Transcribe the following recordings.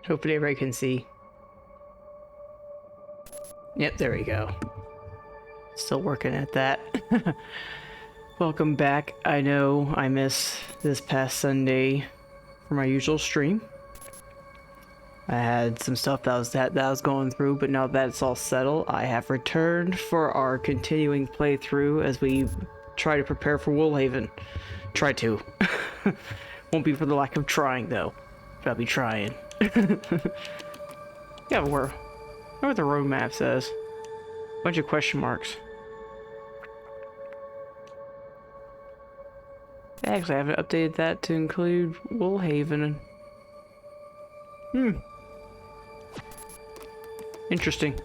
Hopefully everybody can see. Yep, there we go. Still working at that. Welcome back. I know I missed this past Sunday for my usual stream. I had some stuff that was going through, but now that it's all settled, I have returned for our continuing playthrough as we try to prepare for Woolhaven. Try to. Won't be for the lack of trying, though. But I'll be trying. Yeah, where? What the roadmap says. Bunch of question marks. Actually, I haven't updated that to include Woolhaven. Interesting.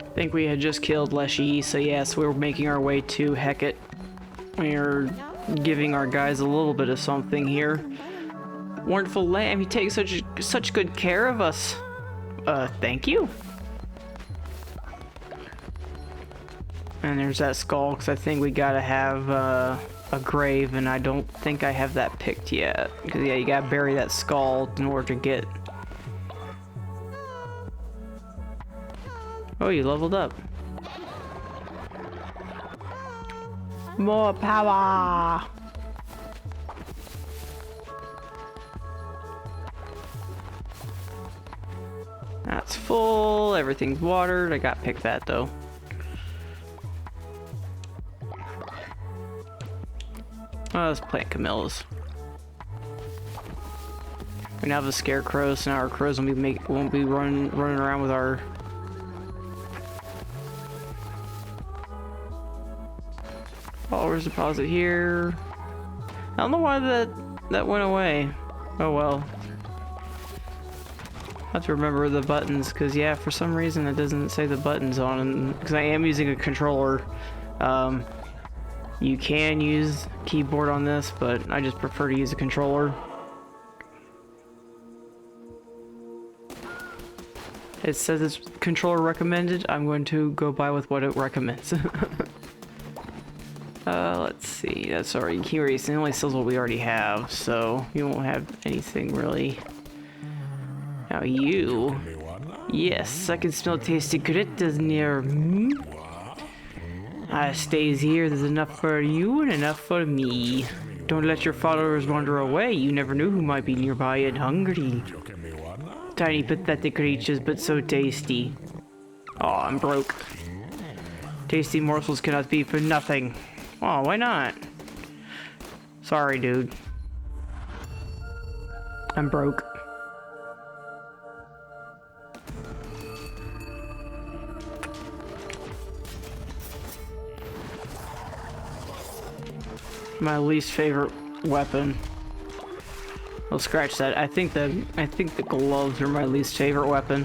I think we had just killed Leshy, so yes, we're making our way to Hecate. We're giving our guys a little bit of something here. Wonderful lamb, you take such good care of us. Thank you. And there's that skull, because I think we gotta have a grave, and I don't think I have that picked yet. Because yeah, you gotta bury that skull in order to get... Oh, you leveled up. More power! That's full, everything's watered. I got picked that though. Oh, let's plant camellias. We now have a scarecrow, so now our crows won't be running around with our... Followers deposit here. I don't know why that went away. Oh well. I have to remember the buttons, because yeah, for some reason it doesn't say the buttons on them, because I am using a controller. You can use keyboard on this, but I just prefer to use a controller. It says it's controller recommended. I'm going to go by with what it recommends. Let's see, that's already curious. It only says what we already have, so you won't have anything really. Now you... Yes, I can smell tasty critters near me. I stays here, there's enough for you and enough for me. Don't let your followers wander away, you never knew who might be nearby and hungry. Tiny pathetic creatures, but so tasty. Oh, I'm broke. Tasty morsels cannot be for nothing. Oh, why not? Sorry, dude. I'm broke. My least favorite weapon. We'll scratch that. I think the gloves are my least favorite weapon.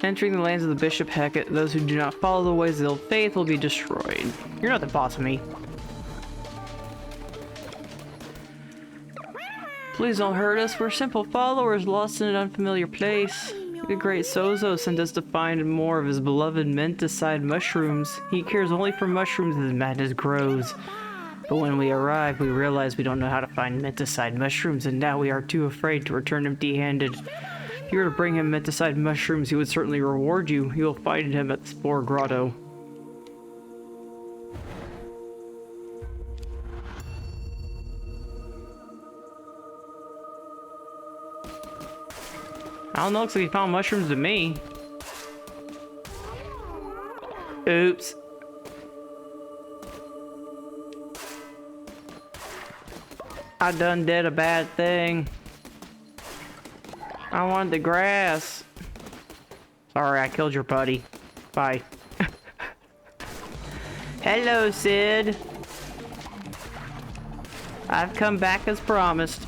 Entering the lands of the Bishop Hecate, those who do not follow the ways of the old faith will be destroyed. You're not the boss of me. Please don't hurt us, we're simple followers lost in an unfamiliar place. The great Sozo sent us to find more of his beloved menticide mushrooms. He cares only for mushrooms as madness grows. But when we arrive, we realize we don't know how to find menticide mushrooms, and now we are too afraid to return empty-handed. If you were to bring him menticide mushrooms, he would certainly reward you. You will find him at the Spore Grotto. I don't know, looks like he found mushrooms to me. Oops. I done did a bad thing. I wanted the grass. Sorry, I killed your buddy. Bye. Hello, Sid. I've come back as promised.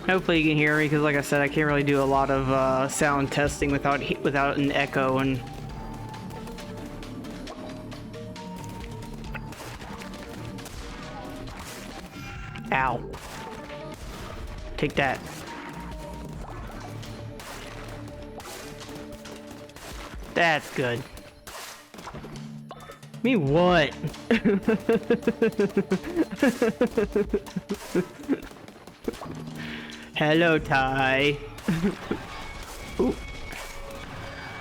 Hopefully you can hear me, because like I said, I can't really do a lot of sound testing without an echo and Ow. Take that. That's good. Me what? Hello, Ty. Ooh.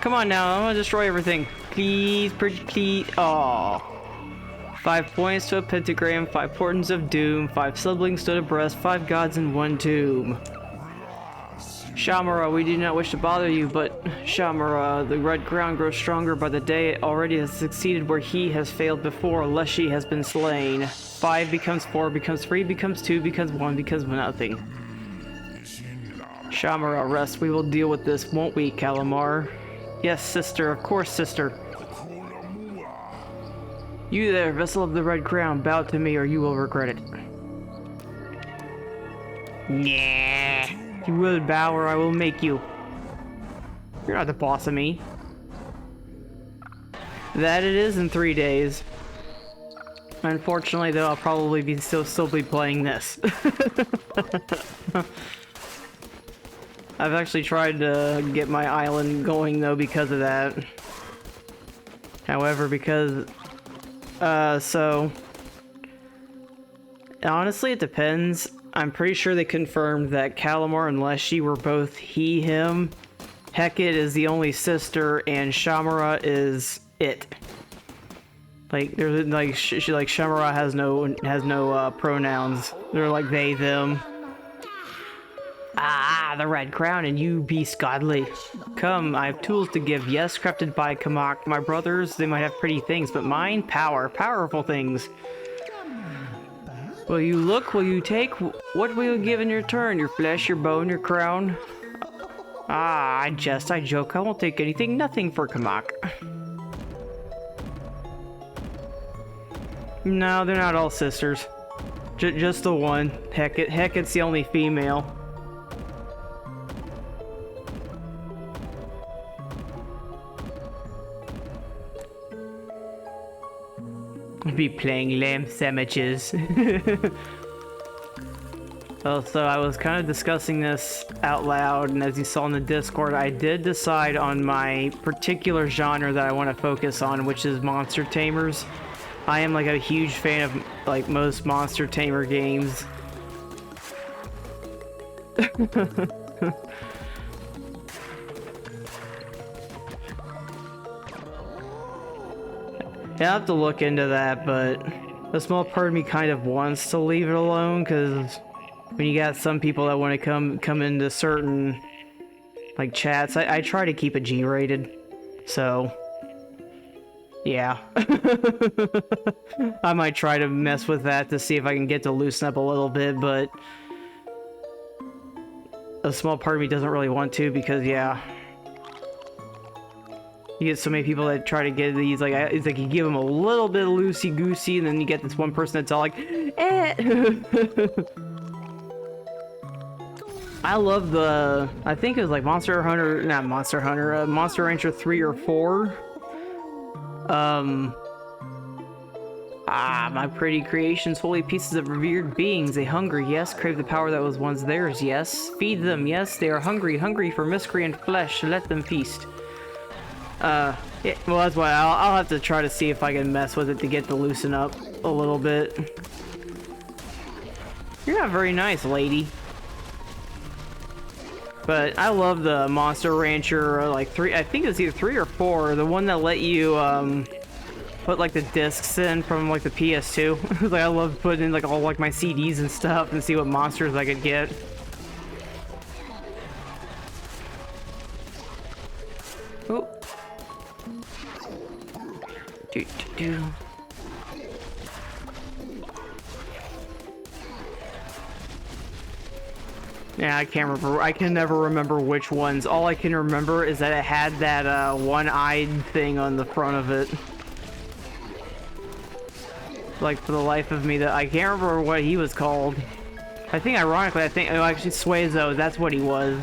Come on now, I'm gonna destroy everything. Please, pretty please. Oh. 5 points to a pentagram, 5 portents of doom, 5 siblings stood abreast, 5 gods in 1 tomb. Shamara, we do not wish to bother you, but Shamara, the red crown grows stronger by the day. It already has succeeded where he has failed before. Leshy has been slain. 5 becomes 4, becomes 3, becomes 2, becomes 1, becomes nothing. Shamara, rest. We will deal with this, won't we, Calamar? Yes, sister. Of course, sister. You there, vessel of the red crown, bow to me or you will regret it. Yeah. You will bow or I will make you. You're not the boss of me. That it is in 3 days. Unfortunately, though, I'll probably be still be playing this. I've actually tried to get my island going, though, because of that. However, because... so... honestly, it depends. I'm pretty sure they confirmed that Calamar and Leshy were both he, him. Hecate is the only sister, and Shamara is it. Like, there's like like Shamara has no pronouns. They're like they, them. Ah, the red crown, and you beast godly. Come, I have tools to give. Yes, crafted by Kamak. My brothers, they might have pretty things, but mine, powerful things. Will you look? Will you take? What will you give in your turn? Your flesh, your bone, your crown? Ah, I joke. I won't take anything. Nothing for Kamak. No, they're not all sisters. Just the one. Hecate's the only female. Be playing lamb sandwiches. Also, I was kind of discussing this out loud, and as you saw in the Discord, I did decide on my particular genre that I want to focus on, which is monster tamers. I am like a huge fan of like most monster tamer games. Yeah, I'll have to look into that, but a small part of me kind of wants to leave it alone, because when you got some people that want to come into certain like chats, I try to keep it G-rated, so yeah. I might try to mess with that to see if I can get to loosen up a little bit, but a small part of me doesn't really want to, because yeah. You get so many people that try to get these, like, it's like you give them a little bit of loosey-goosey, and then you get this one person that's all like, eh. I love the, I think it was like Monster Rancher 3 or 4. My pretty creations, holy pieces of revered beings. They hunger, yes, crave the power that was once theirs, yes. Feed them, yes, they are hungry for miscreant flesh, let them feast. Yeah, well, that's why I'll have to try to see if I can mess with it to get to loosen up a little bit. You're not very nice, lady. But I love the Monster Rancher, like 3, I think it's either 3 or 4, the one that let you, put like the discs in from like the PS2. Like I love putting in like all like my CDs and stuff and see what monsters I could get. Oh. Do. Yeah, I can't remember. I can never remember which ones. All I can remember is that it had that one-eyed thing on the front of it. Like, for the life of me, that I can't remember what he was called. I think, ironically, oh, actually, Suezo, that's what he was.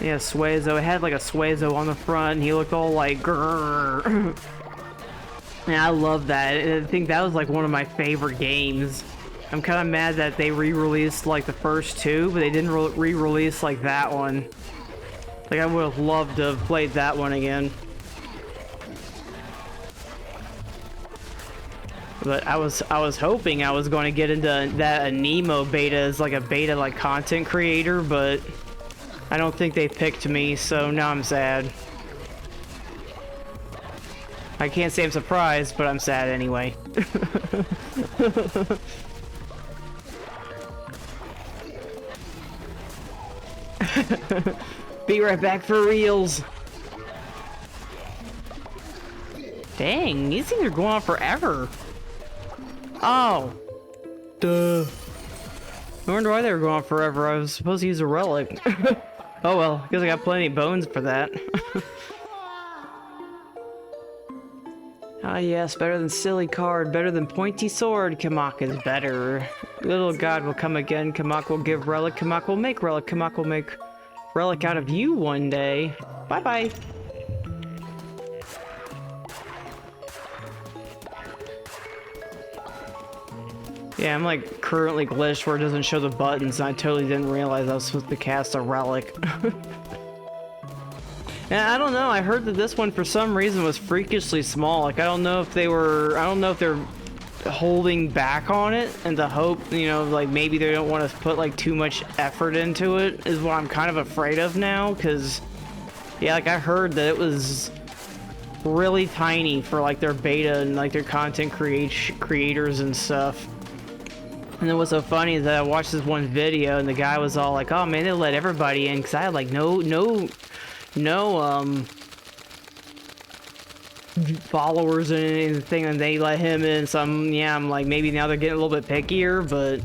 Yeah, Suezo. It had like a Suezo on the front, and he looked all like grrr. Yeah, I love that. I think that was like one of my favorite games. I'm kind of mad that they re-released like the first two, but they didn't re-release like that one. Like I would have loved to have played that one again. But I was hoping I was going to get into that Nemo beta as like a beta like content creator, but I don't think they picked me, so now I'm sad. I can't say I'm surprised, but I'm sad anyway. Be right back for reals. Dang, these things are going on forever. Oh. Duh. I wonder why they were going on forever. I was supposed to use a relic. Oh well, I guess I got plenty of bones for that. Ah yes, better than silly card, better than pointy sword. Kamak is better. Little god will come again. Kamak will give relic. Kamak will make relic. Kamak will make relic out of you one day. Bye bye. Yeah, I'm like currently glitched where it doesn't show the buttons, and I totally didn't realize I was supposed to cast a relic. And I don't know, I heard that this one for some reason was freakishly small. Like I don't know if they're holding back on it and the hope, you know, like maybe they don't want to put like too much effort into it is what I'm kind of afraid of now, because yeah, like I heard that it was really tiny for like their beta and like their content creators and stuff. And then what's so funny is that I watched this one video and the guy was all like, oh man, they let everybody in, because I had like no followers and anything, and they let him in. So I'm like, maybe now they're getting a little bit pickier, but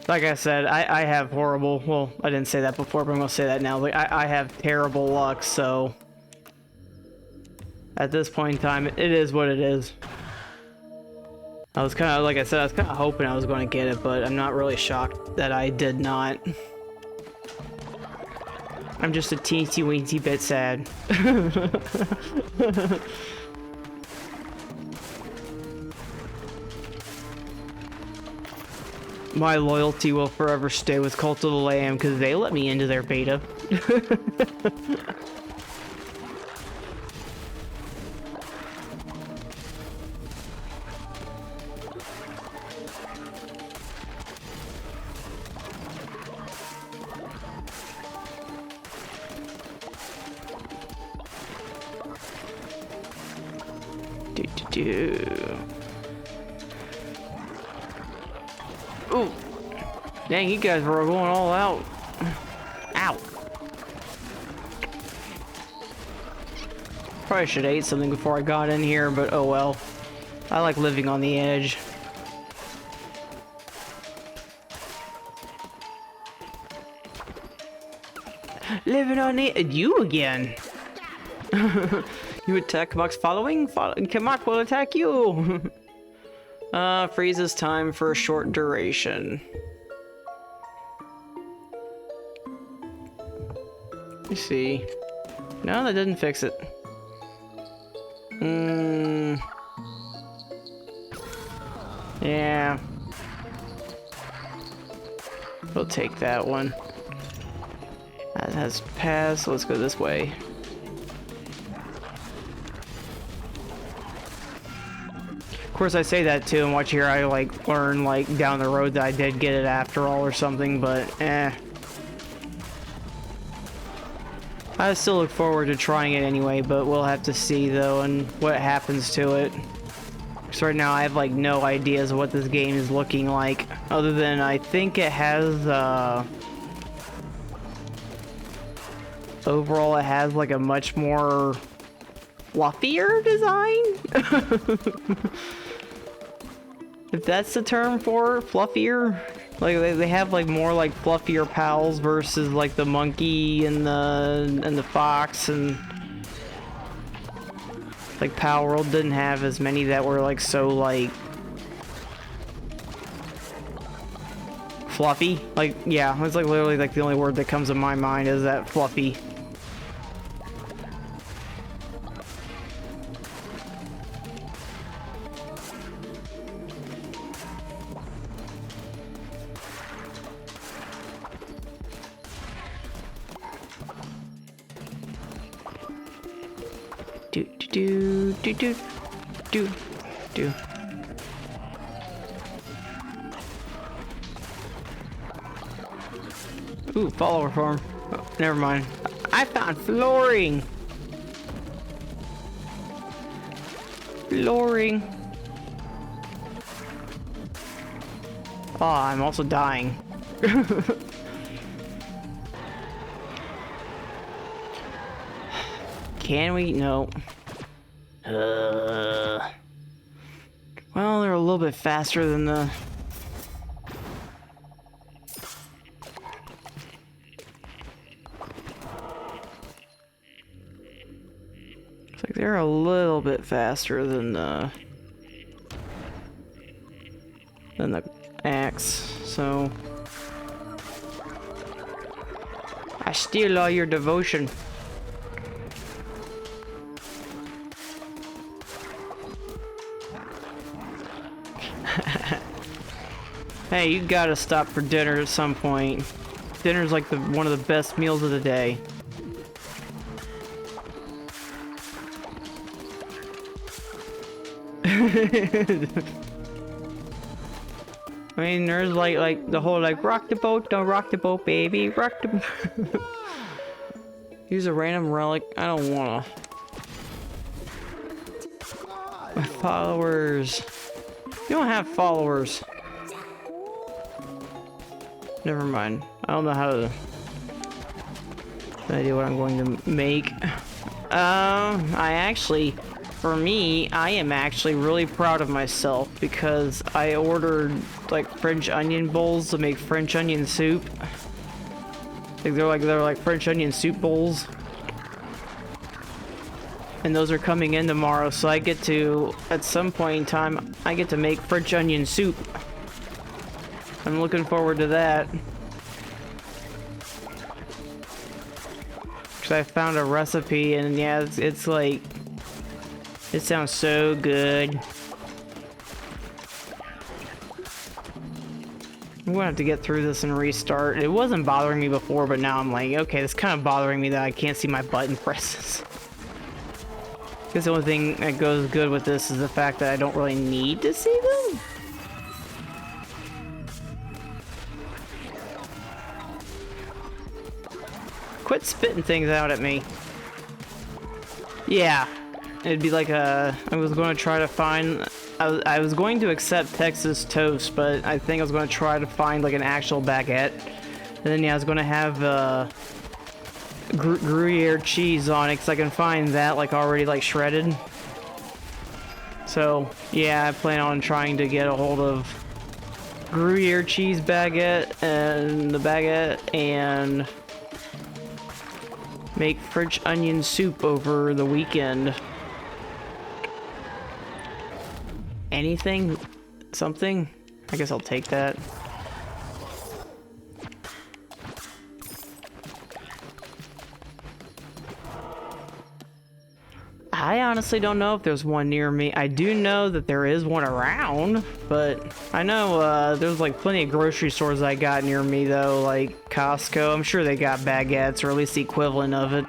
like I said, I have horrible, well, I didn't say that before, but I'm gonna say that now. Like I have terrible luck, so at this point in time, it is what it is. I was kind of, like I said, I was kind of hoping I was going to get it, but I'm not really shocked that I did not. I'm just a teensy weensy bit sad. My loyalty will forever stay with Cult of the Lamb because they let me into their beta. Ooh. Dang, you guys were going all out. Ow. Probably should have ate something before I got in here, but oh well. I like living on the edge. Living on the edge. You again. You attack Kamak's following? Kamak will attack you! Freezes time for a short duration. Let me see. No, that didn't fix it. Yeah. We'll take that one. That has passed. Let's go this way. Of course, I say that too, and watch here, I like learn like down the road that I did get it after all or something, but eh. I still look forward to trying it anyway, but we'll have to see though, and what happens to it. Because right now I have like no ideas of what this game is looking like, other than I think it has, overall it has like a much more fluffier design? If that's the term for it, fluffier. Like they have like more like fluffier pals versus like the monkey and the fox, and like Pal World didn't have as many that were like so like fluffy. Like, yeah, it's like literally like the only word that comes to my mind is that fluffy. Do. Ooh, follower farm. Oh, never mind. I found flooring. Flooring. Oh, I'm also dying. Can we? No. Well, they're a little bit faster than the... Looks like they're a little bit faster than the axe, so... I steal all your devotion. Hey, you gotta stop for dinner at some point. Dinner's like one of the best meals of the day. I mean, there's like the whole like rock the boat, don't rock the boat, baby, rock the boat. Use a random relic. I don't wanna. My followers. You don't have followers. Never mind. I don't know how to... No idea what I'm going to make. I actually... For me, I am actually really proud of myself because I ordered like French onion bowls to make French onion soup. They're like French onion soup bowls. And those are coming in tomorrow, so I get to, at some point in time, I get to make French onion soup. I'm looking forward to that. Because I found a recipe, and yeah, it's like... It sounds so good. I'm gonna have to get through this and restart. It wasn't bothering me before, but now I'm like, okay, it's kind of bothering me that I can't see my button presses. Because the only thing that goes good with this is the fact that I don't really need to see them. Quit spitting things out at me. Yeah. It'd be like I was going to try to find... I was going to accept Texas toast, but I think I was going to try to find like an actual baguette. And then yeah, I was going to have Gruyere cheese on it, because I can find that like already like shredded. So yeah, I plan on trying to get a hold of Gruyere cheese baguette and the baguette and make French onion soup over the weekend. Anything? Something? I guess I'll take that. I honestly don't know if there's one near me. I do know that there is one around, but I know there's like plenty of grocery stores I got near me though, like Costco. I'm sure they got baguettes, or at least the equivalent of it.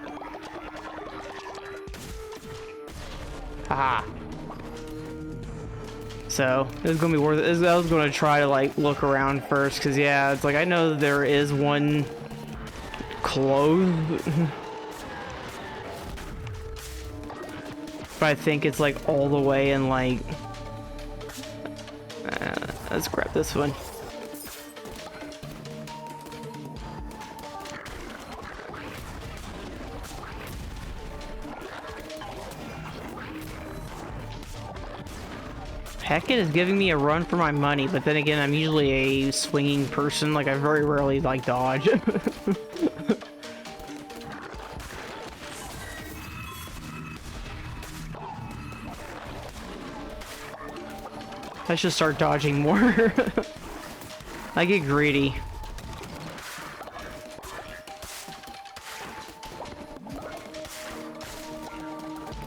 Haha. So it was gonna be worth it. I was gonna try to like look around first, cause yeah, it's like I know there is one close, but I think it's like all the way in like. Let's grab this one. Heck, it is giving me a run for my money, but then again, I'm usually a swinging person. Like, I very rarely, like, dodge. I should start dodging more. I get greedy.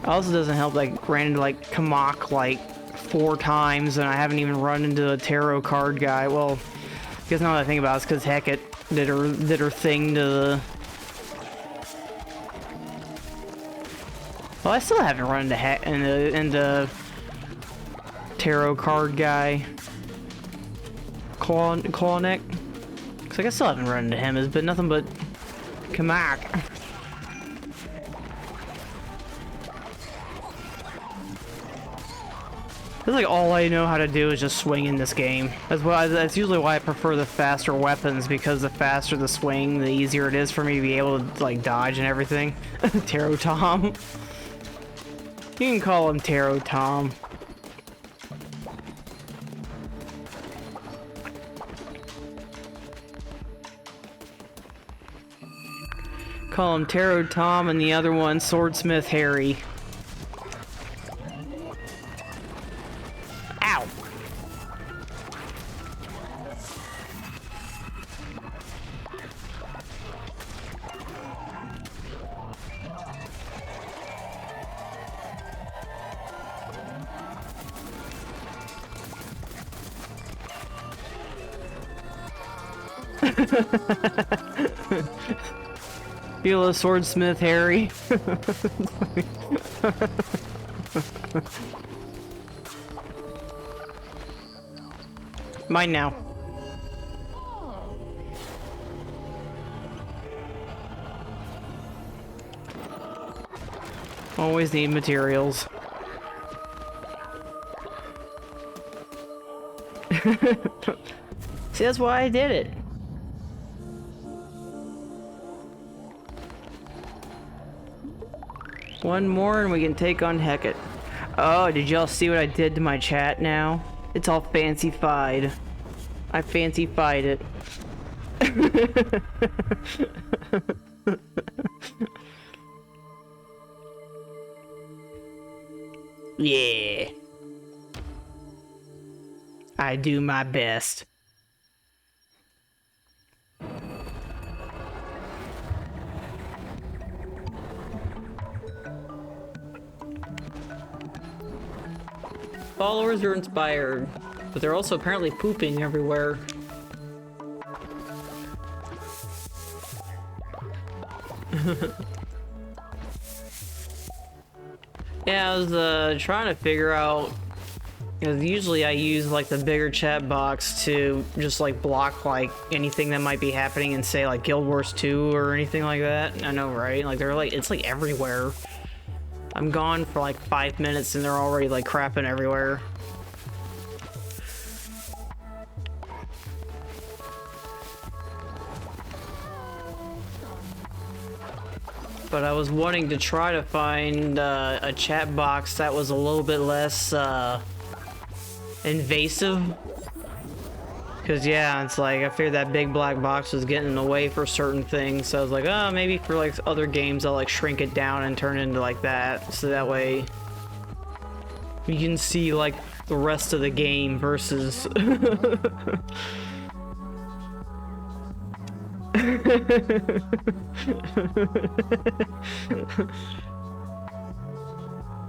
Also doesn't help that I ran into like Kamak like 4 times and I haven't even run into a tarot card guy. Well, I guess now that I think about it, it's because Hecate did her thing to the... Well, I still haven't run into tarot card guy. Clawneck. Cause like I still haven't run into him. It's been nothing but Kamak. That's like all I know how to do is just swing in this game. That's usually why I prefer the faster weapons, because the faster the swing, the easier it is for me to be able to like dodge and everything. Tarot Tom. You can call him Tarot Tom. Call him Tarot Tom and the other one Swordsmith Harry. Ow! Feel a Swordsmith Harry. Mine now. Always need materials. See, that's why I did it. One more and we can take on Hecate. Oh, did y'all see what I did to my chat now? It's all fancy-fied. I fancy-fied it. Yeah. I do my best. Followers are inspired, but they're also apparently pooping everywhere. Yeah, I was trying to figure out, because usually I use like the bigger chat box to just like block like anything that might be happening in, say, like Guild Wars 2 or anything like that. I know, right? Like they're like, it's like everywhere. I'm gone for like 5 minutes and they're already like crapping everywhere. But I was wanting to try to find a chat box that was a little bit less invasive. Cause yeah, it's like I figured that big black box was getting in the way for certain things, so I was like, oh, maybe for like other games I'll like shrink it down and turn it into like that, so that way you can see like the rest of the game versus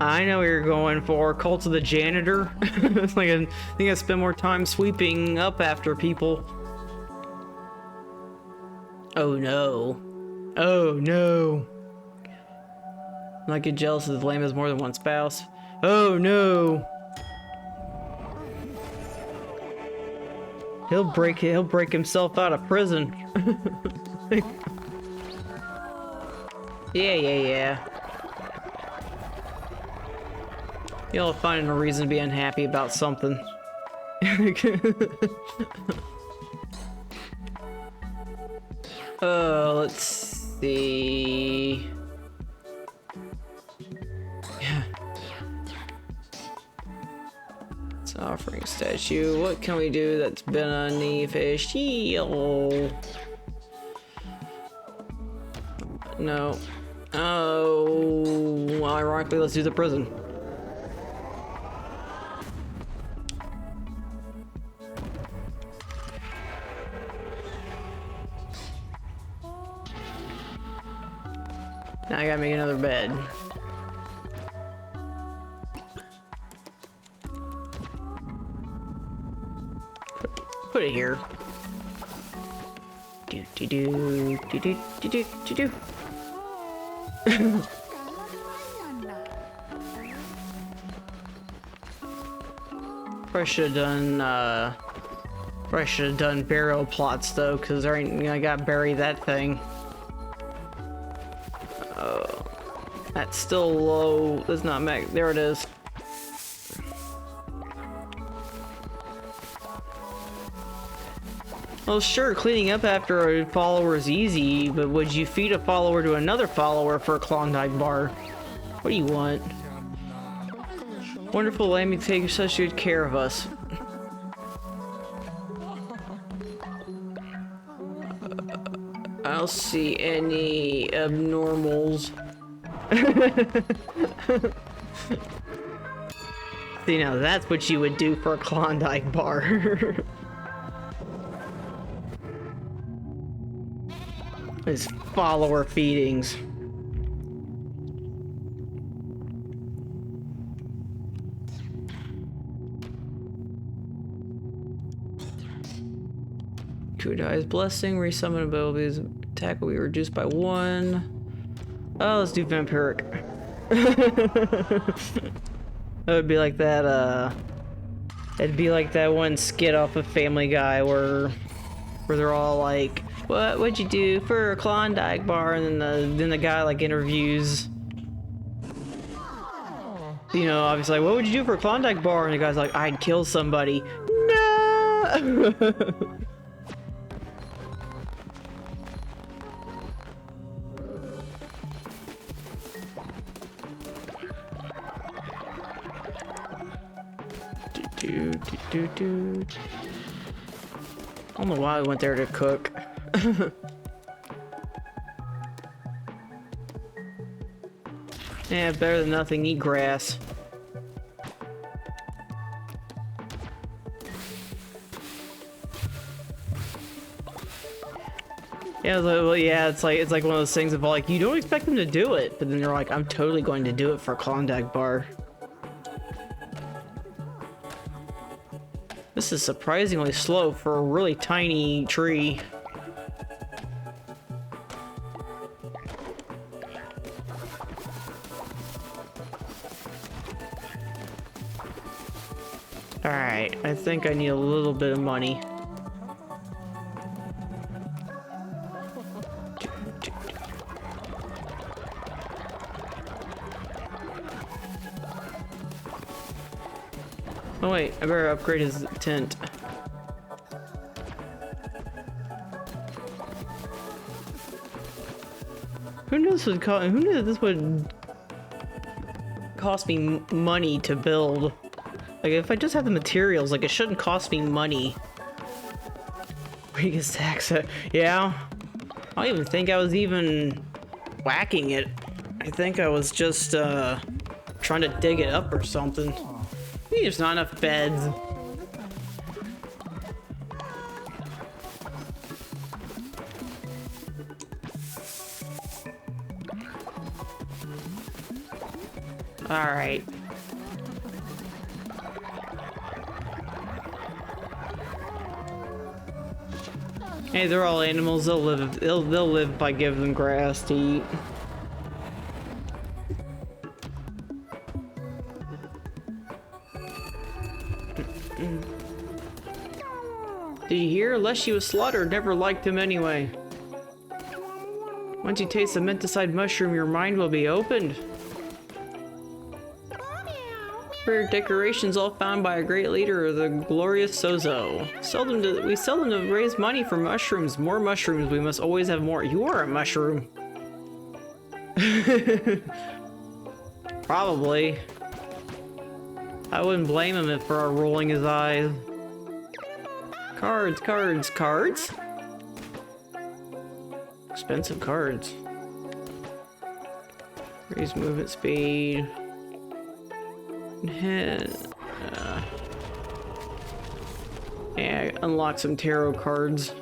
I know what you're going for. Cult of the Janitor. It's like I think I spend more time sweeping up after people. Oh no. Oh no. Not get jealous if the flame has more than one spouse. Oh no. He'll break himself out of prison. Yeah. You'll find a reason to be unhappy about something. Let's see. It's an offering statue. What can we do that's been beneficial? No. Oh, well, ironically, let's do the prison. Now I gotta make another bed. Put it here. Do do do do do do do do do. Probably should have done burial plots though, because there ain't, I gotta bury that thing. Oh, that's still low. That's not max. There it is. Well, sure, cleaning up after a follower is easy, but would you feed a follower to another follower for a Klondike bar? What do you want? Wonderful Lamb, you take such good care of us. I don't see any abnormals. See, now that's what you would do for a Klondike bar. His follower feedings. True Die's blessing, resummon abilities, attack will be reduced by 1. Oh, let's do vampiric. That would be like that, it'd be like that one skit off of Family Guy where they're all like, what'd you do for a Klondike bar? And then the guy like interviews, you know, obviously like, what would you do for a Klondike bar? And the guy's like, I'd kill somebody. No. do. I don't know why I went there to cook. Yeah, better than nothing. Eat grass. Yeah, well, yeah, it's like one of those things of like, you don't expect them to do it, but then they're like, I'm totally going to do it for a Klondike bar. This is surprisingly slow for a really tiny tree. Alright, I think I need a little bit of money. Oh wait, I better upgrade his tent. Who knew this would cost? Who knew that this would cost me money to build? Like, if I just have the materials, like, it shouldn't cost me money. Weakest tax, yeah. I don't even think I was even whacking it. I think I was just trying to dig it up or something. There's not enough beds. Alright. Hey, they're all animals. They'll live if I give them grass to eat. Did you hear? Leshy was slaughtered. Never liked him anyway. Once you taste the menticide mushroom, your mind will be opened. Rare decorations all found by a great leader, the glorious Sozo. We seldom to raise money for mushrooms. More mushrooms. We must always have more. You are a mushroom. Probably. I wouldn't blame him for rolling his eyes. Cards, cards, cards? Expensive cards. Raise movement speed. Yeah, unlock some tarot cards.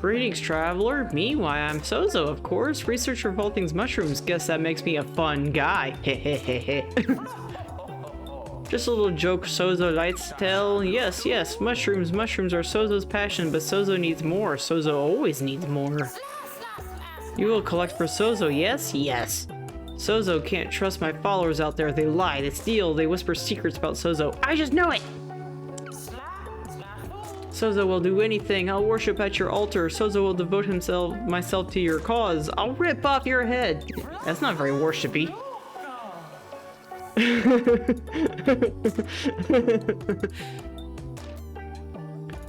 Greetings, traveler. Me? Why, I'm Sozo, of course. Researcher of all things mushrooms. Guess that makes me a fun guy. Hehehehe. Just a little joke Sozo likes to tell. Yes, yes, mushrooms. Mushrooms are Sozo's passion, but Sozo needs more. Sozo always needs more. You will collect for Sozo, yes? Yes. Sozo can't trust my followers out there. They lie, they steal, they whisper secrets about Sozo. I just know it! Sozo will do anything. I'll worship at your altar. Sozo will devote myself to your cause. I'll rip off your head. That's not very worshipy.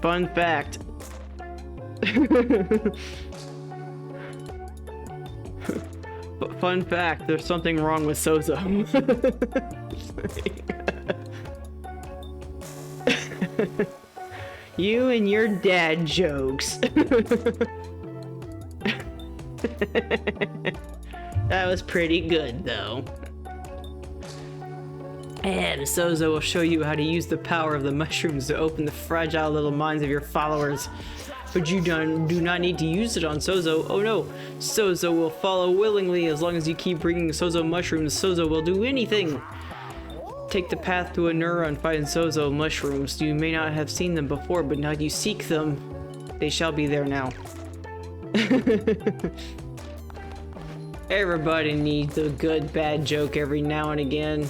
Fun fact. Fun fact, there's something wrong with Sozo. You and your dad jokes. That was pretty good, though. And Sozo will show you how to use the power of the mushrooms to open the fragile little minds of your followers. But you do not need to use it on Sozo. Oh no, Sozo will follow willingly as long as you keep bringing Sozo mushrooms. Sozo will do anything. Take the path to Anura and find Sozo mushrooms. You may not have seen them before, but now you seek them. They shall be there now. Everybody needs a good bad joke every now and again.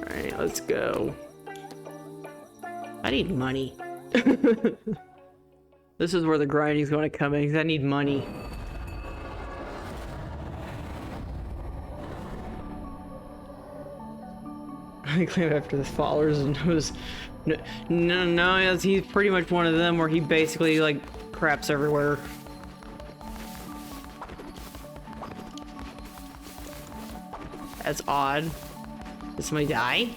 Alright, let's go. I need money. This is where the grinding's going to come in, because I need money. I claim after the followers and knows. No, yes, he's pretty much one of them where he basically, like, craps everywhere. That's odd. Did somebody die?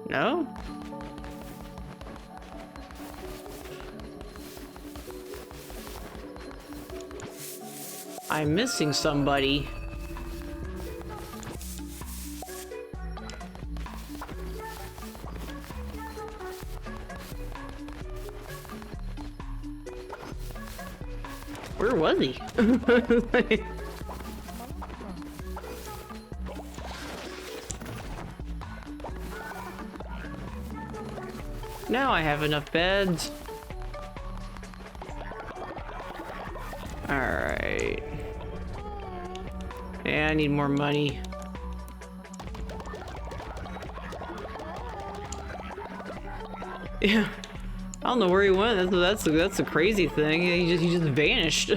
No? I'm missing somebody. Where was he? Now I have enough beds. Alright. Yeah, I need more money. Yeah. I don't know where he went. That's a crazy thing. He just vanished.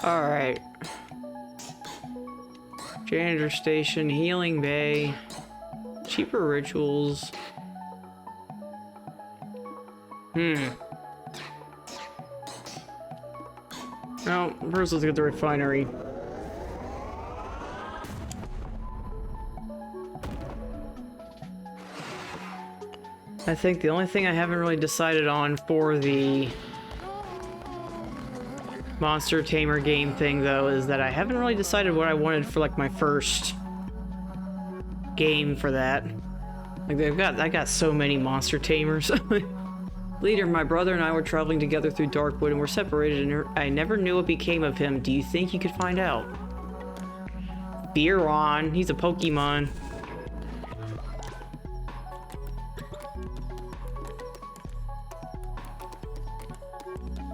All right. Janitor station, healing bay, cheaper rituals. Well, first let's get the refinery. I think the only thing I haven't really decided on for the Monster Tamer game thing, though, is that I haven't really decided what I wanted for, like, my first game for that. Like, I got so many Monster Tamers. Leader, my brother and I were traveling together through Darkwood and were separated, and I never knew what became of him. Do you think you could find out? Beeron, he's a Pokemon.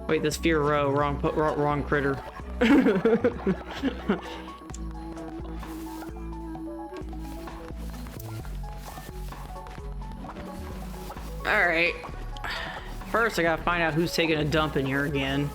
Wait, that's Fearow, wrong critter. Alright. First, I gotta find out who's taking a dump in here again.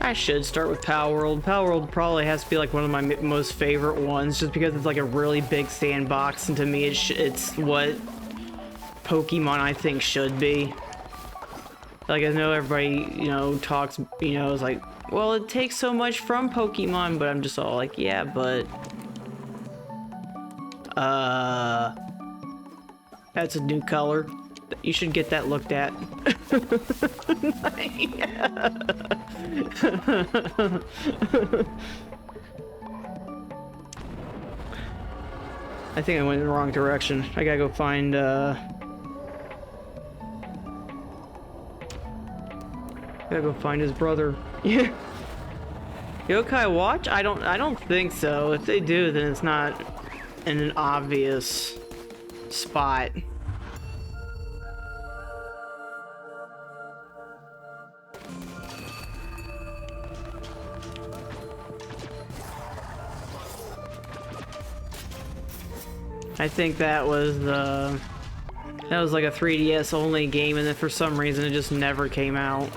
I should start with Power World. Power World probably has to be like one of my most favorite ones, just because it's like a really big sandbox, and to me it's what Pokemon I think should be. Like, I know everybody, you know, talks, you know, is like, well, it takes so much from Pokemon, but I'm just all like, yeah, but that's a new color. You should get that looked at. I think I went in the wrong direction. I gotta go find, gotta go find his brother. Yeah. Yokai Watch? I don't think so. If they do, then it's not in an obvious spot. I think that was like a 3DS only game, and then for some reason it just never came out.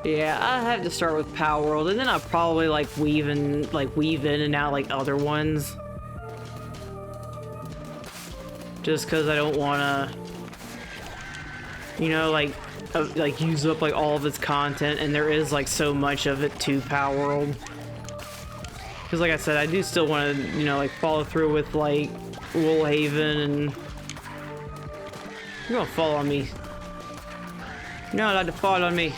Yeah, I have to start with Power World, and then I'll probably like weave in and out like other ones. Just because I don't want to, you know, like use up like all of its content, and there is like so much of it to Power World. Because like I said, I do still want to, you know, like follow through with like Woolhaven, and you're gonna fall on me. You're not allowed to fall on me.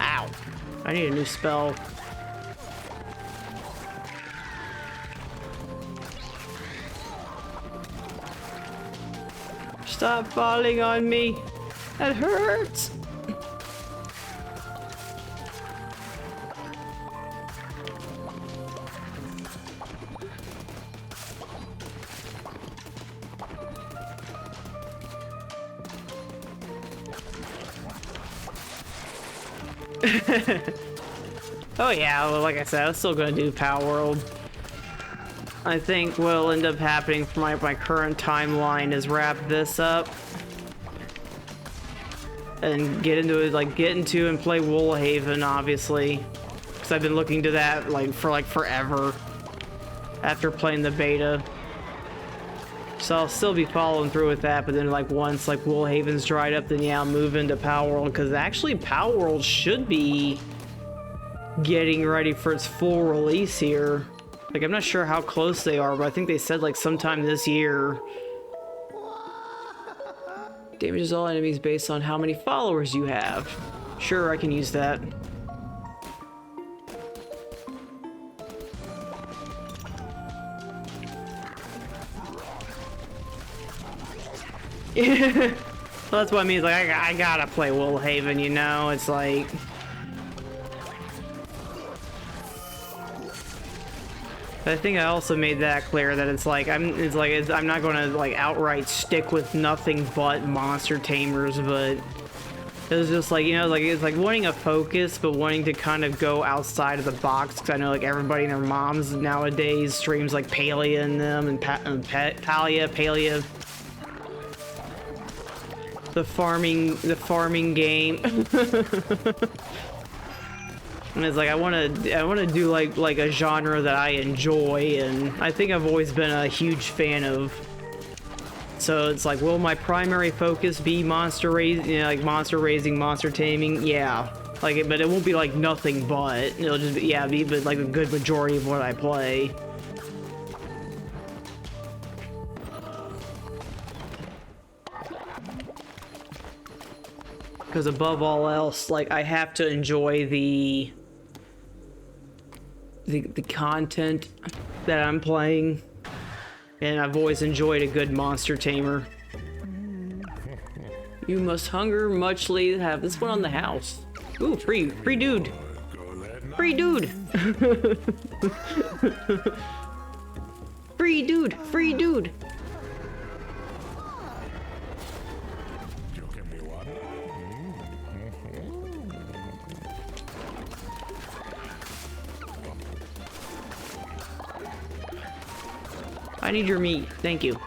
Ow! I need a new spell. Stop falling on me. That hurts. Oh yeah, well, like I said, I'm still gonna do Power World. I think what'll end up happening for my current timeline is wrap this up and get into it, like get into and play Woolhaven, obviously, because I've been looking to that for forever after playing the beta. So I'll still be following through with that, but then like once like Woolhaven's dried up, then yeah, I'll move into Power World, because actually Power World should be getting ready for its full release here. Like, I'm not sure how close they are, but I think they said, like, sometime this year. Damages all enemies based on how many followers you have. Sure, I can use that. Well, that's what I mean. Like, I gotta play Woolhaven, you know? It's like... I think I also made that clear that it's like I'm not going to like outright stick with nothing but monster tamers, but it was just like, you know, like it's like wanting a focus, but wanting to kind of go outside of the box, because I know like everybody and their moms nowadays streams like Palia in them and Palia, the farming game. And it's like I want to do like a genre that I enjoy, and I think I've always been a huge fan of. So it's like, will my primary focus be monster raising, you know, like monster raising, monster taming? Yeah, like but it won't be like nothing but. It'll just be, yeah, be but like a good majority of what I play. Because above all else, like I have to enjoy the content that I'm playing, and I've always enjoyed a good monster tamer. You must hunger muchly have this one on the house. Ooh, free dude. Free dude. Free dude. need your meat. Thank you.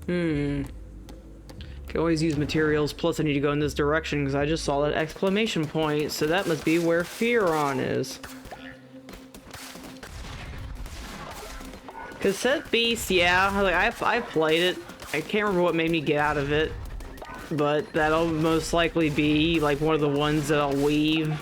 Can always use materials. Plus, I need to go in this direction because I just saw that exclamation point. So that must be where Fearon is. Cassette Beast, yeah. Like I played it. I can't remember what made me get out of it, but that'll most likely be like one of the ones that I'll weave.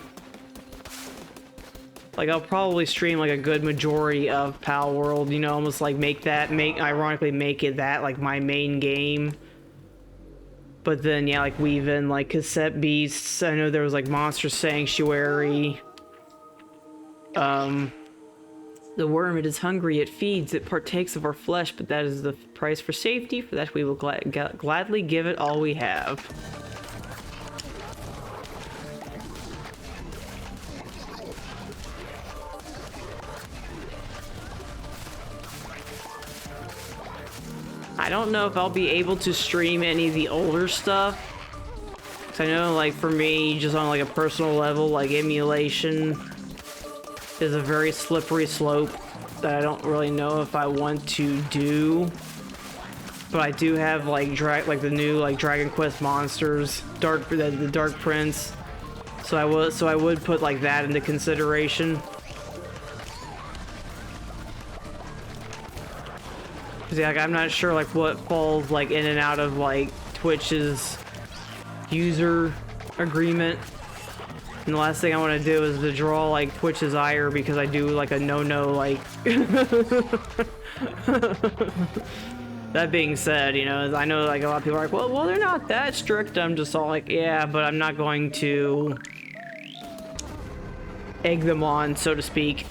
Like I'll probably stream like a good majority of Pal World, you know, almost like ironically make it that like my main game. But then yeah, like weave in like Cassette Beasts. I know there was like Monster Sanctuary. The worm, it is hungry, it feeds, it partakes of our flesh, but that is the price for safety. For that we will gladly give it all we have. I don't know if I'll be able to stream any of the older stuff. Cause I know like for me, just on like a personal level, like emulation is a very slippery slope that I don't really know if I want to do. But I do have like the new like Dragon Quest monsters, the Dark Prince. So I would put like that into consideration. Cause yeah, like, I'm not sure like what falls like in and out of like Twitch's user agreement. And the last thing I want to do is to draw like Twitch's ire because I do like a no-no like. That being said, you know, I know like a lot of people are like, well, they're not that strict. I'm just all like, yeah, but I'm not going to egg them on, so to speak.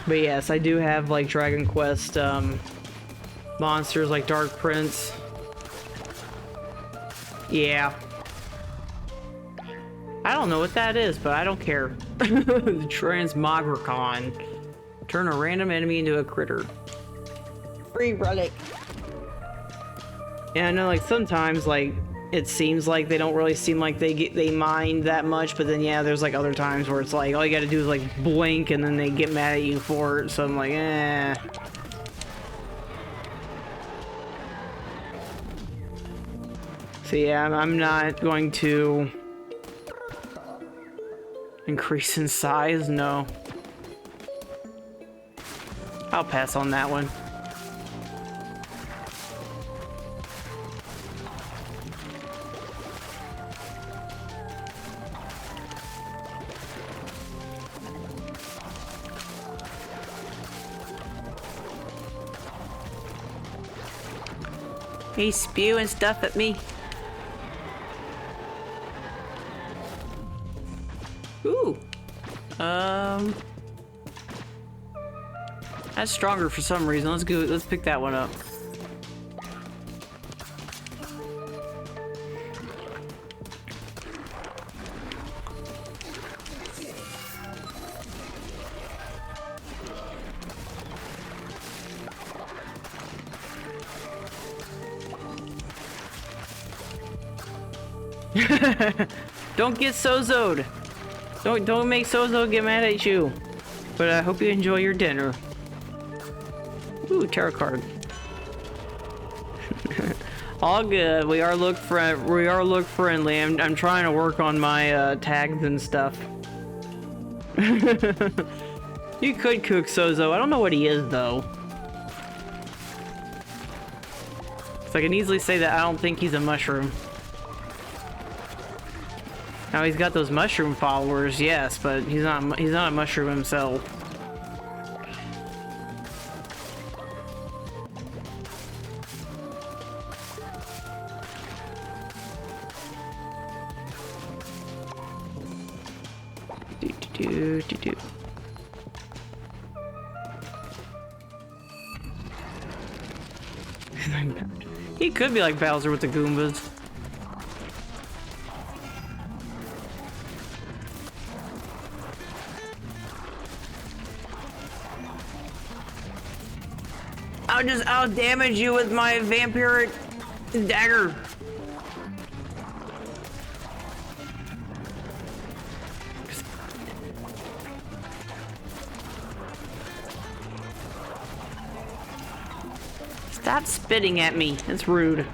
But yes, I do have like Dragon Quest monsters like Dark Prince. Yeah. I don't know what that is, but I don't care. The Transmogricon. Turn a random enemy into a critter. Free relic. Yeah, I know like sometimes like it seems like they don't really seem like they mind that much, but then yeah, there's like other times where it's like all you gotta do is like blink and then they get mad at you for it, so I'm like, eh. So yeah, I'm not going to increase in size, no. I'll pass on that one. He's spewing stuff at me. Ooh. That's stronger for some reason. Let's pick that one up. Don't get sozoed. Don't make Sozo get mad at you. But I hope you enjoy your dinner. Ooh, tarot card. All good. We are look friendly. I'm trying to work on my tags and stuff. You could cook Sozo. I don't know what he is though. So I can easily say that I don't think he's a mushroom. Now he's got those mushroom followers, yes, but he's not a mushroom himself. Do. He could be like Bowser with the Goombas. I'll damage you with my vampiric dagger. Stop spitting at me. That's rude.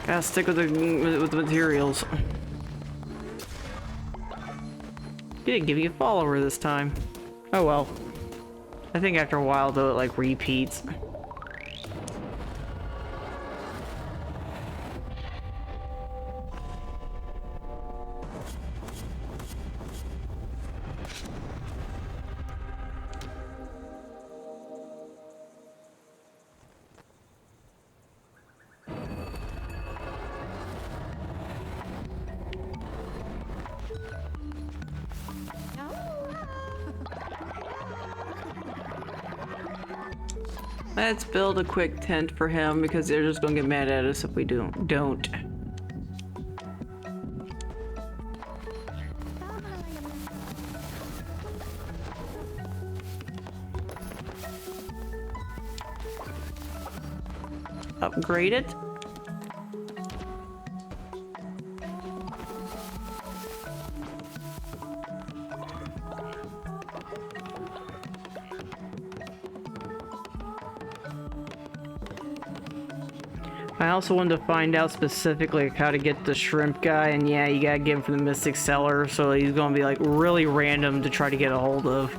Gotta stick with the materials. Didn't give you a follower this time. Oh well. I think after a while though it like repeats. Let's build a quick tent for him because they're just gonna get mad at us if we don't. Upgrade it. I also wanted to find out specifically how to get the shrimp guy, and yeah, you gotta get him from the Mystic Cellar, so he's gonna be like really random to try to get a hold of.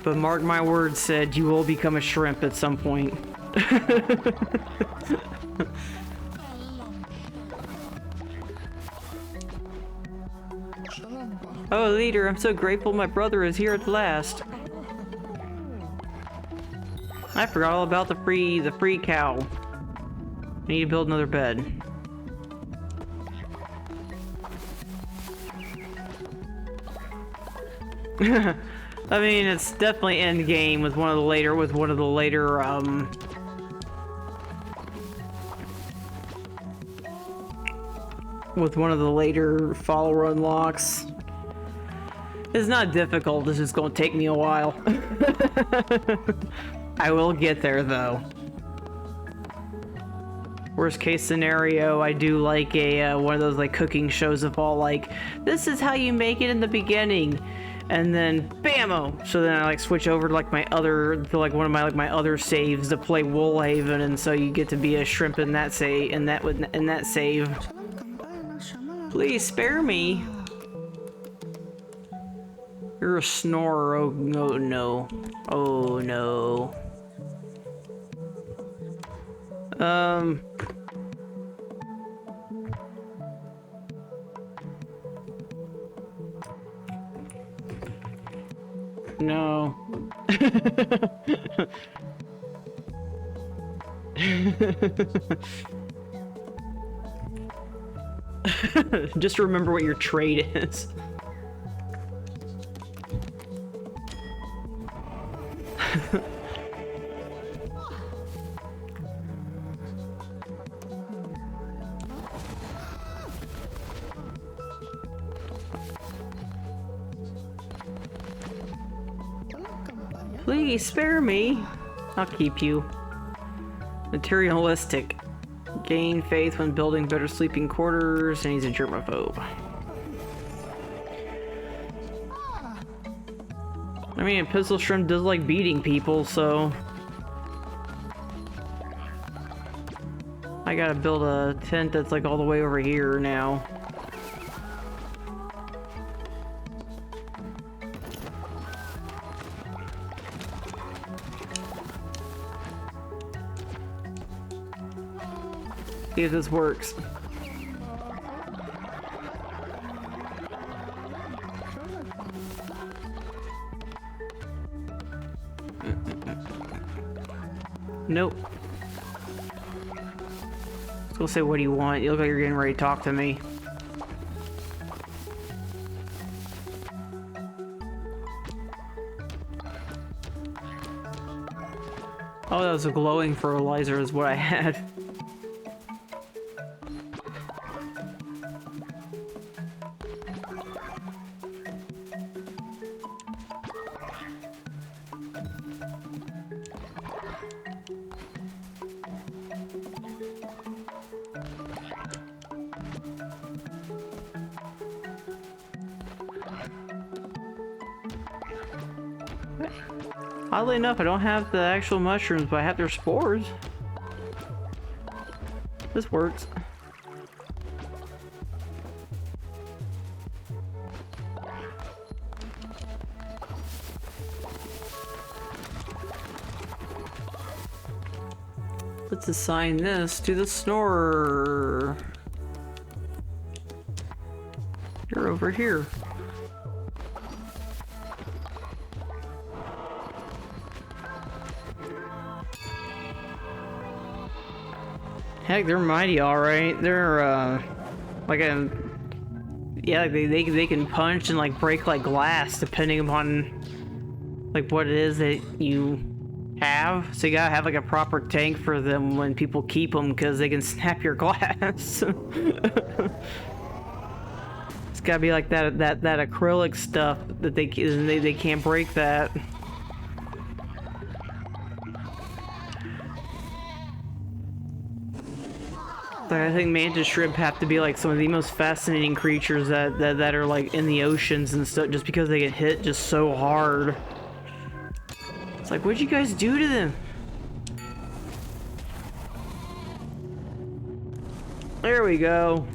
But mark my words, said you will become a shrimp at some point. Oh, leader, I'm so grateful my brother is here at last. I forgot all about the free cow. I need to build another bed. I mean, it's definitely end game with one of the later follower unlocks. It's not difficult, it's just gonna take me a while. I will get there though. Worst case scenario, I do like a one of those like cooking shows of all like, this is how you make it in the beginning, and then bammo. So then I like switch over to like my other, to like one of my other saves to play Woolhaven, and so you get to be a shrimp in that save, in that save. Please spare me. You're a snorer. Oh no, no. Oh no. No. Just remember what your trade is. Please spare me. I'll keep you. Materialistic. Gain faith when building better sleeping quarters, and he's a germaphobe. I mean, a pistol shrimp does like beating people, so... I gotta build a tent that's like all the way over here now. See if this works. Nope. Let's go say, what do you want? You look like you're getting ready to talk to me. Oh, that was a glowing fertilizer is what I had. Oddly enough, I don't have the actual mushrooms, but I have their spores. This works. Let's assign this to the snorer. You're over here. Heck, they're mighty, all right. They're like a yeah, they can punch and like break like glass depending upon like what it is that you have. So you gotta have like a proper tank for them when people keep them because they can snap your glass. It's gotta be like that acrylic stuff that they can't break that. I think mantis shrimp have to be like some of the most fascinating creatures that are like in the oceans and stuff, just because they get hit just so hard. It's like, what'd you guys do to them? There we go.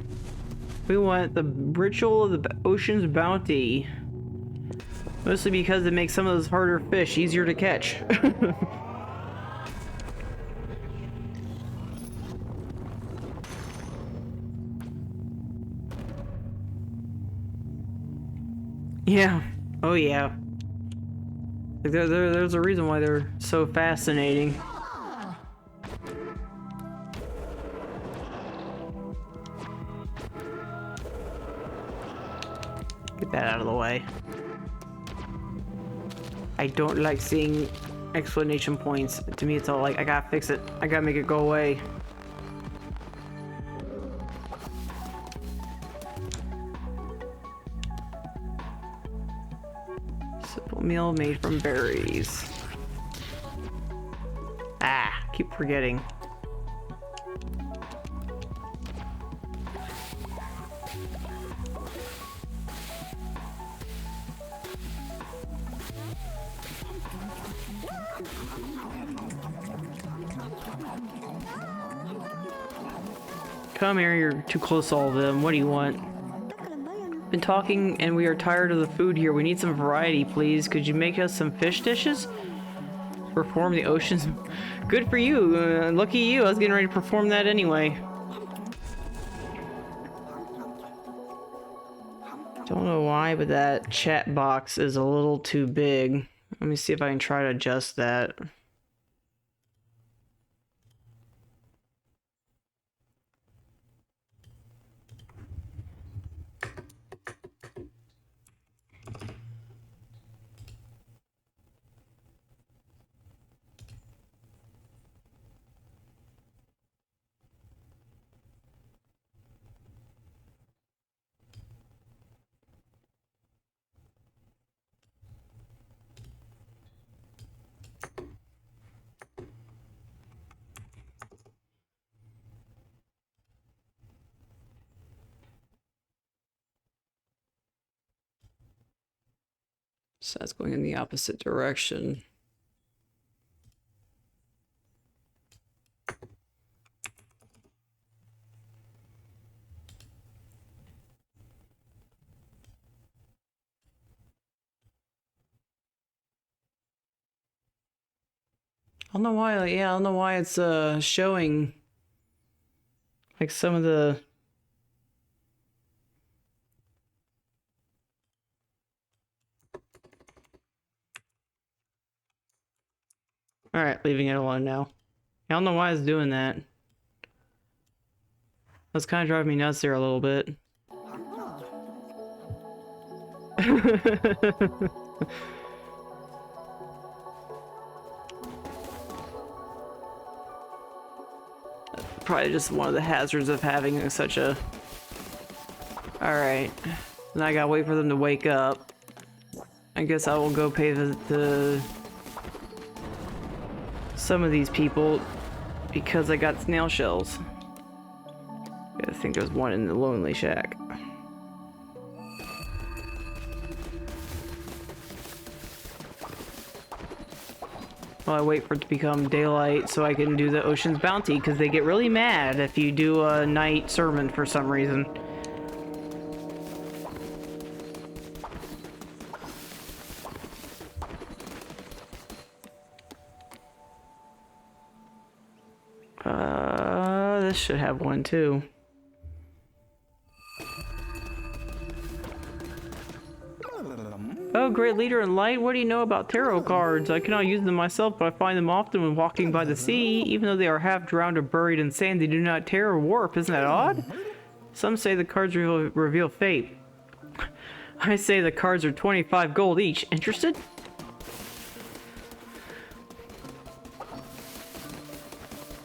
We want the ritual of the ocean's bounty. Mostly because it makes some of those harder fish easier to catch. Yeah. Oh yeah. Like there's a reason why they're so fascinating. Get that out of the way. I don't like seeing explanation points. To me, it's all like, I gotta fix it. I gotta make it go away. Meal made from berries. Ah, keep forgetting. Come here, you're too close to all of them. What do you want? Been talking and we are tired of the food here. We need some variety, please. Could you make us some fish dishes? Perform the oceans. Good for you. Lucky you. I was getting ready to perform that anyway. Don't know why, but that chat box is a little too big. Let me see if I can try to adjust that. So that's going in the opposite direction. I don't know why, yeah, I don't know why it's showing like some of the Alright, leaving it alone now. I don't know why it's doing that. That's kind of driving me nuts there a little bit. Probably just one of the hazards of having such a... Alright. Now I gotta wait for them to wake up. I guess I will go pay the some of these people because I got snail shells. I think there's one in the Lonely Shack. While I wait for it to become daylight so I can do the Ocean's Bounty, because they get really mad if you do a night sermon for some reason. This should have one too. Oh, great leader in light, what do you know about tarot cards? I cannot use them myself, but I find them often when walking by the sea. Even though they are half drowned or buried in sand, they do not tear or warp. Isn't that odd? Some say the cards reveal fate. I say the cards are 25 gold each. Interested?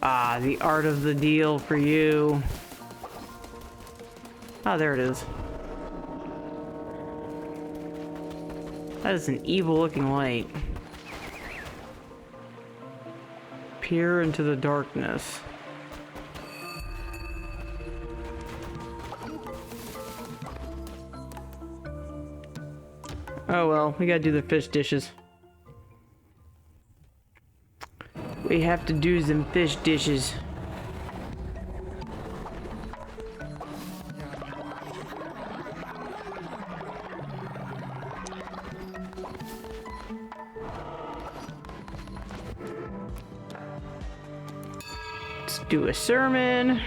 Ah, the art of the deal for you. Ah, there it is. That is an evil-looking light. Peer into the darkness. Oh well, we gotta do the fish dishes. We have to do some fish dishes. Let's do a sermon.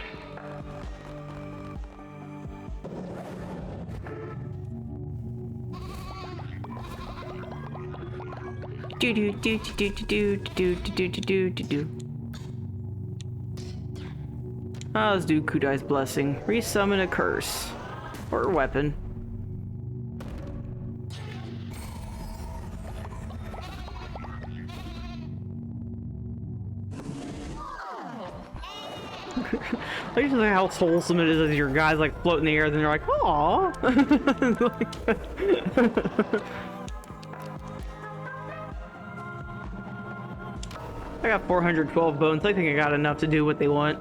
Let's do Kudai's Blessing. Resummon a curse. Or a weapon. I just like how wholesome it is as your guys like float in the air, then they're like, aww. I got 412 bones. I think I got enough to do what they want.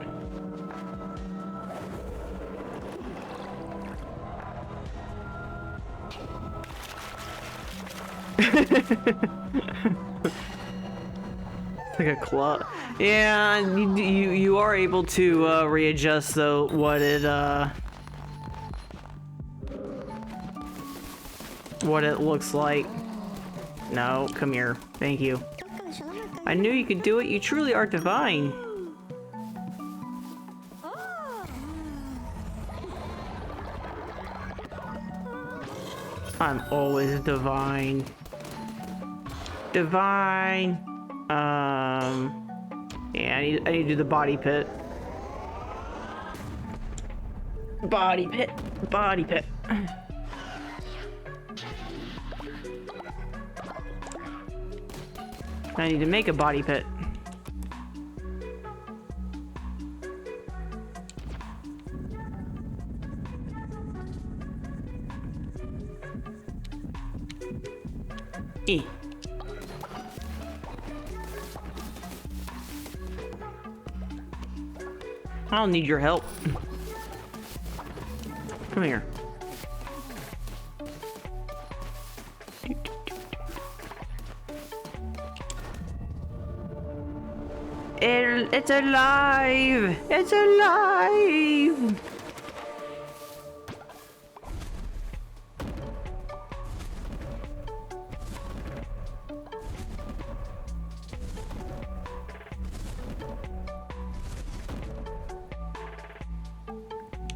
It's like a club. Yeah, you are able to readjust though what it looks like. No, come here. Thank you. I knew you could do it. You truly are divine. I'm always divine. Divine. Yeah, I need to do the body pit. Body pit. Body pit. I need to make a body pit. I don't need your help. Come here. It's alive! It's alive!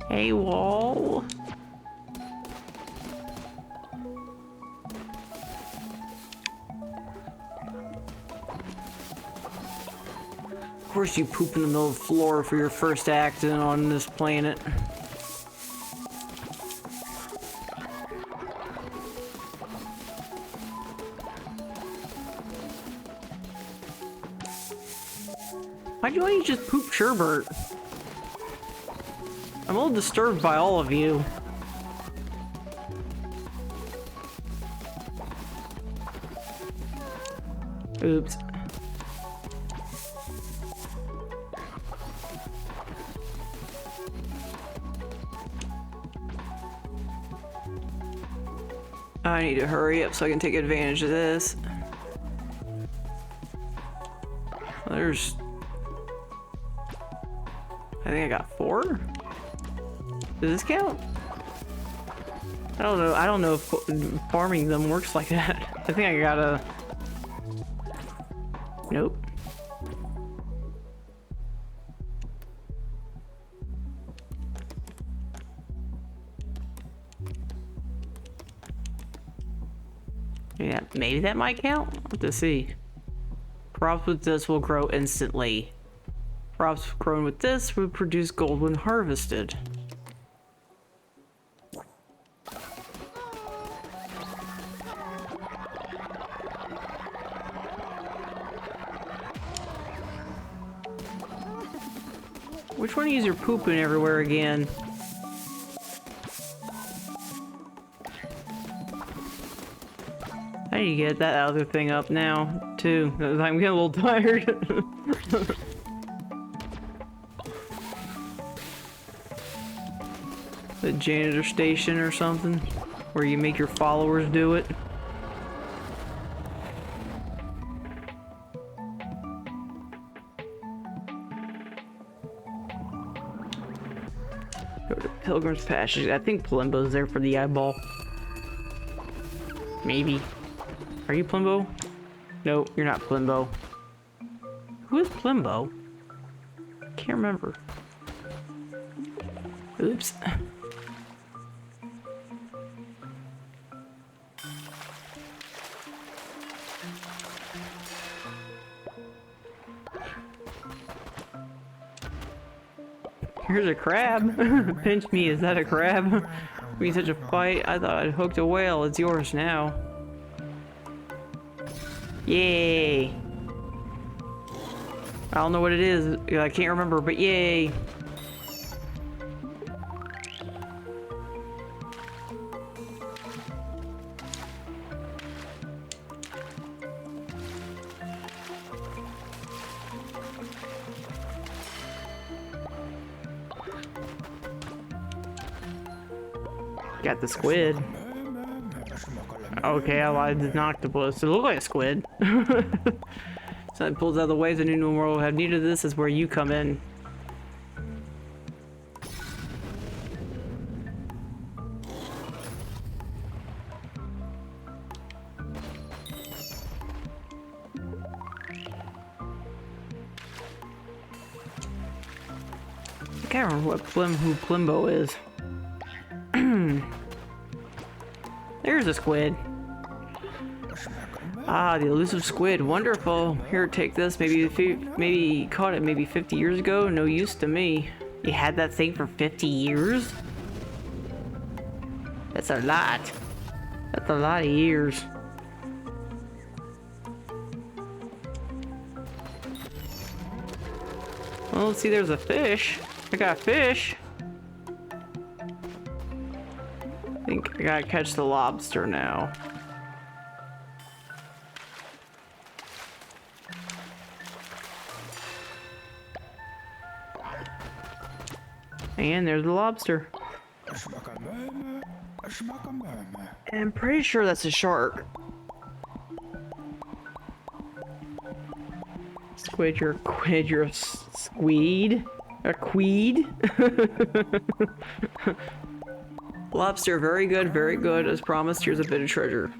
Hey, wall. Of course you poop in the middle of the floor for your first accident on this planet. Why do you just poop Sherbert? I'm a little disturbed by all of you. Oops. I need to hurry up so I can take advantage of this. There's... I think I got 4? Does this count? I don't know. I don't know if farming them works like that. I think I gotta... Nope. Yeah, maybe that might count. We'll have to see. Crops with this will grow instantly. Crops grown with this would produce gold when harvested. Which one of you are pooping everywhere again? I need to get that other thing up now, too. I'm getting a little tired. The janitor station or something, where you make your followers do it. Go to Pilgrim's Passage. I think Plimbo's there for the eyeball. Maybe. Are you Plimbo? No, you're not Plimbo. Who is Plimbo? Can't remember. Oops. Here's a crab. Pinch me, is that a crab? Be such a fight. I thought I'd hooked a whale. It's yours now. Yay! I don't know what it is. I can't remember, but yay! Got the squid. Okay, I lied. It's an octopus. It looked like a squid. So it pulls out of the way. The new world will have need of this. Is where you come in. I can't remember who Plimbo is. There's a squid. Ah, the elusive squid. Wonderful. Here, take this. Maybe you caught it maybe 50 years ago. No use to me. You had that thing for 50 years? That's a lot. That's a lot of years. Well, let's see. There's a fish. I got a fish. I think I gotta catch the lobster now. And there's the lobster. And I'm pretty sure that's a shark. Squid, you're a quid, you're a squeed? A queed? Lobster, very good, very good. As promised, here's a bit of treasure.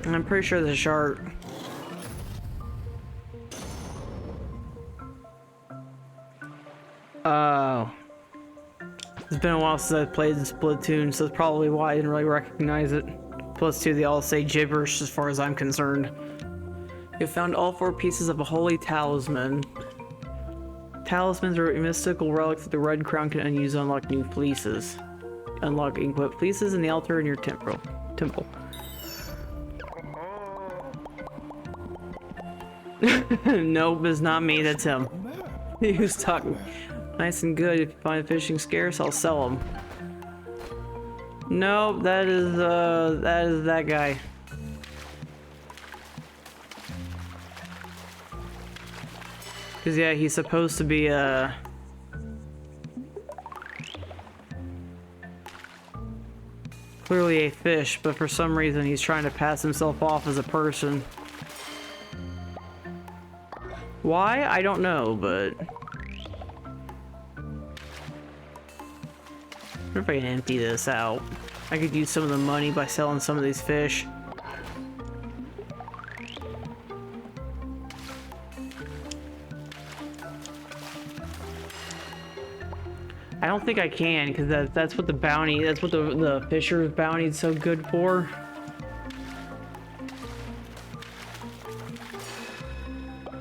And I'm pretty sure there's a shark. Oh. It's been a while since I've played Splatoon, so that's probably why I didn't really recognize it. Plus, too, they all say gibberish as far as I'm concerned. You found all 4 pieces of a holy talisman. Talismans are mystical relics that the Red Crown can use to unlock new fleeces. Unlock and equip fleeces in the altar in your temple. Nope, it's not me, that's him. He was talking. Nice and good. If you find fishing scarce, I'll sell them. Nope, that is that guy. Cause yeah, he's supposed to be clearly a fish, but for some reason he's trying to pass himself off as a person. Why? I don't know, but... I wonder if I can empty this out. I could use some of the money by selling some of these fish. I don't think I can, because that's what the bounty, that's what the fisher's bounty is so good for.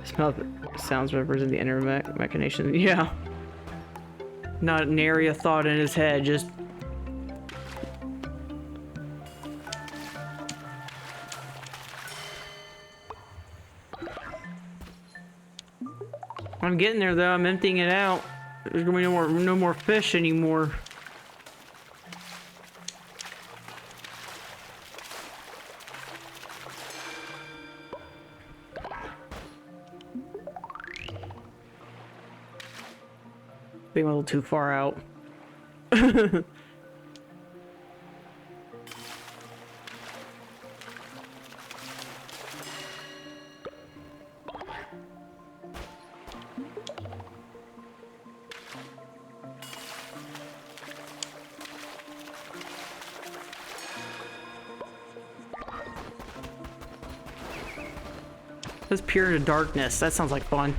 Smell the sounds represent the inner machination. Yeah. Not nary a thought in his head, just... I'm getting there though, I'm emptying it out. There's gonna be no more fish anymore. Being a little too far out. Let's peer into darkness. That sounds like fun.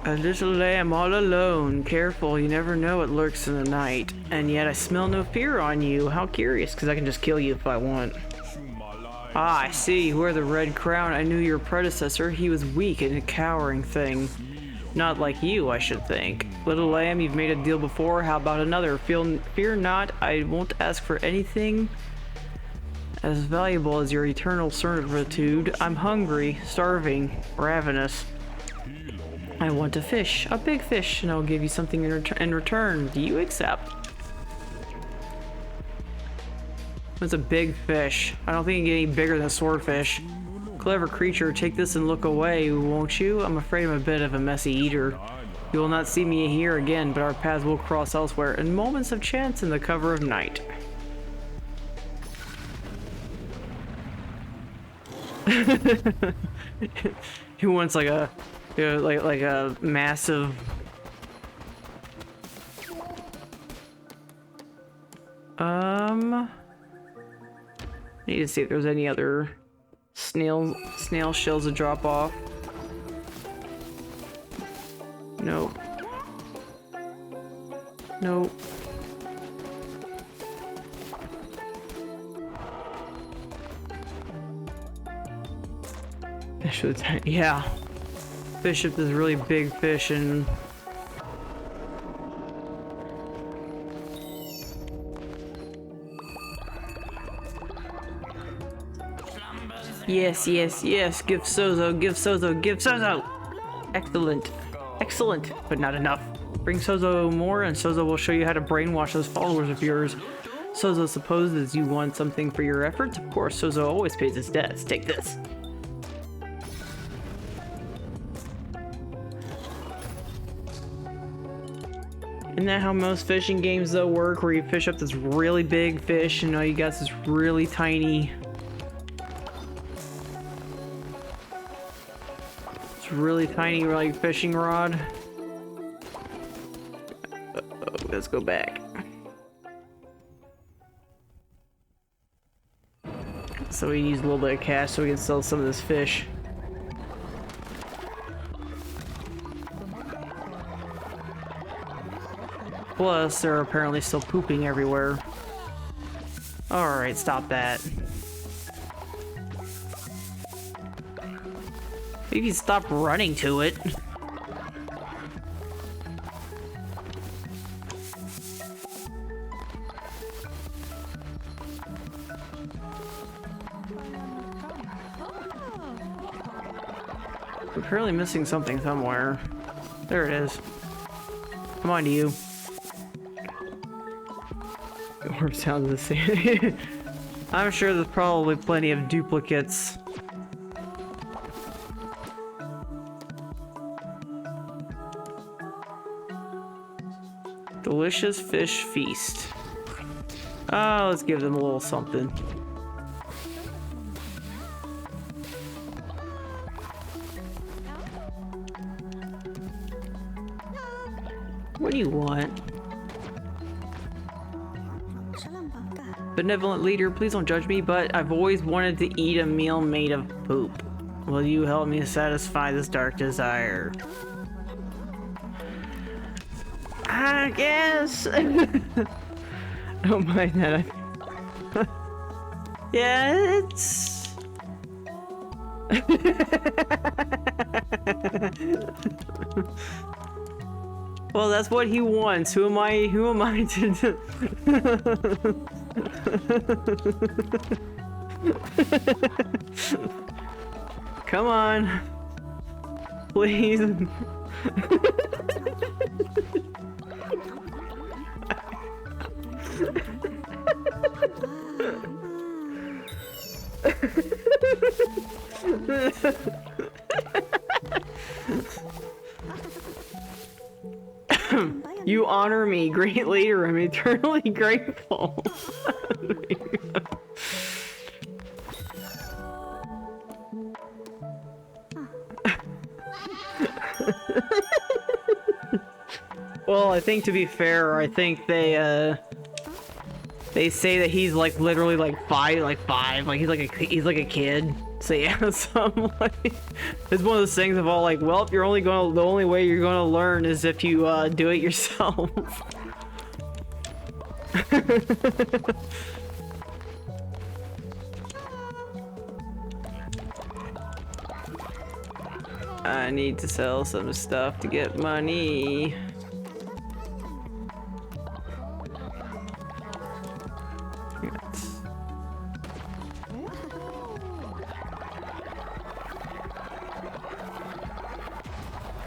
A little lamb all alone. Careful, you never know what lurks in the night. And yet I smell no fear on you. How curious, because I can just kill you if I want. Ah, I see. You wear the red crown. I knew your predecessor. He was weak and a cowering thing. Not like you, I should think. Little lamb, you've made a deal before. How about another? Fear not. I won't ask for anything as valuable as your eternal servitude. I'm hungry, starving, ravenous. I want a fish, a big fish, and I'll give you something in return. Do you accept? It's a big fish. I don't think it can get any bigger than a swordfish. Clever creature, take this and look away, won't you? I'm afraid I'm a bit of a messy eater. You will not see me here again, but our paths will cross elsewhere in moments of chance in the cover of night. He wants like a, you know, like a massive. Need to see if there's any other snail shells to drop off. Nope. Nope. Fish with tiny, yeah. Fish with this really big fish and yes, yes, yes. Give Sozo, give Sozo, give Sozo. Excellent, excellent, but not enough. Bring Sozo more, and Sozo will show you how to brainwash those followers of yours. Sozo supposes you want something for your efforts. Of course, Sozo always pays his debts. Take this. Isn't that how most fishing games though work, where you fish up this really big fish and all you got is this really tiny... It's really tiny like fishing rod. Let's go back. So we use a little bit of cash so we can sell some of this fish. Plus, they're apparently still pooping everywhere. Alright, stop that. Maybe stop running to it. I'm apparently missing something somewhere. There it is. Come on to you. Orb sounds the same. I'm sure there's probably plenty of duplicates. Delicious fish feast. Oh, let's give them a little something. do you want? Benevolent leader, please don't judge me, but I've always wanted to eat a meal made of poop. Will you help me satisfy this dark desire? I guess. I don't mind that. Yeah, it's... Well, that's what he wants. Who am I to do? Come on. Please. You honor me, great leader. I'm eternally grateful. Well, I think to be fair, I think they say that he's like literally like five, like he's like a kid. So yeah, so I'm like, it's one of those things of all like, well, if you're only gonna, the only way you're gonna learn is if you do it yourself. I need to sell some stuff to get money.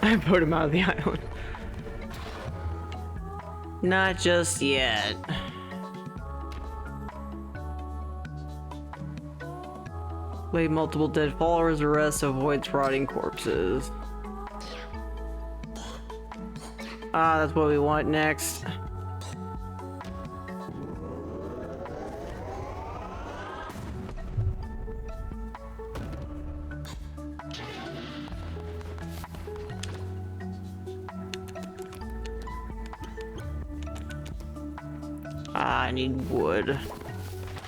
I put him out of the island. Not just yet. Lay multiple dead followers to rest, avoids rotting corpses. Ah, that's what we want next. Ah, I need wood.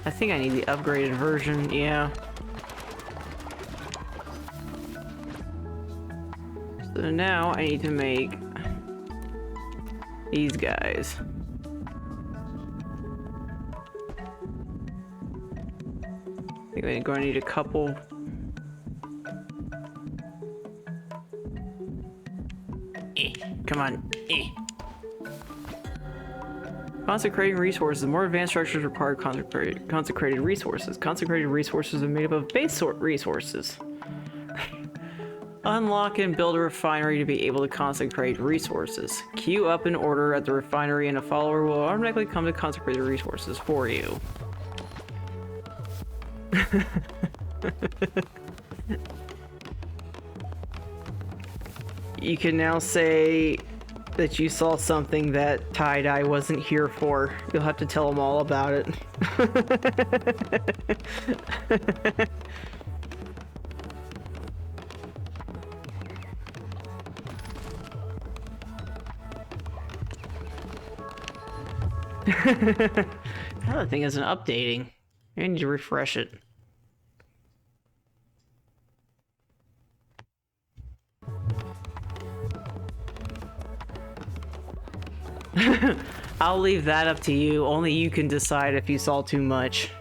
I think I need the upgraded version, yeah. So now I need to make these guys. I think I'm going to need a couple. Come on. Consecrating resources. More advanced structures require consecrated resources. Consecrated resources are made up of base resources. Unlock and build a refinery to be able to consecrate resources. Queue up an order at the refinery and a follower will automatically come to consecrate the resources for you. You can now say that you saw something that Tie-Dye wasn't here for. You'll have to tell them all about it. That thing isn't updating. I need to refresh it. I'll leave that up to you. Only you can decide if you saw too much.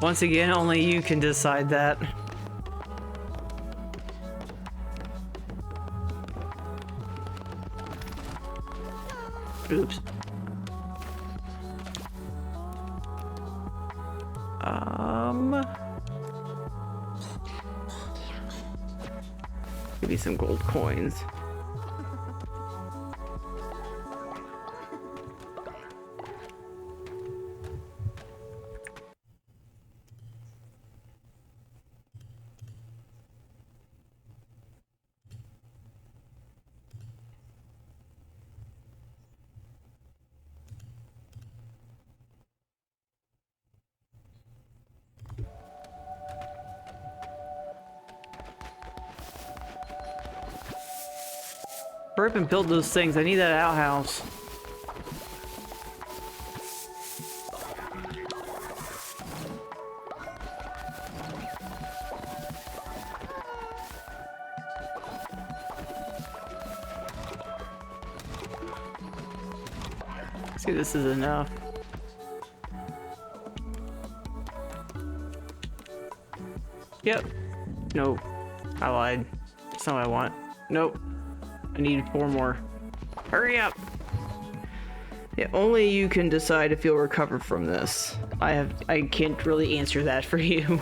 Once again, only you can decide that. Oops. Maybe some gold coins. Hurry up and build those things. I need that outhouse. Let's see if this is enough. Yep. Nope. I lied. That's not what I want. Nope. I need 4 more. Hurry up! Yeah, only you can decide if you'll recover from this. I can't really answer that for you.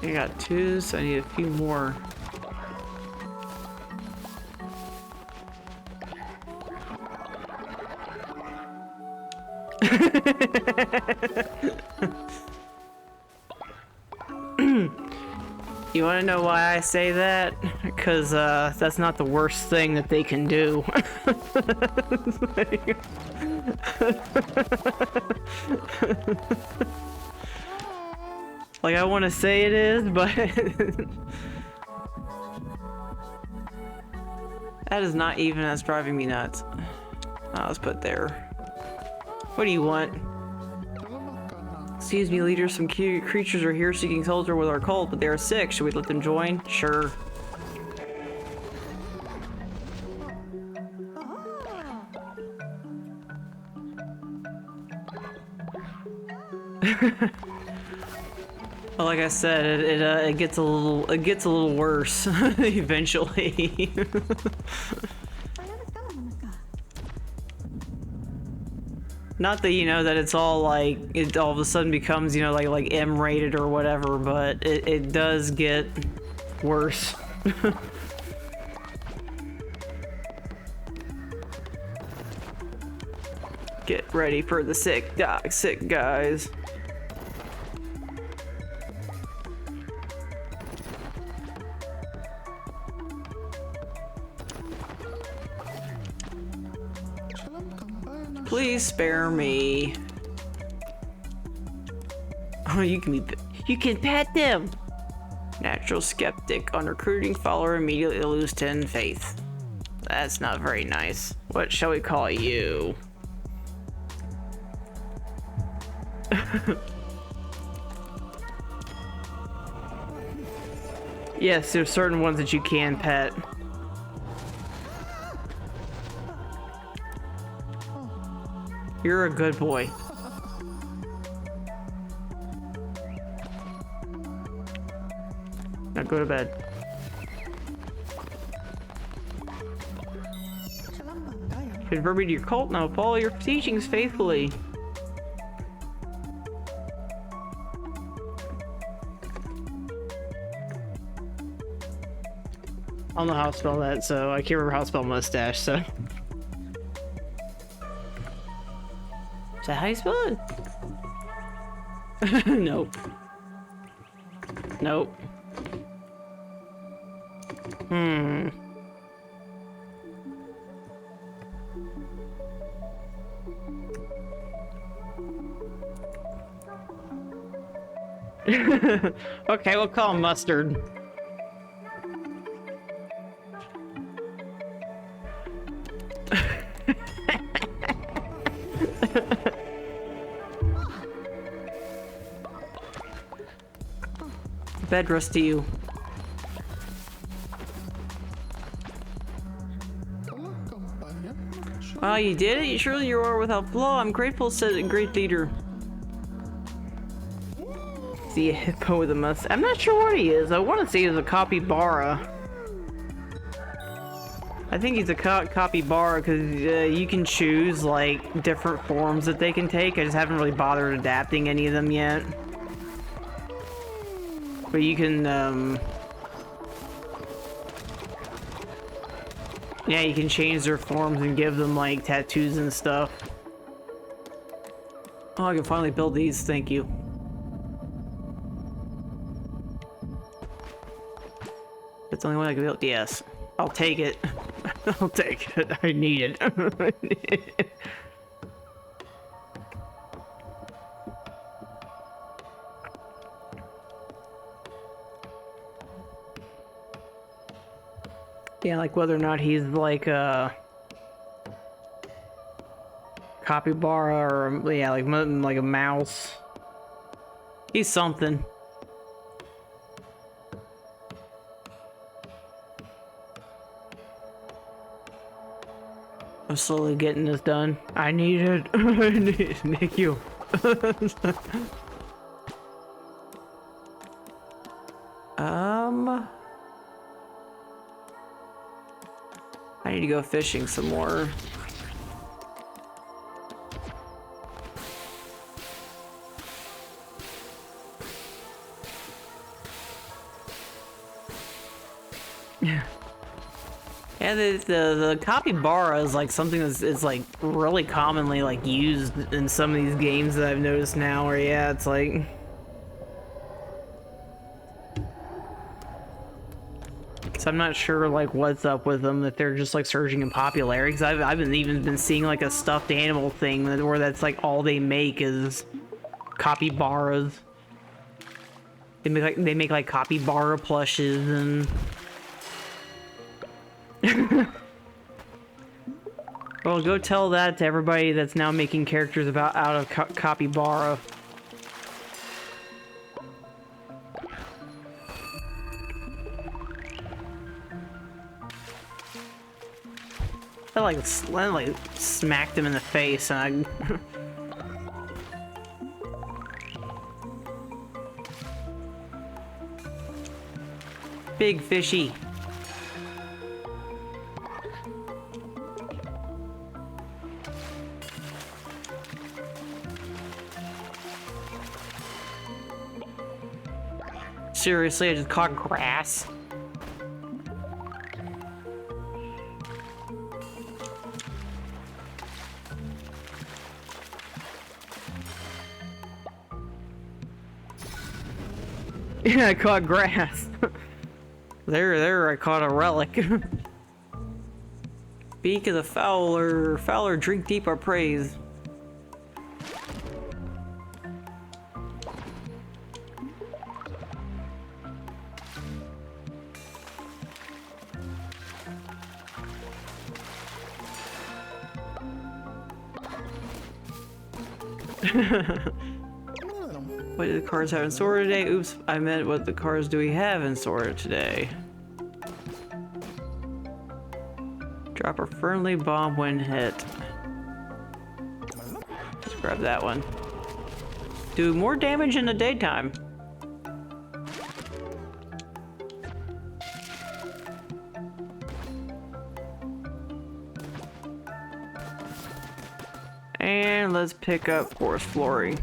I got 2, so I need a few more. You want to know why I say that? Because that's not the worst thing that they can do. Like, I want to say it is, but that is not even that's driving me nuts. Let's put there. What do you want? Excuse me, leader. Some creatures are here seeking shelter with our cult, but they are sick. Should we let them join? Sure. Well, like I said, it gets a little worse eventually. Not that, you know, that it's all like, it all of a sudden becomes, you know, like M-rated or whatever, but it does get worse. Get ready for the sick guys. Please spare me. Oh, you can pet them. Natural skeptic. On recruiting follower, immediately lose 10 faith. That's not very nice. What shall we call you? Yes, there's certain ones that you can pet. You're a good boy. Now go to bed. Convert me to your cult now. Follow your teachings faithfully. I don't know how to spell that, so I can't remember how to spell mustache, so. Is that how you spell it? Nope. Nope. Okay, we'll call him Mustard. Bed rest to you. Wow, you did it? Surely you are without flaw. I'm grateful, said a great leader. See a hippo with a mustache. I'm not sure what he is. I want to say he's a capybara. I think he's a capybara because you can choose like different forms that they can take. I just haven't really bothered adapting any of them yet. But you can, yeah, you can change their forms and give them, like, tattoos and stuff. Oh, I can finally build these, thank you. That's the only one I can build. Yes. I'll take it. I'll take it. I need it. Yeah, like whether or not he's like a capybara or yeah, like a mouse. He's something. I'm slowly getting this done. I need it. I need it. Thank you. I need to go fishing some more. Yeah. Yeah, the capybara is like something that's like really commonly like used in some of these games that I've noticed now. Where yeah, it's like. So I'm not sure like what's up with them, that they're just like surging in popularity. Because I've even been seeing like a stuffed animal thing where that's like all they make is capybaras. They make like capybara plushes and. Well, go tell that to everybody that's now making characters out of capybara. I like smacked him in the face and I... Big fishy. Seriously, I just caught grass. Yeah, I caught grass. There, I caught a relic. Beak of the Fowler, drink deep our praise. What do the cars have in store today? Oops, I meant what the cars do we have in store today? Drop a friendly bomb when hit. Just grab that one. Do more damage in the daytime. And let's pick up forest flooring.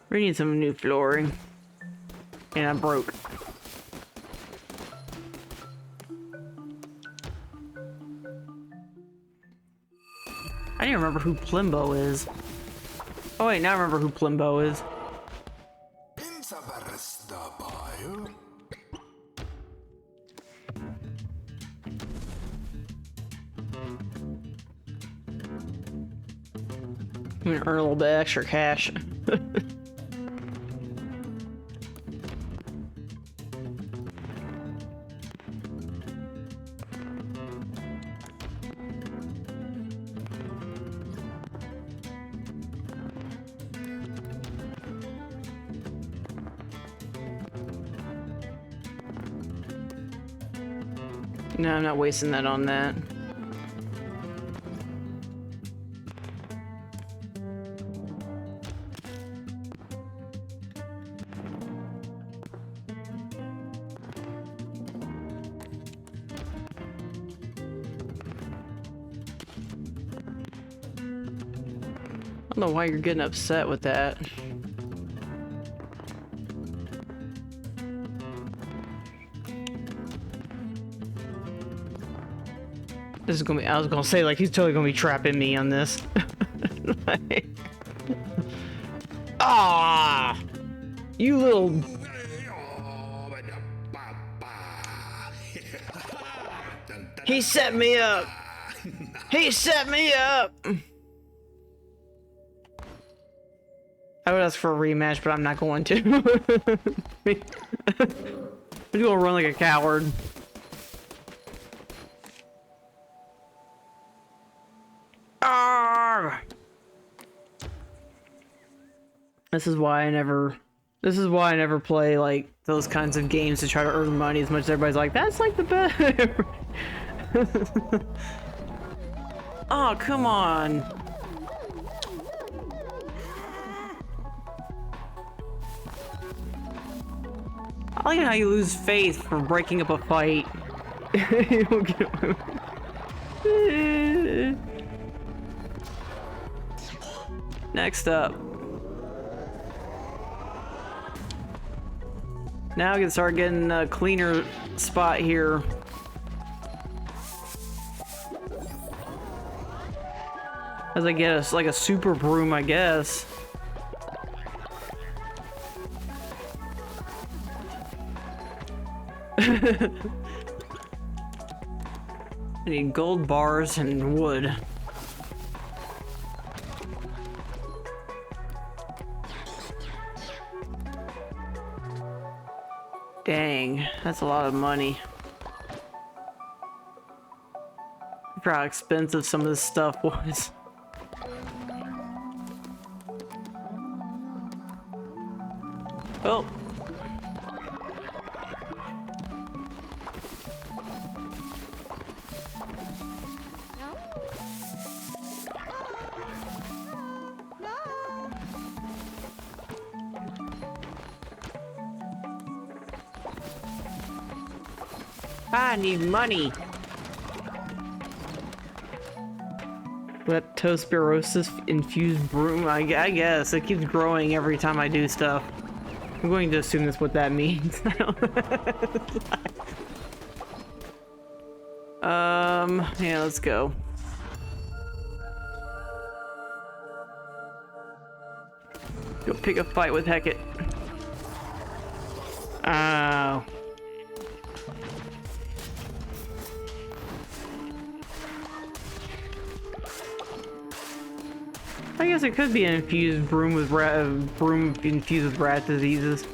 We need some new flooring. And I'm broke. I didn't remember who Plimbo is. Oh wait, now I remember who Plimbo is. I'm gonna earn a little bit extra cash. No, I'm not wasting that on that. I don't know why you're getting upset with that. This is gonna be, I was gonna say, like, he's totally gonna be trapping me on this. Like, Ah! You little... He set me up! He set me up! I would ask for a rematch, but I'm not going to. I'm gonna run like a coward. Arrgh! This is why I never play like those kinds of games to try to earn money as much as everybody's like, that's like the best. Oh, come on. I like how you lose faith for breaking up a fight. Next up. Now we can start getting a cleaner spot here. As I get us like a super broom, I guess. I need gold bars and wood. Dang, that's a lot of money. I forgot how expensive some of this stuff was. Oh. I need money. Leptospirosis infused broom. I guess it keeps growing every time I do stuff. I'm going to assume that's what that means. Yeah, let's go. Go pick a fight with Hecate. Oh. I guess it could be an infused broom with broom infused with rat diseases.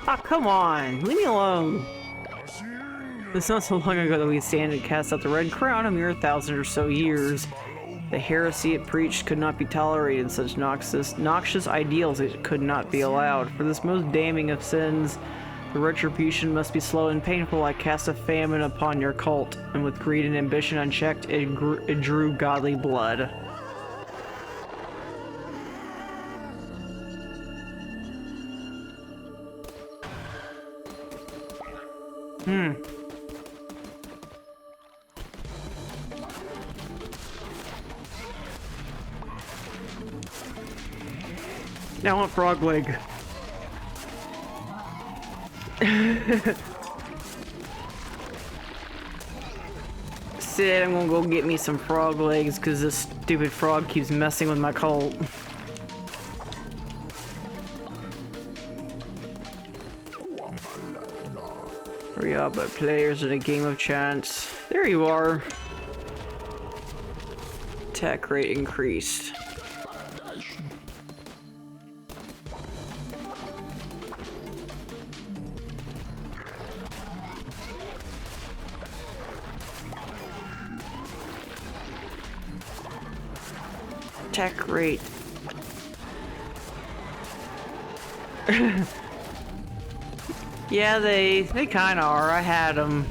Oh, come on! Leave me alone! It's not so long ago that we stand and cast out the Red Crown, a mere 1,000 or so years. The heresy it preached could not be tolerated, such noxious ideals it could not be allowed. For this most damning of sins, the retribution must be slow and painful. I cast a famine upon your cult, and with greed and ambition unchecked, it drew godly blood. Now I want frog leg. Sid, I'm gonna go get me some frog legs because this stupid frog keeps messing with my cult. Hurry up, but players in a game of chance. There you are. Attack rate increased. Attack rate. Yeah, they kind of are. I had them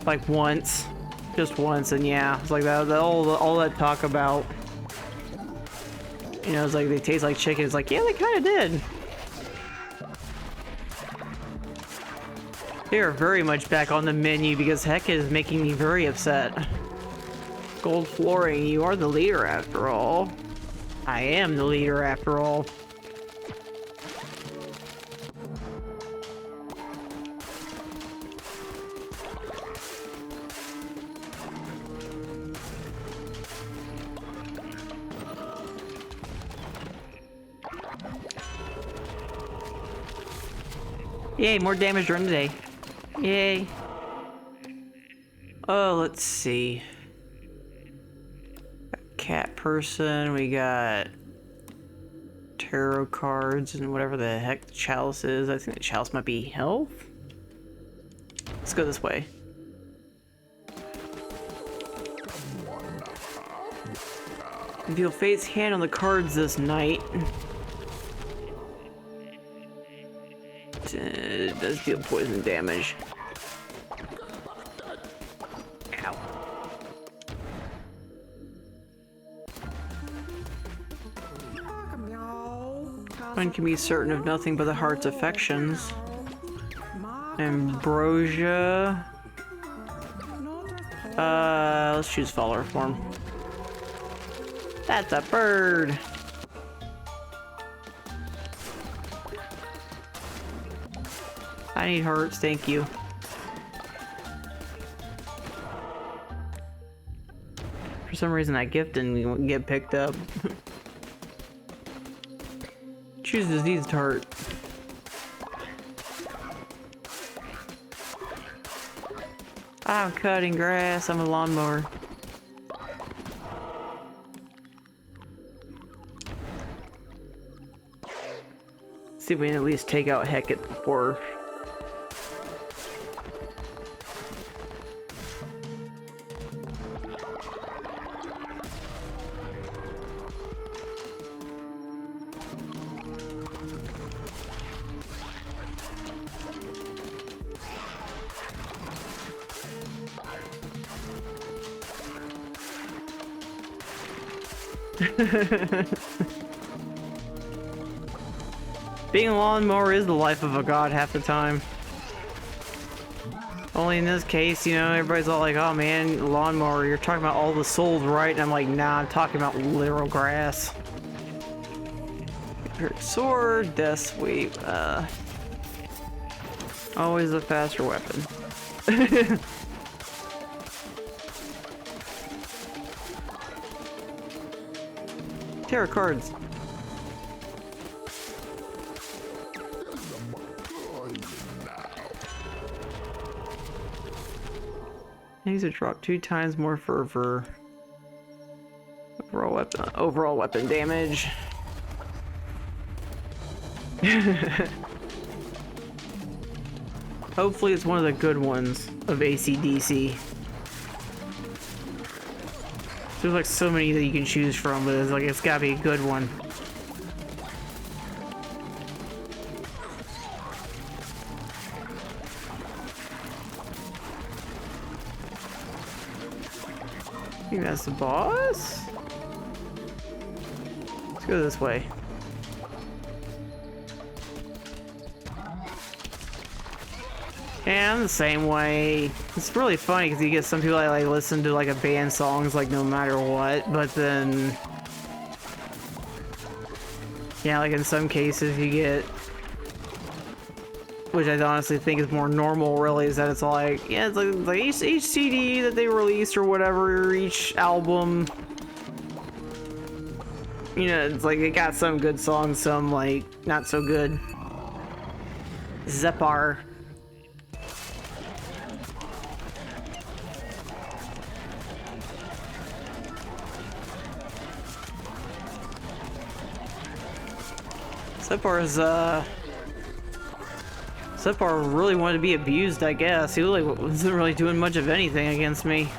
like once, just once, and yeah, it's like that. All that talk about You know, it's like they taste like chicken. It's like, yeah, they kind of did. They are very much back on the menu because heck is making me very upset. Gold flooring, you are the leader after all. I am the leader after all. Yay, more damage during the day. Yay. Oh, let's see. Cat person, we got tarot cards and whatever the heck the chalice is. I think the chalice might be health. Let's go this way. Feel fate's hand on the cards this night. It does deal poison damage. Ow. One can be certain of nothing but the heart's affections. Ambrosia. Let's choose follower form. That's a bird. I need hearts, thank you. For some reason that gift didn't get picked up. Choose diseased heart. I'm cutting grass, I'm a lawnmower. See if we can at least take out Hecate before. Being a lawnmower is the life of a god half the time. Only in this case, you know, everybody's all like, oh man, lawnmower, you're talking about all the souls, right? And I'm like, nah, I'm talking about literal grass. Sword, death sweep, always a faster weapon. Tarot cards. These are dropped 2 times more fervor. Overall weapon damage. Hopefully it's one of the good ones of AC/DC. There's like so many that you can choose from, but it's like it's gotta be a good one. I think that's the boss? Let's go this way. Yeah, I'm the same way. It's really funny because you get some people that like listen to like a band songs like no matter what, but then yeah, like in some cases you get, which I honestly think is more normal really, is that it's like, yeah, it's like each CD that they release or whatever, each album, you know, it's like it got some good songs, some like not so good. Zepar. Separ really wanted to be abused, I guess. He really wasn't really doing much of anything against me.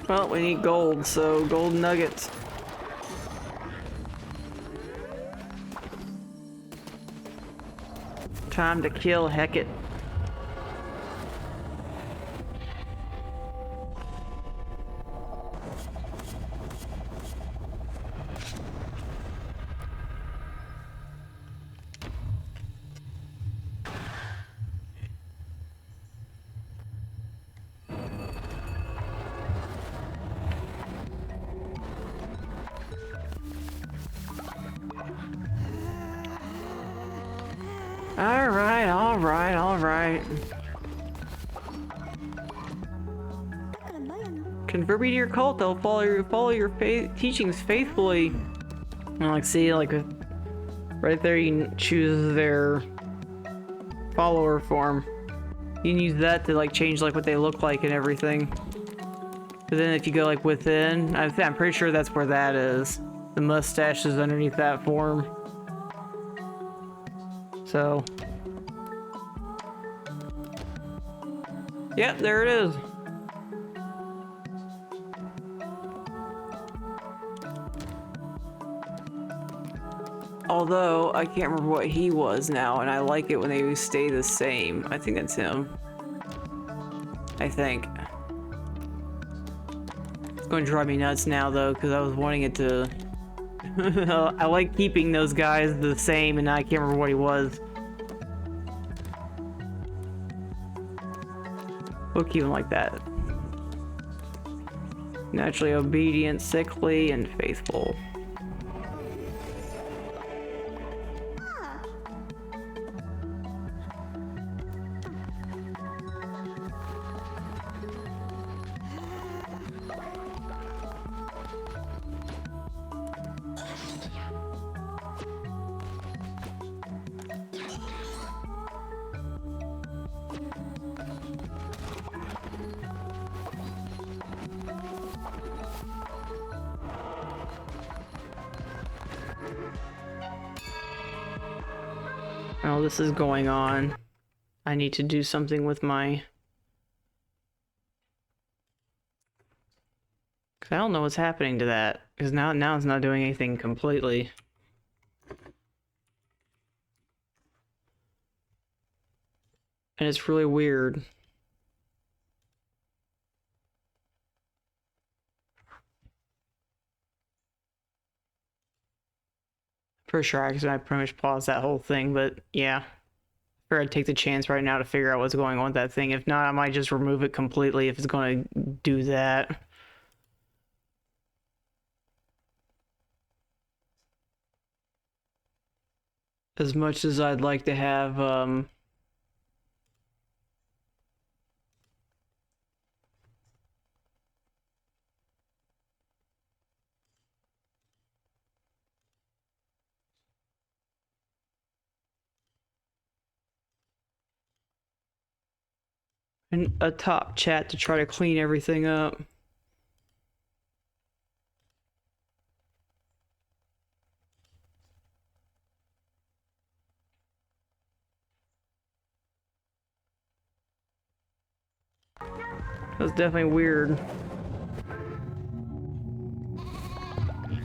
Well, we need gold, so gold nuggets. Time to kill, heck it. Alright, alright, alright. Convert me to your cult, they'll follow your teachings faithfully. And like, see, like, right there you can choose their follower form. You can use that to like change like what they look like and everything. But then if you go like within, I'm pretty sure that's where that is. The mustache is underneath that form. So. Yep, there it is. Although, I can't remember what he was now, and I like it when they stay the same. I think that's him. I think. It's going to drive me nuts now, though, because I was wanting it to... I like keeping those guys the same, and I can't remember what he was. We'll keep him like that. Naturally obedient, sickly, and faithful. While this is going on, I need to do something with my... Cause I don't know what's happening to that. Because now it's not doing anything completely. And it's really weird. Pretty sure I pretty much paused that whole thing, but yeah. Or I'd take the chance right now to figure out what's going on with that thing. If not, I might just remove it completely if it's going to do that. As much as I'd like to have, a top chat to try to clean everything up. That's definitely weird.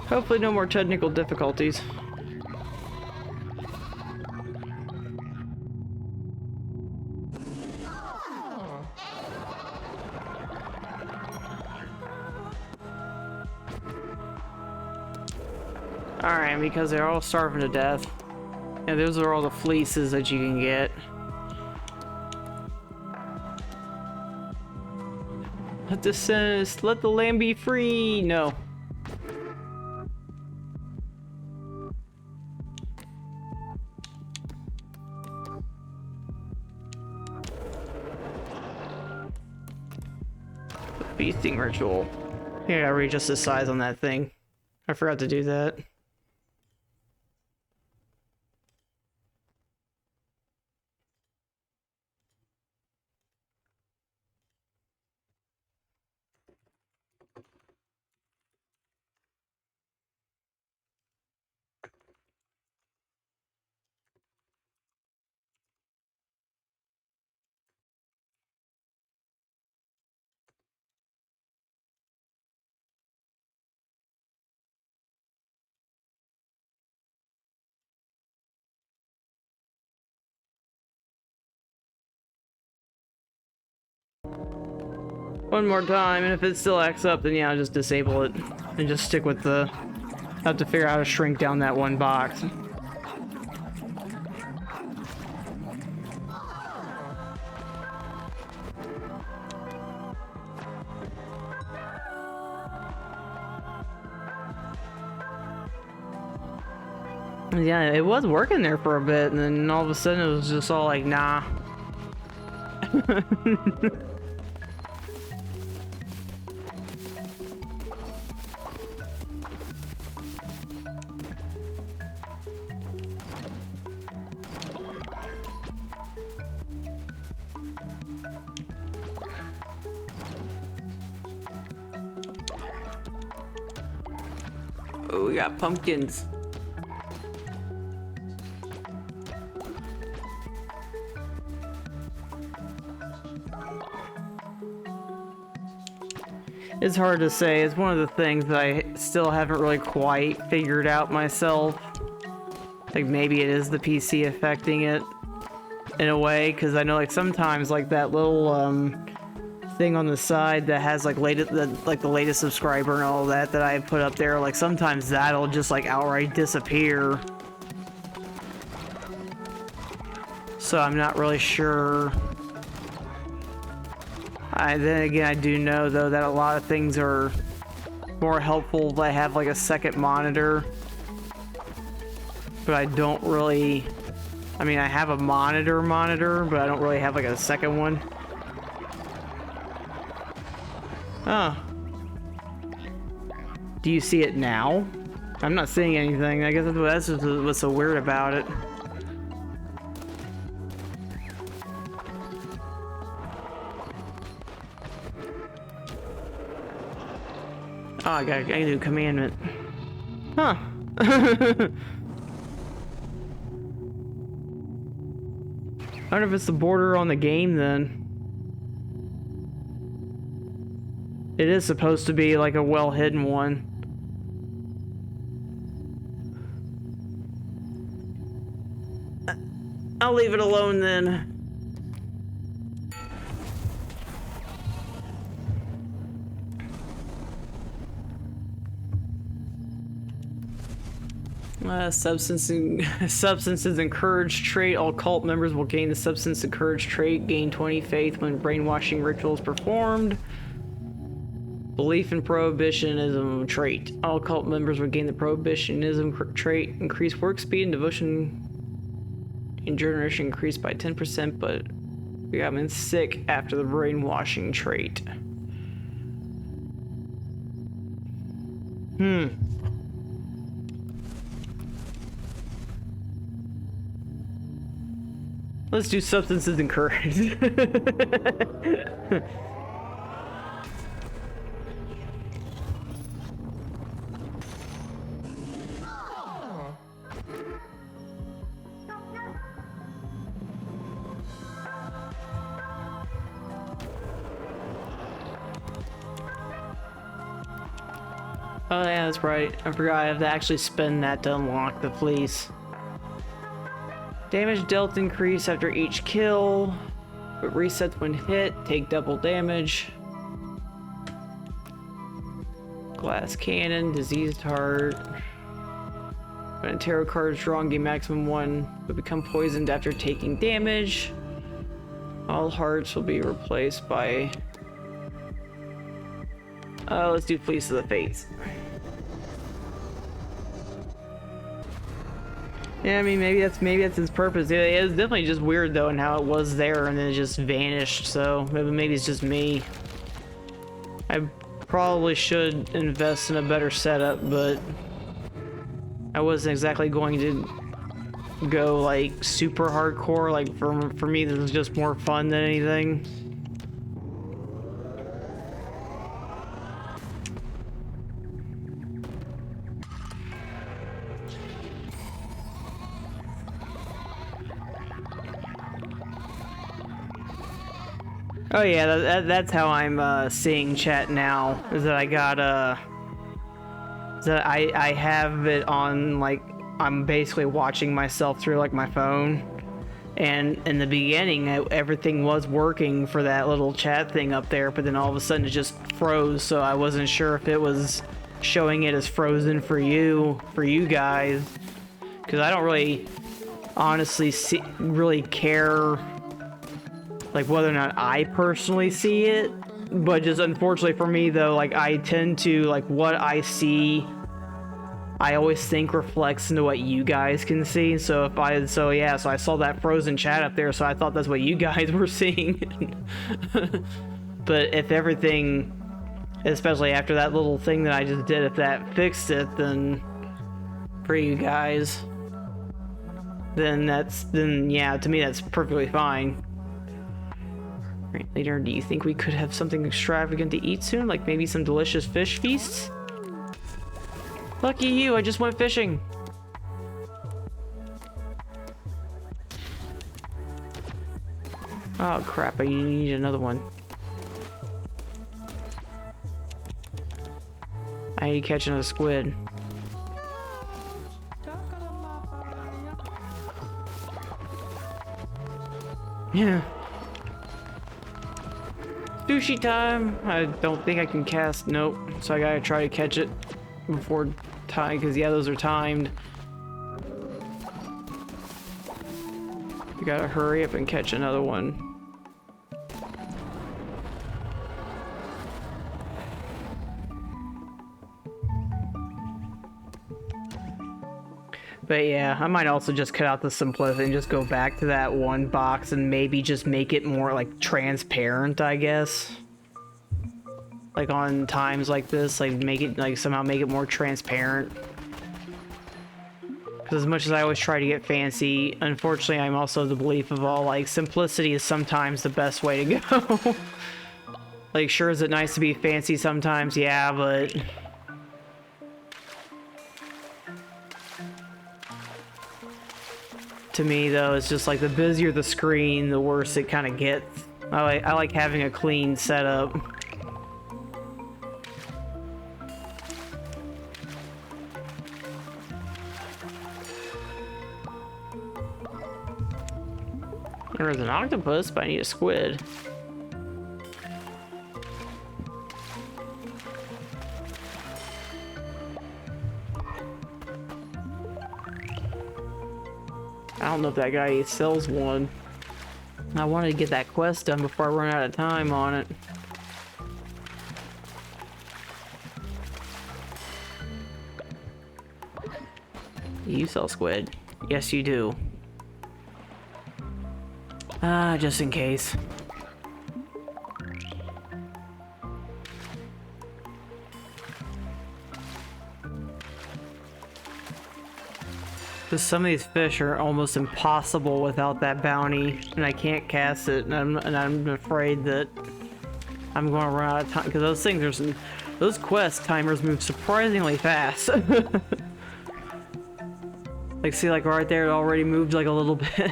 Hopefully no more technical difficulties. Alright, because they're all starving to death. And those are all the fleeces that you can get. Let the lamb be free! No. Feasting ritual. Yeah, I gotta readjust the size on that thing. I forgot to do that. one more time, and if it still acts up, then yeah, I'll just disable it and just stick with the. I have to figure out how to shrink down that one box. Yeah, it was working there for a bit, and then all of a sudden it was just all like, nah. Oh, we got pumpkins. It's hard to say. It's one of the things that I still haven't really quite figured out myself. Like maybe it is the PC affecting it in a way, because I know like sometimes like that little thing on the side that has like the latest subscriber and all that I put up there, like sometimes that'll just like outright disappear. So I'm not really sure. Then again, I do know though that a lot of things are more helpful if I have like a second monitor. But I don't really, I mean, I have a monitor, but I don't really have like a second one. Oh. Do you see it now? I'm not seeing anything. I guess that's what's so weird about it. Oh, I got a new commandment. Huh. I wonder if it's the border on the game then. It is supposed to be like a well-hidden one. I'll leave it alone then. Substances encouraged trait. All cult members will gain the substance encouraged trait. Gain 20 faith when brainwashing rituals performed. Belief in prohibitionism trait. All cult members will gain the prohibitionism trait. Increase work speed and devotion in generation increased by 10%, but we got been sick after the brainwashing trait. Let's do substances encouraged. Oh yeah, that's right. I forgot I have to actually spend that to unlock the fleece. Damage dealt increase after each kill, but resets when hit, take double damage. Glass cannon, diseased heart. When a tarot card is drawn, gain maximum 1, but become poisoned after taking damage. All hearts will be replaced by... let's do Fleece of the Fates. Yeah, I mean, maybe that's its purpose. It was definitely just weird though, and how it was there and then it just vanished. So maybe it's just me. I probably should invest in a better setup, but I wasn't exactly going to go like super hardcore. Like for me, this is just more fun than anything. Oh yeah, that's how I'm seeing chat now. Is that I got that I have it on, like I'm basically watching myself through like my phone, And in the beginning, everything was working for that little chat thing up there, but then all of a sudden it just froze, so I wasn't sure if it was showing it as frozen for you guys. Because I don't really, honestly, really care, like, whether or not I personally see it. But just unfortunately for me, though, like, I tend to, like, what I see, I always think reflects into what you guys can see. So so I saw that frozen chat up there, so I thought that's what you guys were seeing. But if everything, especially after that little thing that I just did, if that fixed it, then for you guys, then yeah, to me that's perfectly fine. Right, later, do you think we could have something extravagant to eat soon? Like maybe some delicious fish feasts? Lucky you, I just went fishing. Oh crap, I need another one. I need to catch another squid. Yeah. Sushi time! I don't think I can cast, nope. So I gotta try to catch it before time, because yeah, those are timed. You gotta hurry up and catch another one. But yeah, I might also just cut out the simplicity and just go back to that one box and maybe just make it more like transparent, I guess. Like on times like this, like make it like somehow make it more transparent. Because as much as I always try to get fancy, unfortunately I'm also the belief of all like simplicity is sometimes the best way to go. Like sure is it nice to be fancy sometimes, yeah, but to me though, it's just like the busier the screen, the worse it kind of gets. I like having a clean setup. There's an octopus, but I need a squid. I don't know if that guy sells one. I wanted to get that quest done before I run out of time on it. You sell squid. Yes, you do. Just in case. Because some of these fish are almost impossible without that bounty, and I can't cast it, and I'm afraid that I'm going to run out of time. Because those things, those quest timers move surprisingly fast. Like, see, like right there, it already moved like a little bit.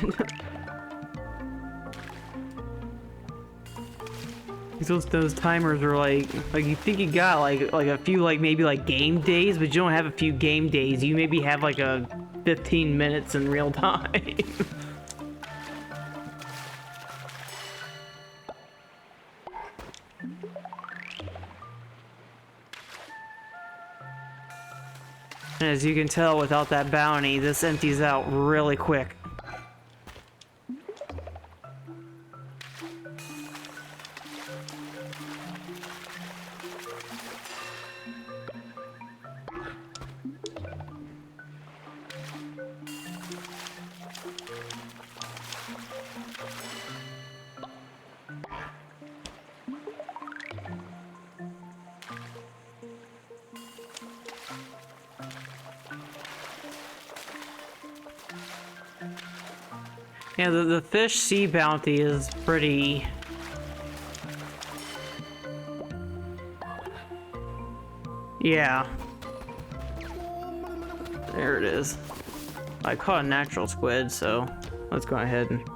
Those timers are like you think you got like a few like maybe like game days, but you don't have a few game days. You maybe have like a 15 minutes in real time. And as you can tell, without that bounty, this empties out really quick. Yeah, the fish sea bounty is pretty... Yeah. There it is. I caught a natural squid, so let's go ahead and...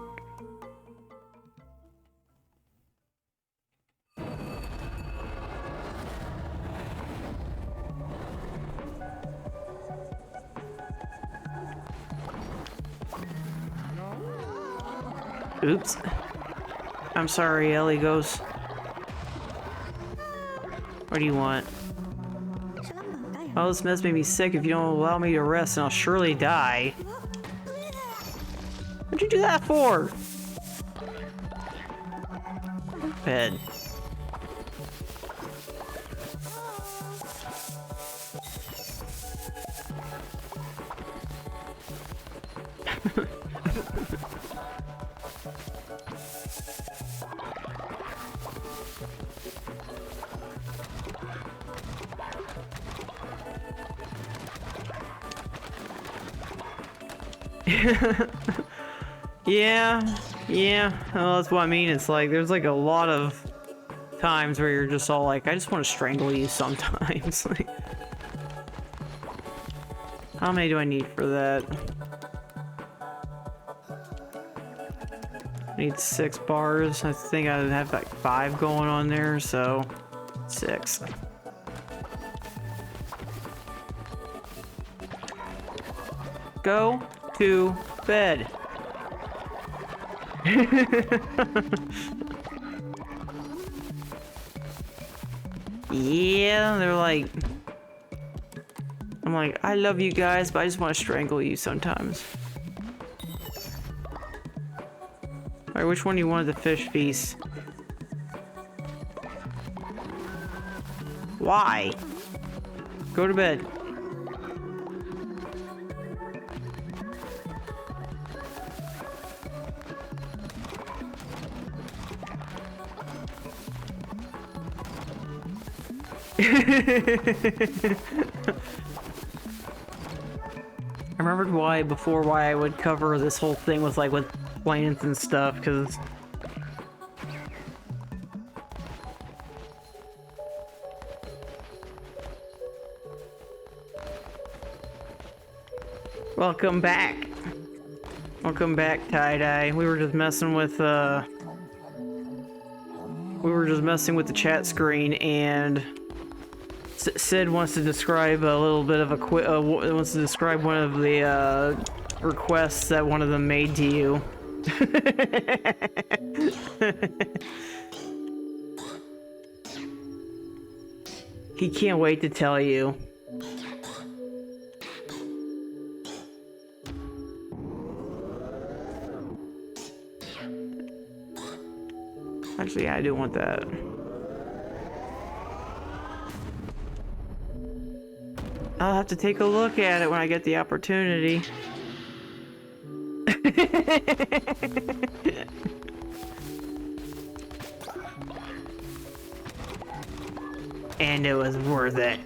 Oops. I'm sorry, Ellie goes. What do you want? Oh, this mess made me sick. If you don't allow me to rest, then I'll surely die. What'd you do that for? Bed. Yeah, well, that's what I mean. It's like, there's like a lot of times where you're just all like, I just want to strangle you sometimes. Like, how many do I need for that? I need 6 bars. I think I have like 5 going on there, so 6. Go to bed. Yeah, they're like, I'm like, I love you guys, but I just want to strangle you sometimes. Alright, which one do you want the fish feast? Why? Go to bed. I remembered why I would cover this whole thing with like with plants and stuff, because welcome back. Welcome back, Tie-Dye. We were just messing with the chat screen, and Sid wants to describe a little bit of wants to describe one of the requests that one of them made to you. He can't wait to tell you. Actually, yeah, I do want that. I'll have to take a look at it when I get the opportunity. And it was worth it.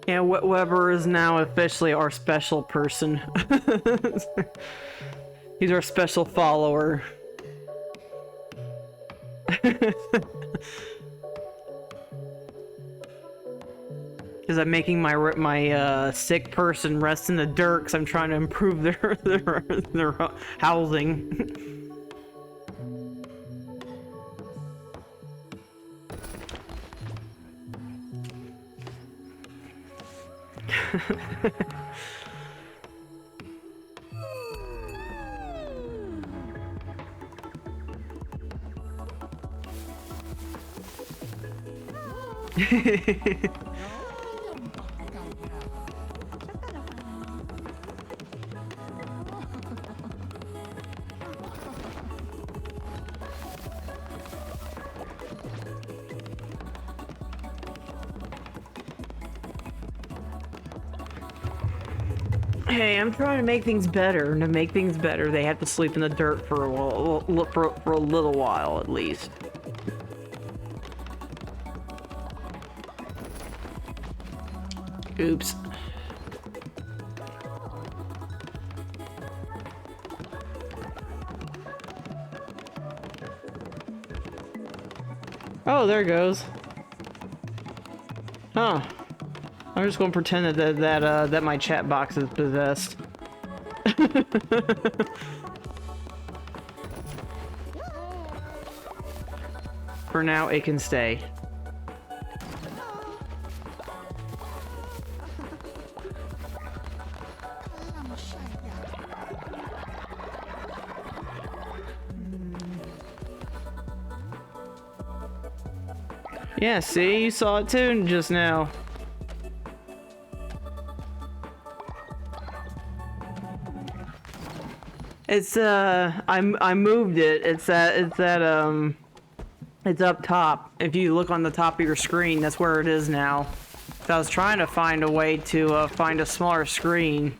Yeah, Weber is now officially our special person. He's our special follower. Because I'm making my sick person rest in the dirt because I'm trying to improve their housing. Hey, I'm trying to make things better. And to make things better, they have to sleep in the dirt for a while, for a little while at least. Oops. Oh, there it goes. Huh. I'm just gonna pretend that my chat box is possessed. For now, it can stay. Yeah, see, you saw it too just now. It's I moved it. It's up top. If you look on the top of your screen, that's where it is now. So I was trying to find a way to find a smaller screen.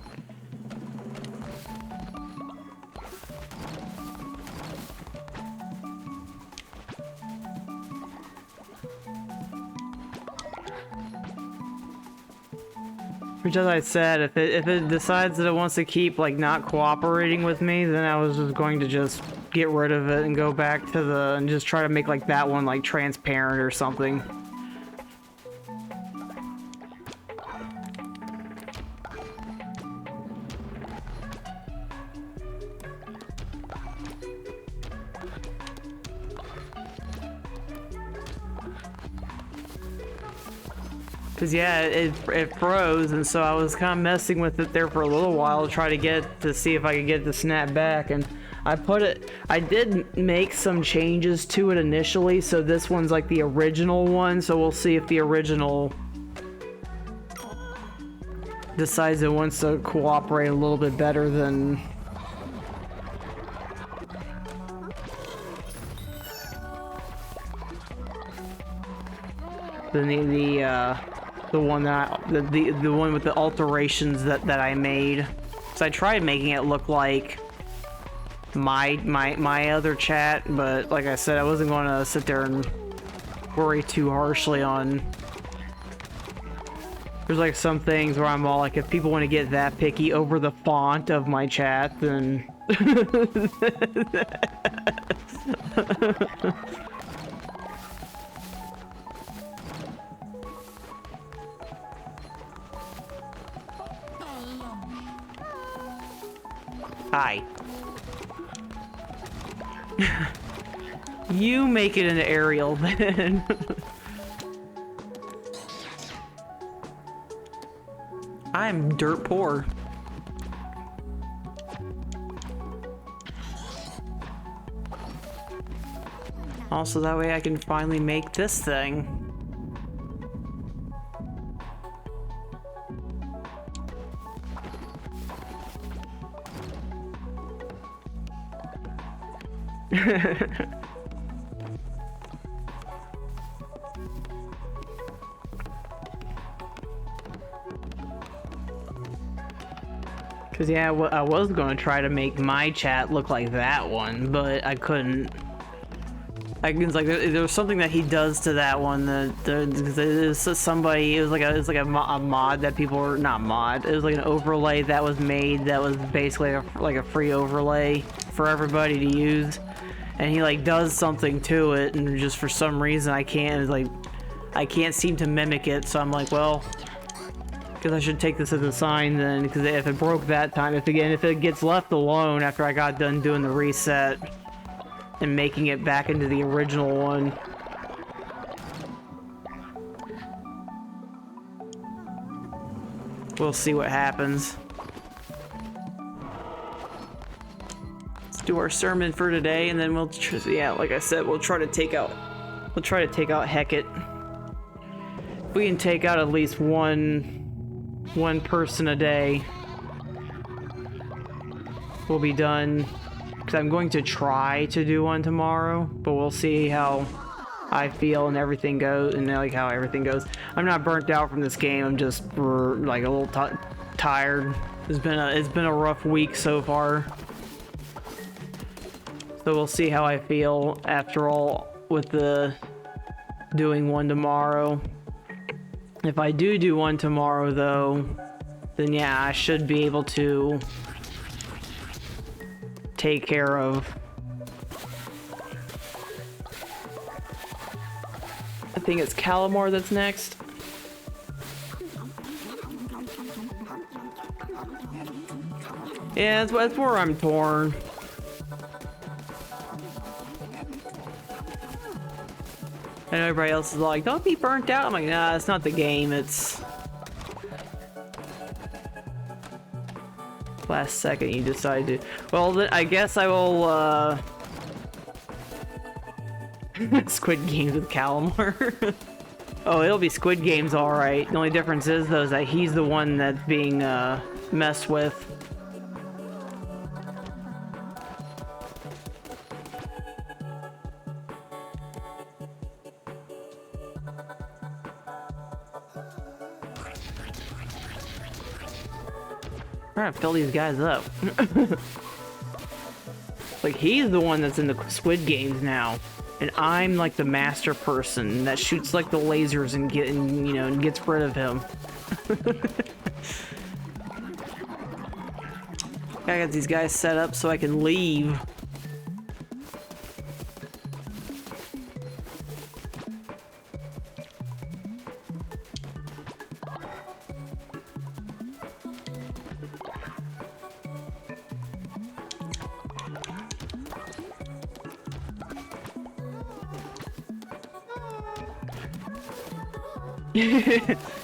Which, as I said, if it decides that it wants to keep, like, not cooperating with me, then I was just going to just get rid of it and go back to and just try to make, like, that one, like, transparent or something. Cause yeah, it froze, and so I was kind of messing with it there for a little while to try to see if I could get it to snap back, and I did make some changes to it initially, so this one's like the original one, so we'll see if the original decides it wants to cooperate a little bit better than the one that the one with the alterations that I made. So I tried making it look like my other chat, but like I said, I wasn't going to sit there and worry too harshly on. There's like some things where I'm all like, if people want to get that picky over the font of my chat, then hi. You make it into Ariel then. I'm dirt poor. Also, that way I can finally make this thing. Cause yeah, I was gonna try to make my chat look like that one, but I couldn't. It's like there was something that he does to that one that it was somebody. It was like a mod that people were not mod. It was like an overlay that was made that was basically like a free overlay for everybody to use, and he like does something to it, and just for some reason I can't seem to mimic it. So I'm like, well, because I should take this as a sign then, because if it broke that time, if it gets left alone after I got done doing the reset and making it back into the original one. We'll see what happens. Let's do our sermon for today, and then we'll, yeah, like I said, we'll try to take out Hecate. If we can take out at least one person a day, we'll be done. Because I'm going to try to do one tomorrow, but we'll see how I feel and everything goes, and like how everything goes. I'm not burnt out from this game. I'm just like a little tired. It's been a rough week so far. So we'll see how I feel after all with the doing one tomorrow. If I do one tomorrow though, then yeah, I should be able to take care of think it's Calamar that's next. Yeah, that's where I'm torn. I know everybody else is like, don't be burnt out. I'm like, nah, it's not the game, it's... Last second you decide to... Well, then I guess I will, Squid Games with Calamar. Oh, it'll be Squid Games alright. The only difference is, though, is that he's the one that's being, messed with. Trying to fill these guys up. Like, he's the one that's in the Squid Games now, and I'm like the master person that shoots like the lasers and and gets rid of him. I got these guys set up so I can leave.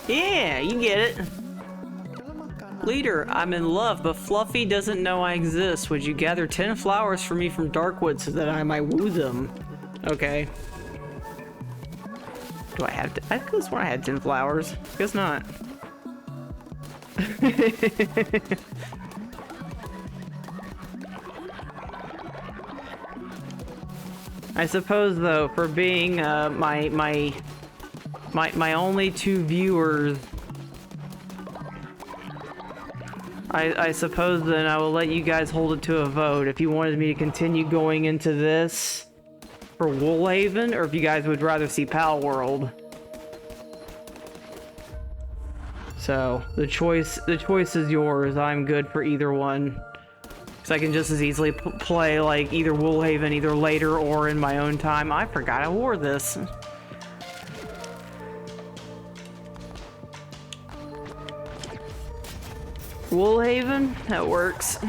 Yeah, you get it. Leader, I'm in love, but Fluffy doesn't know I exist. Would you gather 10 flowers for me from Darkwood so that I might woo them? Okay. Do I have to? I could have sworn I had 10 flowers. Guess not. I suppose, though, for being my only 2 viewers, I suppose then I will let you guys hold it to a vote if you wanted me to continue going into this for Woolhaven, or if you guys would rather see Pal World. So the choice is yours. I'm good for either one, because I can just as easily play like either Woolhaven either later or in my own time. I forgot I wore this. Woolhaven? That works.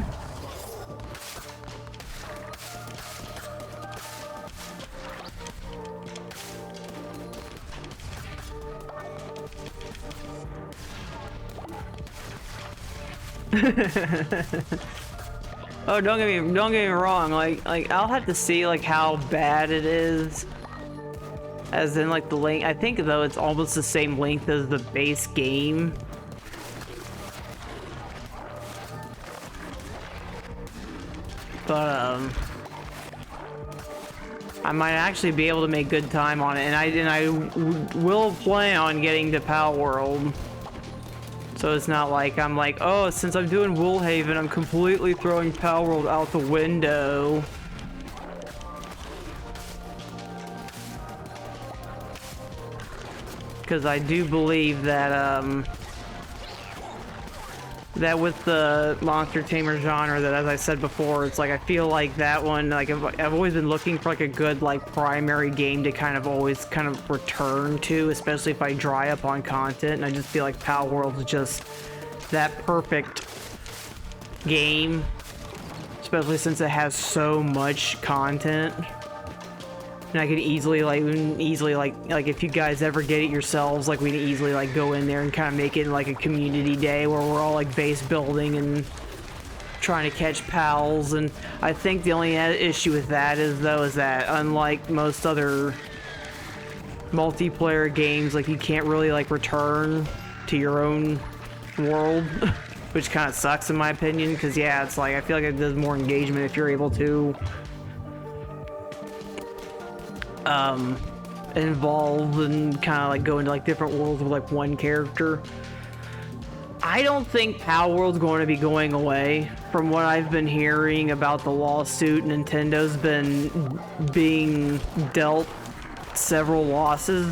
Oh, don't get me wrong. Like I'll have to see like how bad it is. As in like the length. I think though it's almost the same length as the base game. But I might actually be able to make good time on it, and I will plan on getting to Pal World. So it's not like I'm like, oh, since I'm doing Woolhaven, I'm completely throwing Pal World out the window. Because I do believe that that with the monster tamer genre, that as I said before, it's like I feel like that one, like I've always been looking for like a good like primary game to kind of always kind of return to, especially if I dry up on content, and I just feel like Pal World is just that perfect game, especially since it has so much content. And I could easily like if you guys ever get it yourselves, like we can easily like go in there and kind of make it like a community day where we're all like base building and trying to catch pals. And I think the only issue with that is that unlike most other multiplayer games, like you can't really like return to your own world, which kind of sucks in my opinion, because yeah, it's like I feel like it does more engagement if you're able to involved and kind of like go into like different worlds with like one character. I don't think Pal World's going to be going away. From what I've been hearing about the lawsuit, Nintendo's been being dealt several losses.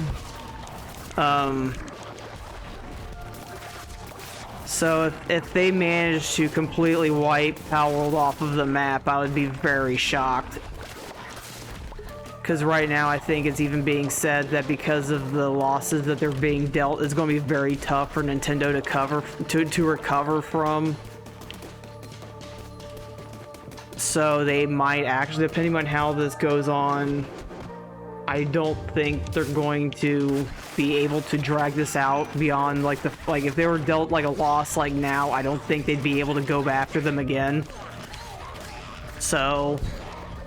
So if they manage to completely wipe Pal World off of the map, I would be very shocked. Because right now I think it's even being said that because of the losses that they're being dealt, it's going to be very tough for Nintendo to recover from. So they might actually, depending on how this goes on, I don't think they're going to be able to drag this out beyond like if they were dealt like a loss like now, I don't think they'd be able to go after them again. So,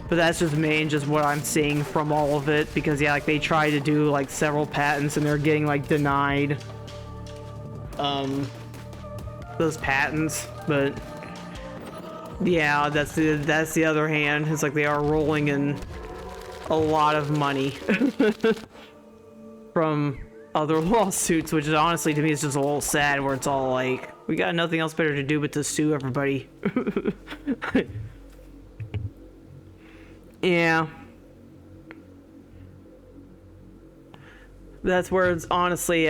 but that's just me and just what I'm seeing from all of it, because yeah, like they tried to do like several patents and they're getting like denied those patents. But yeah, that's the other hand. It's like they are rolling in a lot of money from other lawsuits, which is honestly to me is just a little sad, where it's all like we got nothing else better to do but to sue everybody. Yeah. That's where it's honestly,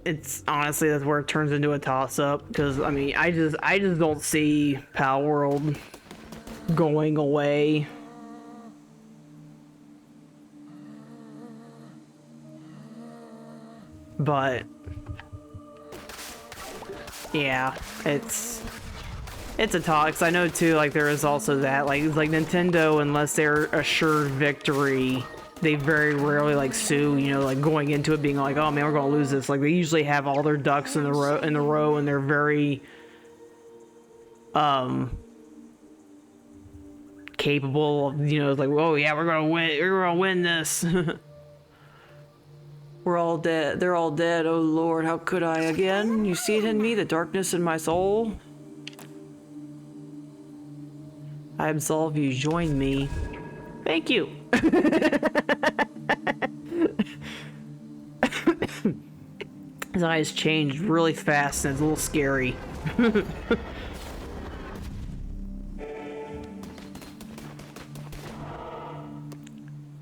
that's where it turns into a toss-up, because I mean, I just don't see Pal World going away. But yeah, it's a talk. 'Cause I know too, like there is also that like Nintendo, unless they're assured victory, they very rarely like sue, you know, like going into it being like, oh man, we're gonna lose this. Like they usually have all their ducks in the row, and they're very capable of, you know, like, oh yeah, we're gonna win this. We're all dead. They're all dead. Oh Lord, how could I again? You see it in me, the darkness in my soul. I absolve you. Join me. Thank you. His eyes changed really fast and it's a little scary.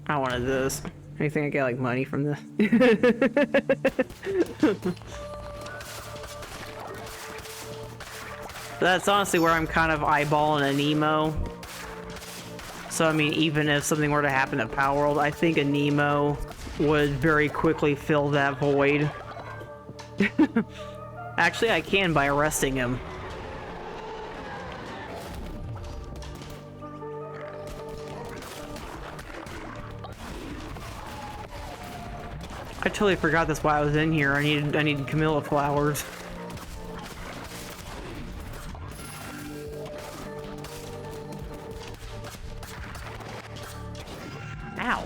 I wanted this. I think I get like money from this. That's honestly where I'm kind of eyeballing a Nemo. So I mean, even if something were to happen at Power World, I think a Nemo would very quickly fill that void. Actually, I can by arresting him. I totally forgot that's why I was in here. I needed Camilla flowers. Ow.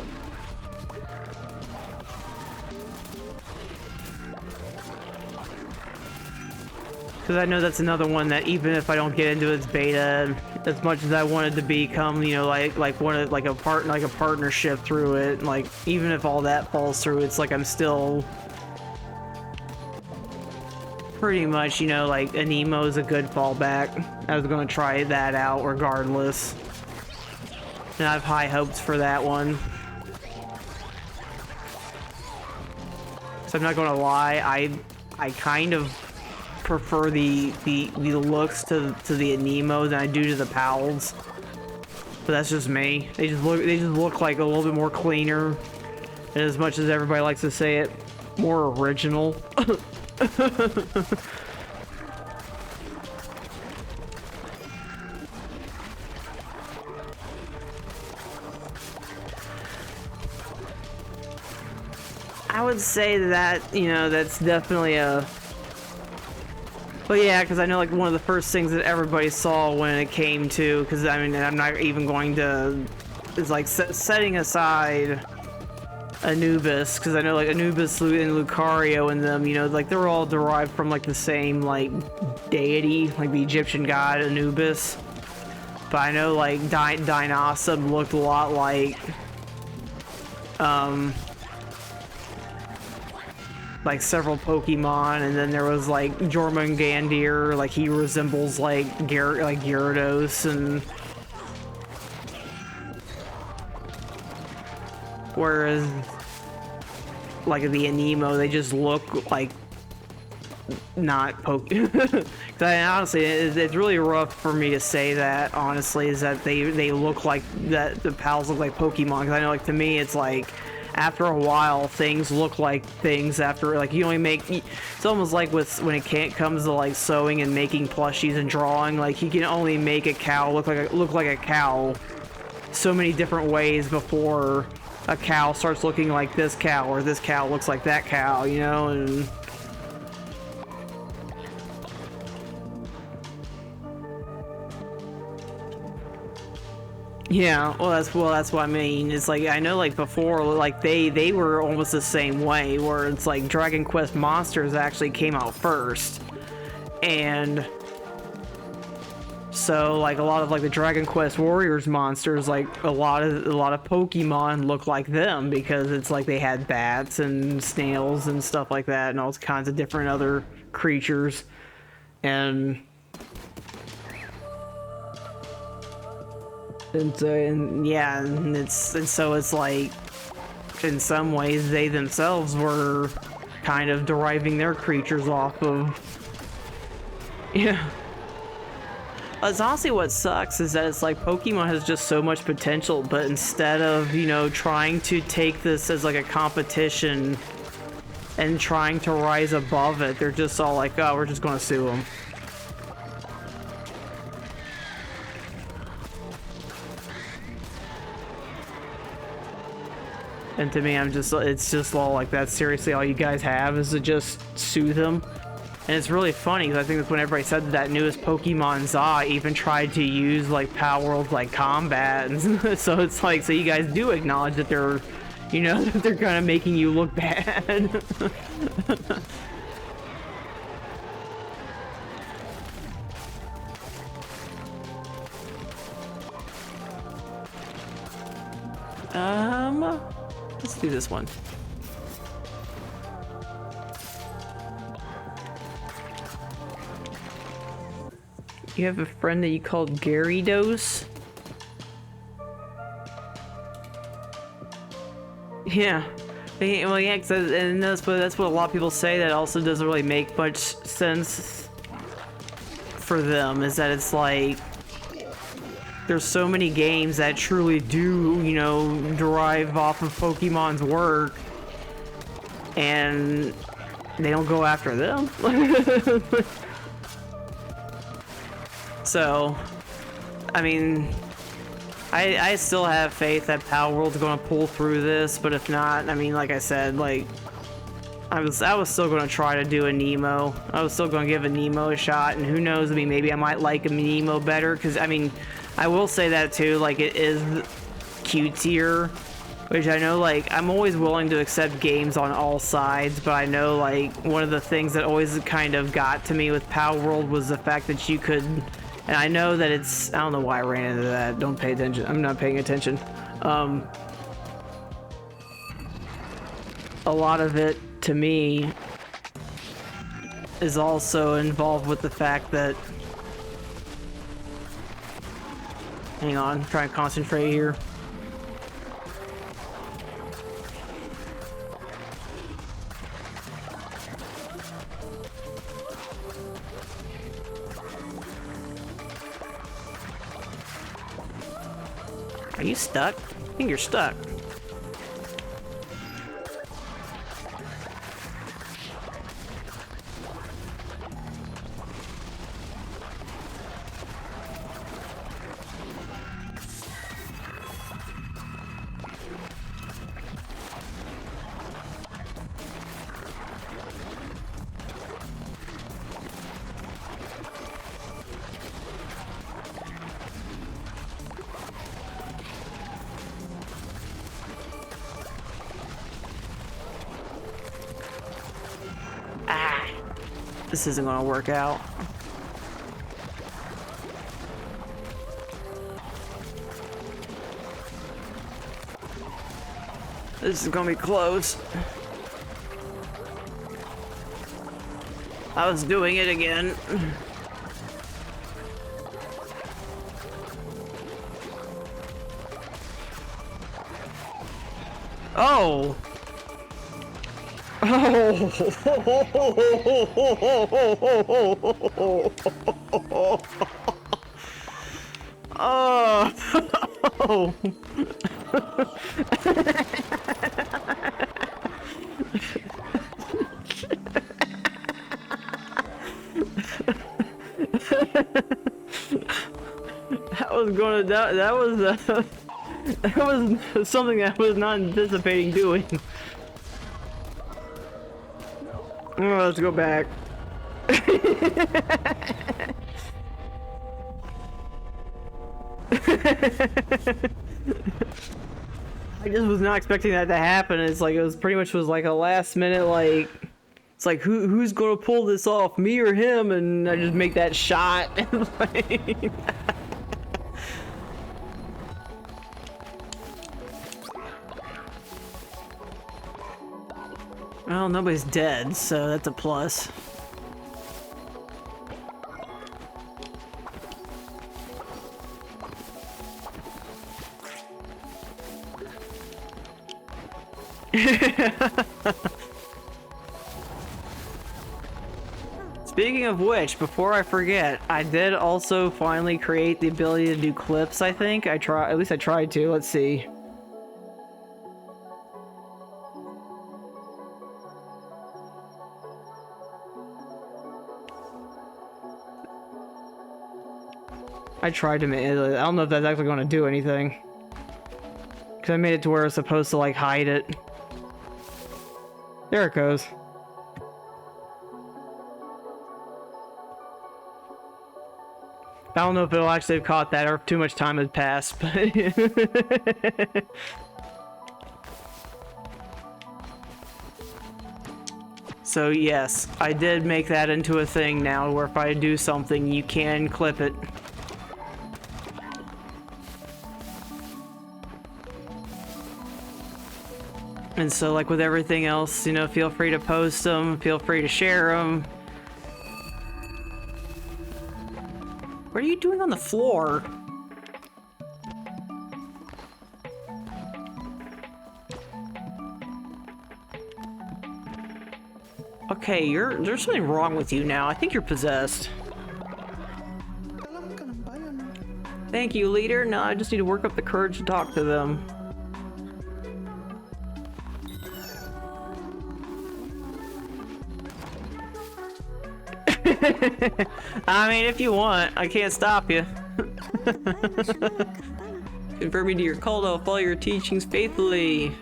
Because I know that's another one that even if I don't get into its beta, as much as I wanted to become, you know, like a partnership through it, like even if all that falls through, it's like I'm still pretty much, you know, like a Nemo is a good fallback. I was gonna try that out regardless, and I have high hopes for that one. So I'm not gonna lie, I kind of prefer the looks to the Nemo than I do to the Pals, but that's just me. They just look like a little bit more cleaner, and as much as everybody likes to say it, more original. I would say that, you know, that's definitely a... But yeah, because I know like one of the first things that everybody saw when it came to, because I mean, I'm not even going to, is like setting aside Anubis, because I know like Anubis and Lucario and them, you know, like they're all derived from like the same like deity, like the Egyptian god Anubis. But I know like Dinosaur looked a lot like several Pokemon, and then there was like Jormungandr, like he resembles like Gyarados, and whereas like the Anemo, they just look like not poke. Cause honestly, it's really rough for me to say that. Honestly, is that they look like that the pals look like Pokemon? Cause I know, like, to me, it's like after a while things look like things. After, like, you only make, it's almost like with when it comes to like sewing and making plushies and drawing, like you can only make a cow look like a cow so many different ways before a cow starts looking like this cow, or this cow looks like that cow, you know. And yeah, well that's what I mean. It's like, I know, like, before, like, they were almost the same way, where it's like Dragon Quest Monsters actually came out first, and so, like, a lot of, like, the Dragon Quest Warriors monsters, like, a lot of Pokemon look like them, because it's like they had bats and snails and stuff like that, and all kinds of different other creatures. And yeah, and so it's like, in some ways, they themselves were kind of deriving their creatures off of, yeah. That's honestly what sucks, is that it's like Pokemon has just so much potential, but instead of, you know, trying to take this as like a competition and trying to rise above it, they're just all like, oh, we're just gonna sue them. And to me, it's just all like, that's seriously all you guys have, is to just sue them? And it's really funny, because I think that's when everybody said that newest Pokemon Za even tried to use, like, Power World, like, combat. And so it's like, so you guys do acknowledge that they're, you know, that they're kind of making you look bad. Let's do this one. You have a friend that you called Gyarados? Yeah. Well, yeah, and that's what a lot of people say, that also doesn't really make much sense for them, is that it's like, there's so many games that truly do, you know, derive off of Pokemon's work, and they don't go after them. So, I mean, I still have faith that Power World's gonna pull through this, but if not, I mean, like I said, like, I was still gonna try to do a Nemo. I was still gonna give a Nemo a shot, and who knows, I mean, maybe I might like a Nemo better, because, I mean, I will say that too, like, it is Q tier, which I know, like, I'm always willing to accept games on all sides, but I know, like, one of the things that always kind of got to me with Power World was the fact that you could, and I know that it's, I don't know why I ran into that, don't pay attention, I'm not paying attention. A lot of it, to me, is also involved with the fact that, hang on, try and concentrate here. Are you stuck? I think you're stuck. This isn't gonna work out. This is gonna be close. I was doing it again. Oh! Oh. Oh. That was something I was not anticipating doing. Oh, let's go back. I just was not expecting that to happen. It's like it was pretty much like a last minute like it's like who's gonna pull this off, me or him? And I just make that shot. Well, nobody's dead, so that's a plus. Speaking of which, before I forget, I did also finally create the ability to do clips, I think. At least I tried to. Let's see. I tried to make it. I don't know if that's actually going to do anything. Because I made it to where it's supposed to, like, hide it. There it goes. I don't know if it'll actually have caught that or if too much time has passed, but... So yes, I did make that into a thing now where if I do something, you can clip it. And so, like with everything else, you know, feel free to post them, feel free to share them. What are you doing on the floor? Okay, there's something wrong with you now. I think you're possessed. Thank you, leader. Now I just need to work up the courage to talk to them. I mean, if you want, I can't stop you. Convert me to your cult, I'll follow your teachings faithfully.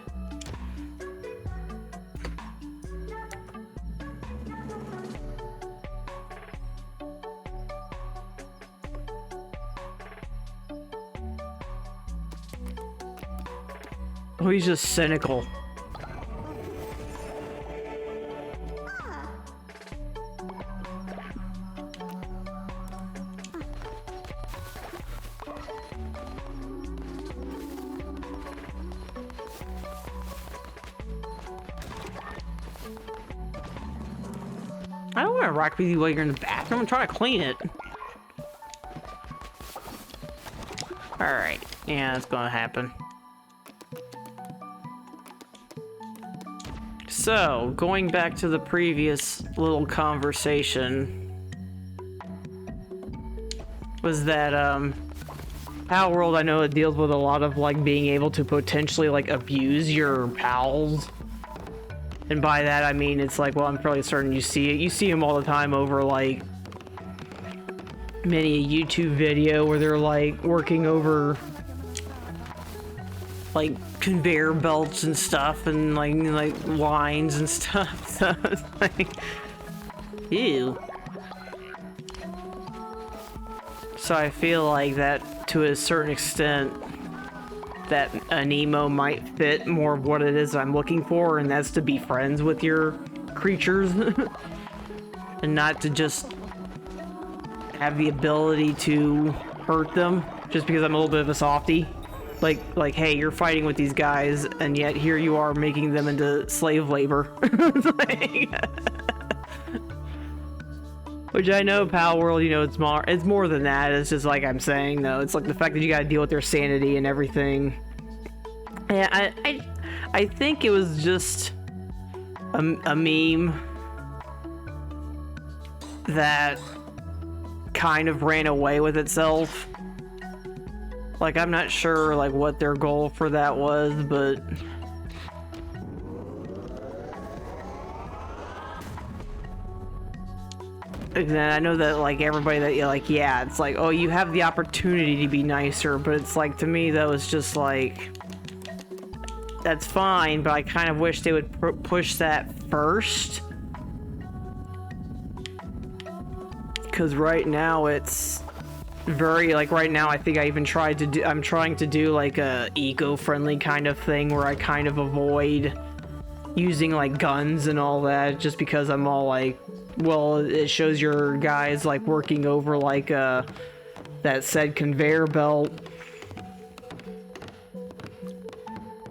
Oh, he's just cynical. I don't want to rock with you while you're in the bathroom. I'm trying to clean it. Alright. Yeah, that's gonna happen. So, going back to the previous little conversation, was that, Pal World, I know it deals with a lot of, like, being able to potentially, like, abuse your pals. And by that, I mean, it's like, well, I'm fairly certain you see it. You see them all the time over, like, many a YouTube video where they're, like, working over, like, conveyor belts and stuff and, like lines and stuff. So it's like, ew. So I feel like that, to a certain extent, that an emo might fit more of what it is I'm looking for, and that's to be friends with your creatures and not to just have the ability to hurt them just because I'm a little bit of a softie. Like, hey, you're fighting with these guys, and yet here you are making them into slave labor. Which I know, Pal World, you know, it's more than that. It's just like I'm saying, though. It's like the fact that you gotta deal with their sanity and everything. Yeah, I think it was just a meme that kind of ran away with itself. Like, I'm not sure, like, what their goal for that was, but... And I know that, like, everybody that, like, yeah, it's like, oh, you have the opportunity to be nicer, but it's like, to me, that was just like... That's fine, but I kind of wish they would push that first. Because right now, it's... very, like, right now I think I even tried to do, I'm trying to do like a eco-friendly kind of thing where I kind of avoid using like guns and all that, just because I'm all like, well, it shows your guys like working over like that said conveyor belt,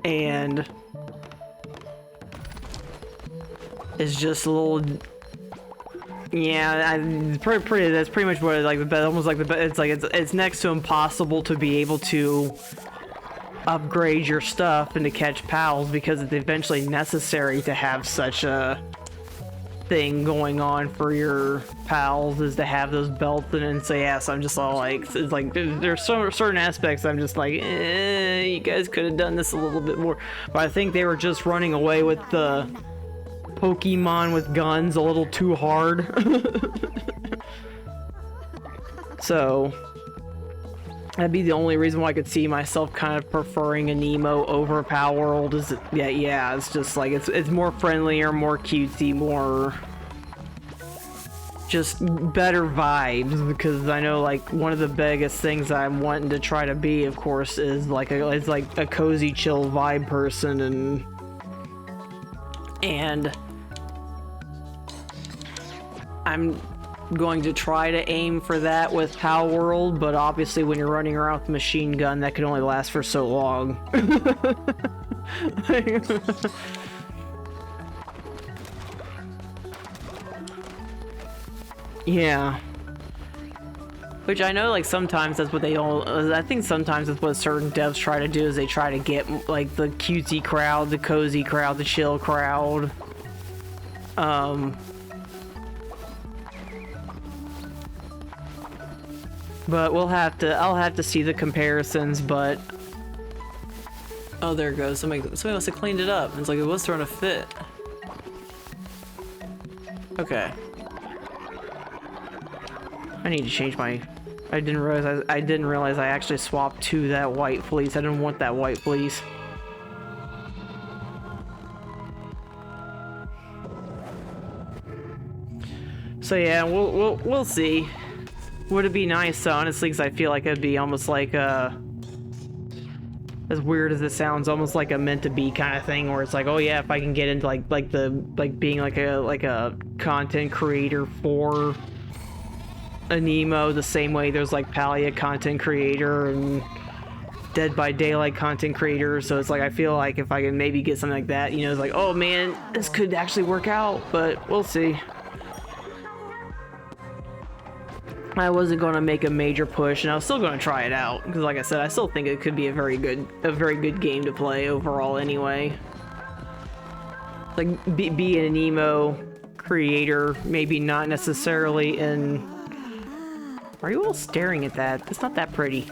and it's just a little. Yeah, pretty. That's pretty much what like almost like it's like it's next to impossible to be able to upgrade your stuff and to catch pals, because it's eventually necessary to have such a thing going on for your pals, is to have those belts. And so yeah, so I'm just all like, it's like there's certain aspects I'm just like, you guys could have done this a little bit more. But I think they were just running away with the Pokemon with guns a little too hard. So that'd be the only reason why I could see myself kind of preferring a Nemo over Palworld. Is yeah, it's just like it's more friendlier, more cutesy, more just better vibes. Because I know like one of the biggest things I'm wanting to try to be, of course, is like a cozy, chill vibe person, and I'm going to try to aim for that with Palworld, but obviously when you're running around with a machine gun, that can only last for so long. Yeah. Which I know, like, sometimes that's what they all... I think sometimes that's what certain devs try to do, is they try to get, like, the cutesy crowd, the cozy crowd, the chill crowd. But I'll have to see the comparisons, but... Oh, there it goes. Somebody must have cleaned it up. It's like it was throwing a fit. Okay. I need to change my... I didn't realize I actually swapped to that white fleece. I didn't want that white fleece. So yeah, we'll see. Would it be nice, honestly, because I feel like it'd be almost like a... As weird as it sounds, almost like a meant to be kind of thing, where it's like, oh yeah, if I can get into being like a content creator for a Nemo, the same way there's like Palia content creator and Dead by Daylight content creator. So it's like, I feel like if I can maybe get something like that, you know, it's like, oh man, this could actually work out, but we'll see. I wasn't going to make a major push, and I was still going to try it out, because like I said, I still think it could be a very good game to play overall anyway. Like, be an Nemo creator, maybe not necessarily in... Are you all staring at that? It's not that pretty.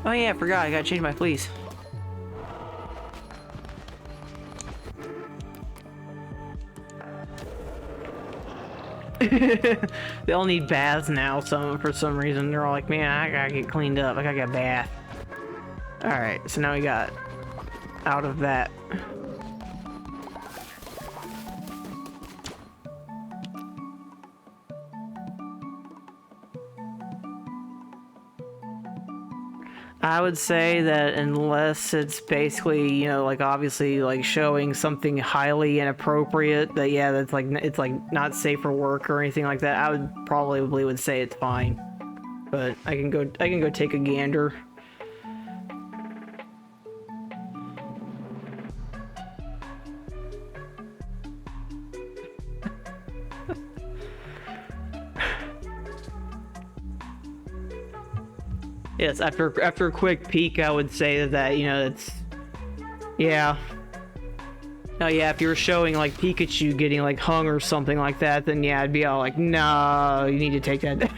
Oh yeah, I forgot, I gotta change my fleece. They all need baths now, for some reason. They're all like, man, I gotta get cleaned up. I gotta get a bath. Alright, so now we got out of that. I would say that unless it's basically, you know, like obviously like showing something highly inappropriate, that yeah, that's like, it's like not safe for work or anything like that, I would probably say it's fine. But I can go take a gander. Yes, after a quick peek, I would say that you know it's yeah. Oh yeah, if you were showing like Pikachu getting like hung or something like that, then yeah, I'd be all like, no, you need to take that down.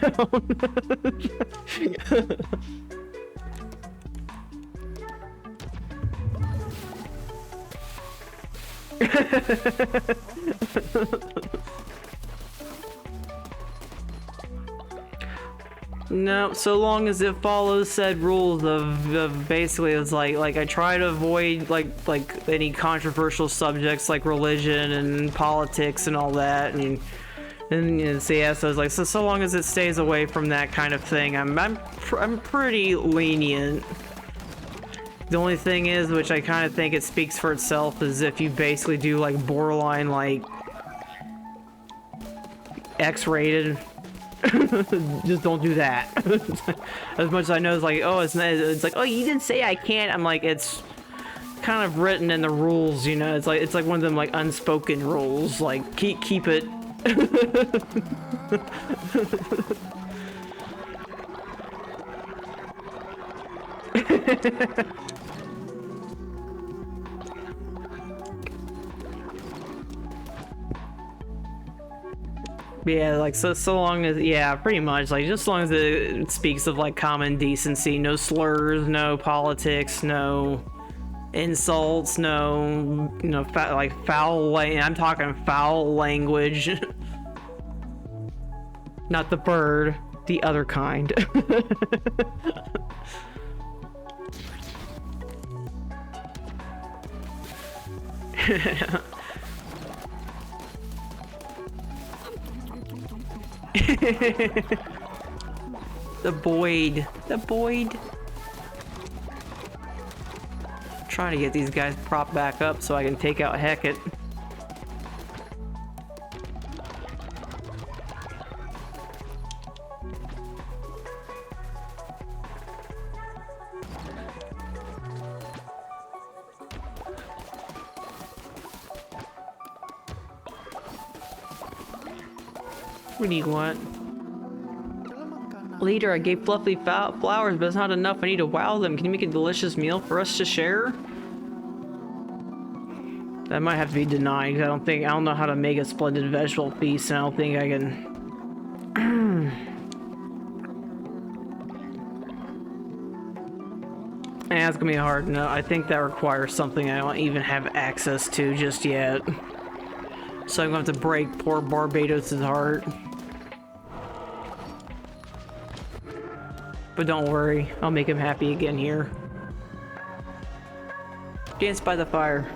No, so long as it follows said rules of basically it's like I try to avoid like any controversial subjects like religion and politics and all that, and you know, so yeah, so it's like so long as it stays away from that kind of thing, I'm pretty lenient. The only thing is, which I kind of think it speaks for itself, is if you basically do like borderline like X-rated. Just don't do that. As much as I know, it's like, oh, it's like, oh, you didn't say I can't. I'm like, it's kind of written in the rules, you know. It's like one of them like unspoken rules. Like keep it. Yeah, like so long as yeah, pretty much like just as long as it speaks of like common decency, no slurs, no politics, no insults, no you know like foul. I'm talking foul language, not the bird, the other kind. The Boyd. I'm trying to get these guys propped back up so I can take out Hecate. What do you want? Leader, I gave fluffy flowers, but it's not enough. I need to wow them. Can you make a delicious meal for us to share? That might have to be denied. I don't know how to make a splendid vegetable feast, and I don't think I can. Yeah, it's gonna be hard. No, I think that requires something I don't even have access to just yet. So I'm gonna have to break poor Barbados' heart. But don't worry, I'll make him happy again here. Dance by the fire.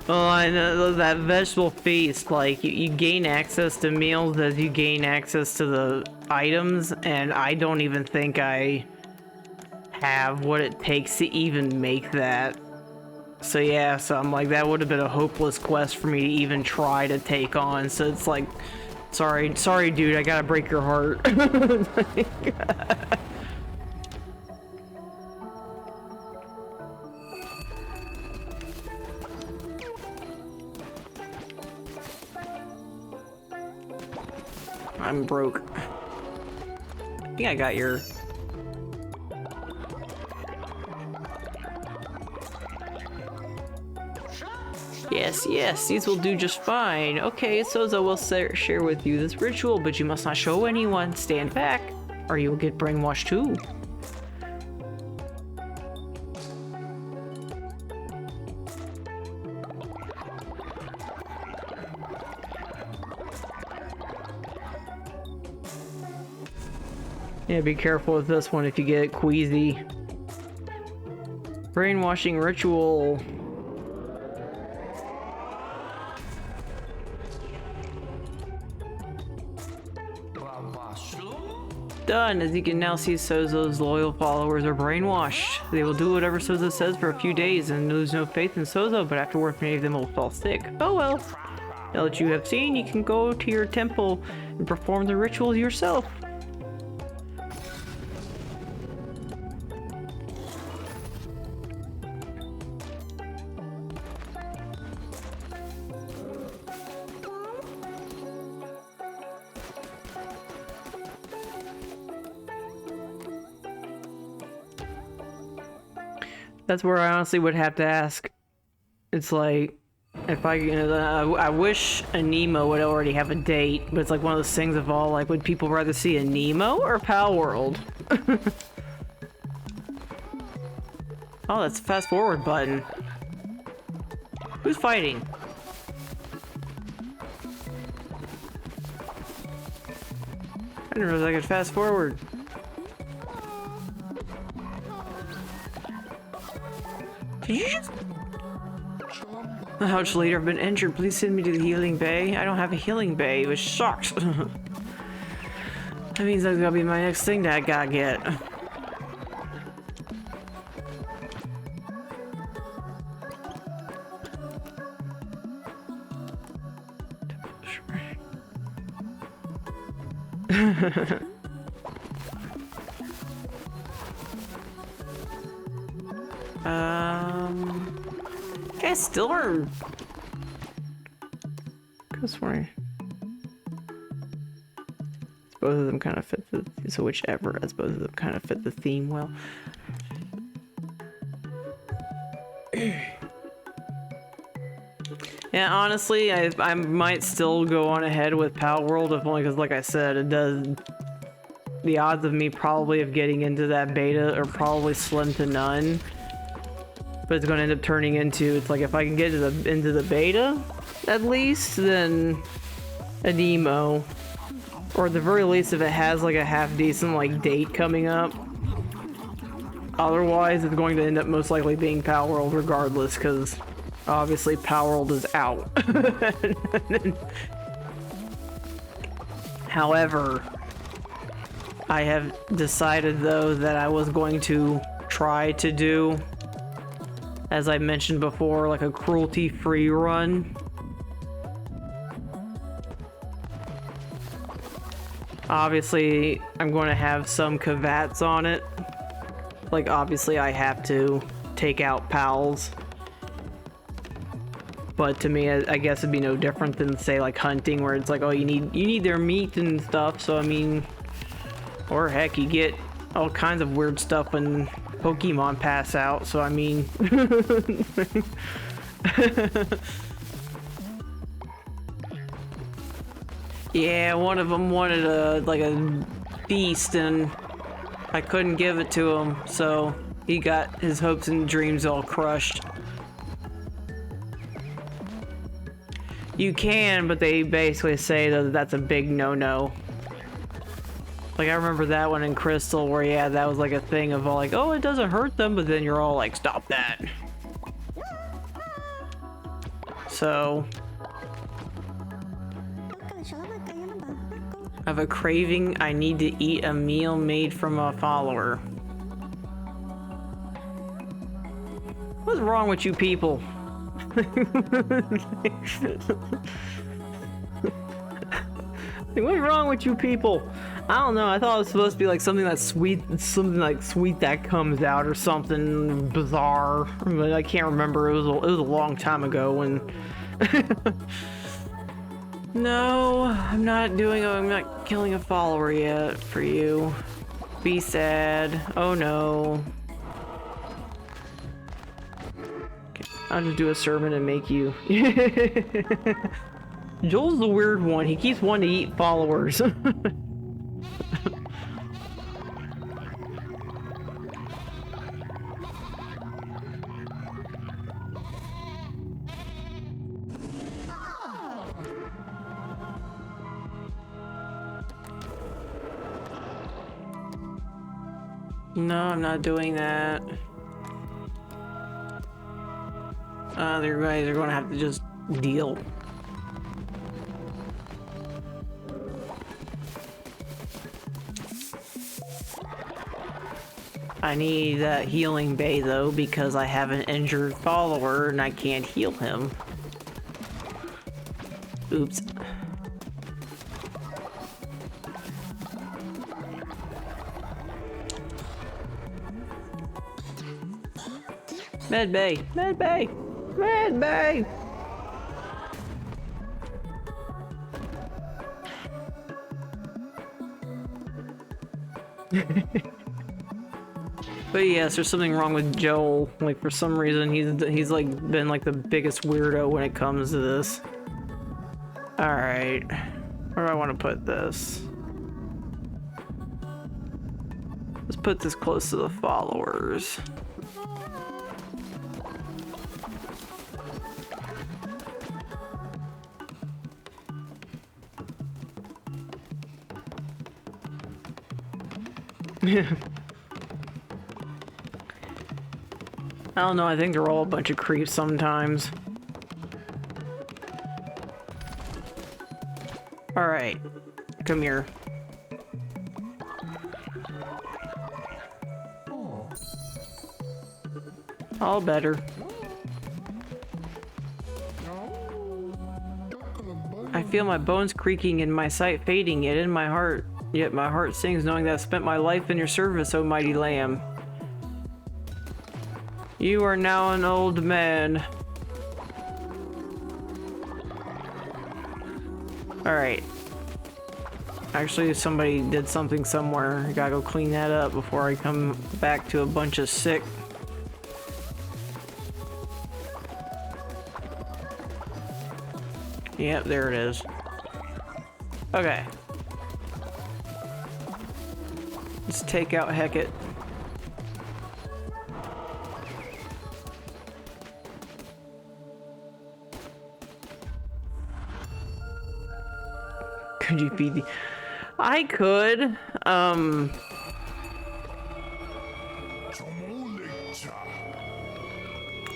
Well, I know that vegetable feast, like, you gain access to meals as you gain access to the items, and I don't even think I have what it takes to even make that. So yeah, so I'm like, that would have been a hopeless quest for me to even try to take on, so it's like, sorry dude, I gotta break your heart. I'm broke. I think I got your... Yes, these will do just fine. Okay, Sozo will share with you this ritual, but you must not show anyone. Stand back, or you will get brainwashed too. Yeah, be careful with this one if you get queasy. Brainwashing ritual. Done. As you can now see, Sozo's loyal followers are brainwashed. They will do whatever Sozo says for a few days and lose no faith in Sozo, but afterward many of them will fall sick. Oh well. Now that you have seen, you can go to your temple and perform the rituals yourself. That's where I honestly would have to ask. It's like, if I wish a Nemo would already have a date, but it's like one of those things of all, like, would people rather see a Nemo or Pal World? Oh, that's the fast forward button. Who's fighting? I didn't realize I could fast forward. Did you just... The Ouch leader, I've been injured. Please send me to the healing bay. I don't have a healing bay. It was shocked. That means that's gonna be my next thing that I gotta get. Guys still are. Cause both of them kind of fit the, so whichever, as both of them kind of fit the theme well. Yeah, honestly, I might still go on ahead with Pal World, if only because, like I said, it does. The odds of me probably of getting into that beta are probably slim to none. But it's going to end up turning into, it's like if I can get into the beta, at least, then a Nemo. Or at the very least, if it has like a half-decent like date coming up. Otherwise, it's going to end up most likely being Pal World regardless, because obviously Pal World is out. However, I have decided though that I was going to try to do, as I mentioned before, like a cruelty-free run. Obviously, I'm going to have some cavats on it. Like, obviously, I have to take out pals. But to me, I guess it'd be no different than, say, like hunting, where it's like, oh, you need their meat and stuff. So I mean, or heck, you get all kinds of weird stuff when Pokemon pass out, so I mean... Yeah, one of them wanted like a beast, and I couldn't give it to him, so he got his hopes and dreams all crushed. You can, but they basically say that that's a big no-no. Like, I remember that one in Crystal where, yeah, that was like a thing of all like, oh, it doesn't hurt them, but then you're all like, stop that. So... I have a craving. I need to eat a meal made from a follower. What's wrong with you people? What's wrong with you people? I don't know. I thought it was supposed to be like something that's sweet, something like sweet that comes out, or something bizarre. But I can't remember. It was a long time ago when. No, I'm not killing a follower yet for you. Be sad. Oh no. Okay, I'll just do a sermon and make you. Joel's the weird one. He keeps wanting to eat followers. No, I'm not doing that. The guys are going to have to just deal. I need that healing bay though, because I have an injured follower and I can't heal him. Oops. Med bay! Med bay! Med bay! But yes, there's something wrong with Joel. Like, for some reason, he's like been like the biggest weirdo when it comes to this. Alright. Where do I want to put this? Let's put this close to the followers. I don't know, I think they're all a bunch of creeps sometimes. Alright, come here. All better. I feel my bones creaking and my sight fading, yet my heart sings knowing that I've spent my life in your service, O mighty Lamb. You are now an old man. Alright. Actually, somebody did something somewhere. I gotta go clean that up before I come back to a bunch of sick. Yep, there it is. Okay. Let's take out Hecate. Could you feed the... I could,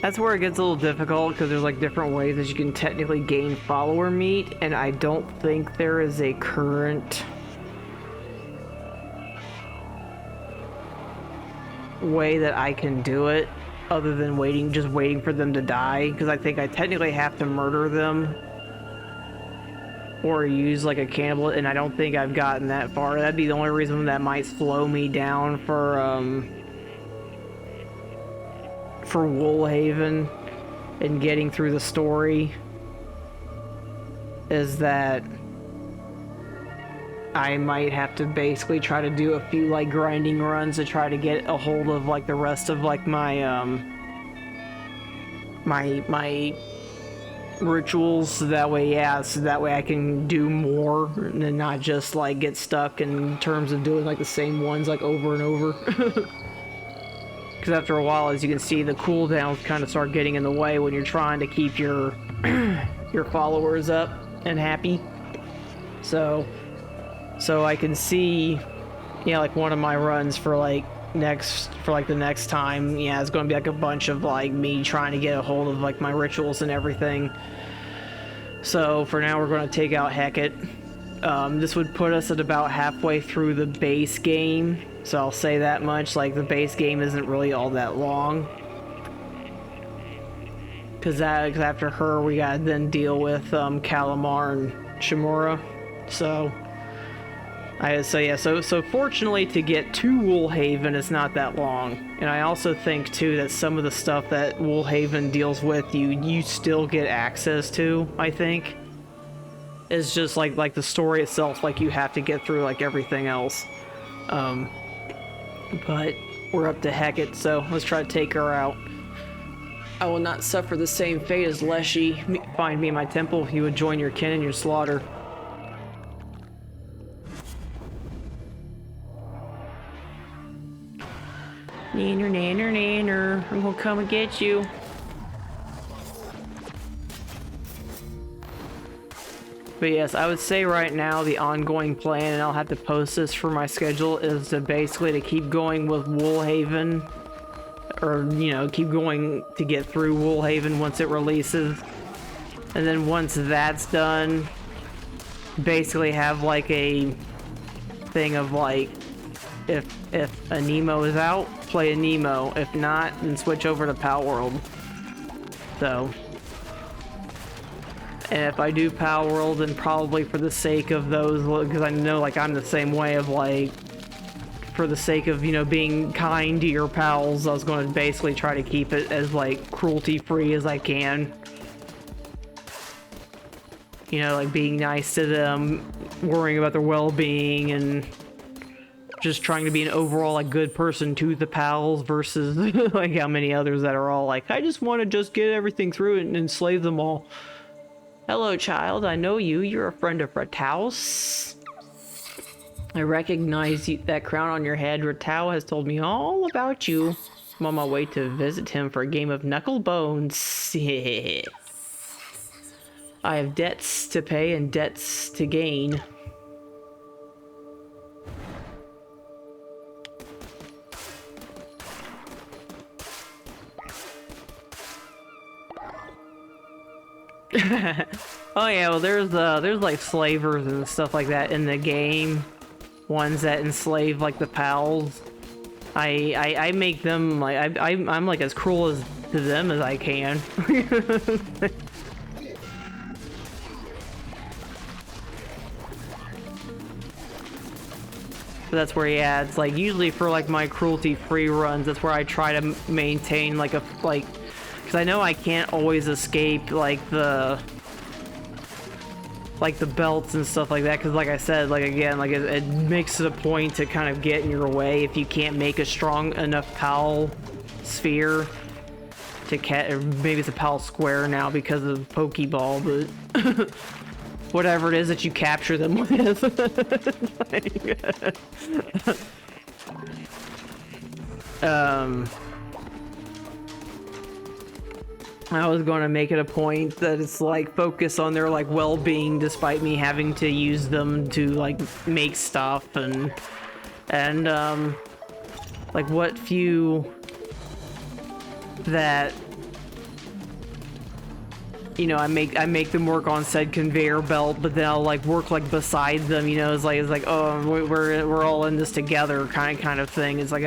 That's where it gets a little difficult, because there's like different ways that you can technically gain follower meat, and I don't think there is a current way that I can do it, other than just waiting for them to die, because I think I technically have to murder them or use like a cannibal, and I don't think I've gotten that far. That'd be the only reason that might slow me down for Woolhaven and getting through the story, is that I might have to basically try to do a few like grinding runs to try to get a hold of like the rest of like my my rituals, so that way I can do more and not just like get stuck in terms of doing like the same ones like over and over. Because after a while, as you can see, the cooldowns kind of start getting in the way when you're trying to keep your your followers up and happy. So I can see, yeah, like one of my runs for like the next time, yeah, it's going to be like a bunch of like me trying to get a hold of like my rituals and everything. So for now, we're going to take out Hecate. This would put us at about halfway through the base game. So I'll say that much, like the base game isn't really all that long. Cause after her, we gotta then deal with Calamar and Shimura. So fortunately to get to Woolhaven, it's not that long. And I also think too that some of the stuff that Woolhaven deals with, you still get access to, I think. It's just like the story itself, like you have to get through like everything else. But we're up to Hecate, so let's try to take her out. I will not suffer the same fate as Leshy. Find me in my temple, he would join your kin in your slaughter. Nanner, nanner, nanner. I'm gonna come and get you. But yes, I would say right now the ongoing plan, and I'll have to post this for my schedule, is to basically to keep going with Woolhaven. Or, you know, keep going to get through Woolhaven once it releases. And then once that's done, basically have like a thing of like, if a Nemo is out, play a Nemo. If not, then switch over to Pal World. So, and if I do Pal World, then probably for the sake of those, because I know, like, I'm the same way of, like, for the sake of, you know, being kind to your pals, I was going to basically try to keep it as, like, cruelty-free as I can. You know, like, being nice to them, worrying about their well-being, and just trying to be an overall, like, good person to the pals versus, like, how many others that are all like, I just want to just get everything through it and enslave them all. Hello, child. I know you. You're a friend of Ratau's. I recognize that crown on your head. Ratau has told me all about you. I'm on my way to visit him for a game of knuckle bones. I have debts to pay and debts to gain. Oh yeah, well there's like slavers and stuff like that in the game. Ones that enslave like the pals. I make them like I'm like as cruel as to them as I can. But that's where, yeah, it's like usually for like my cruelty-free runs, that's where I try to maintain like a because I know I can't always escape like the belts and stuff like that, because like I said, like again, like it makes it a point to kind of get in your way if you can't make a strong enough pal sphere to catch, or maybe it's a pal square now because of Pokeball, but whatever it is that you capture them with. I was going to make it a point that it's like focus on their like well-being despite me having to use them to like make stuff and like what few that, you know, I make them work on said conveyor belt, but then I'll like work like beside them, you know, it's like oh we're all in this together kind of thing. It's like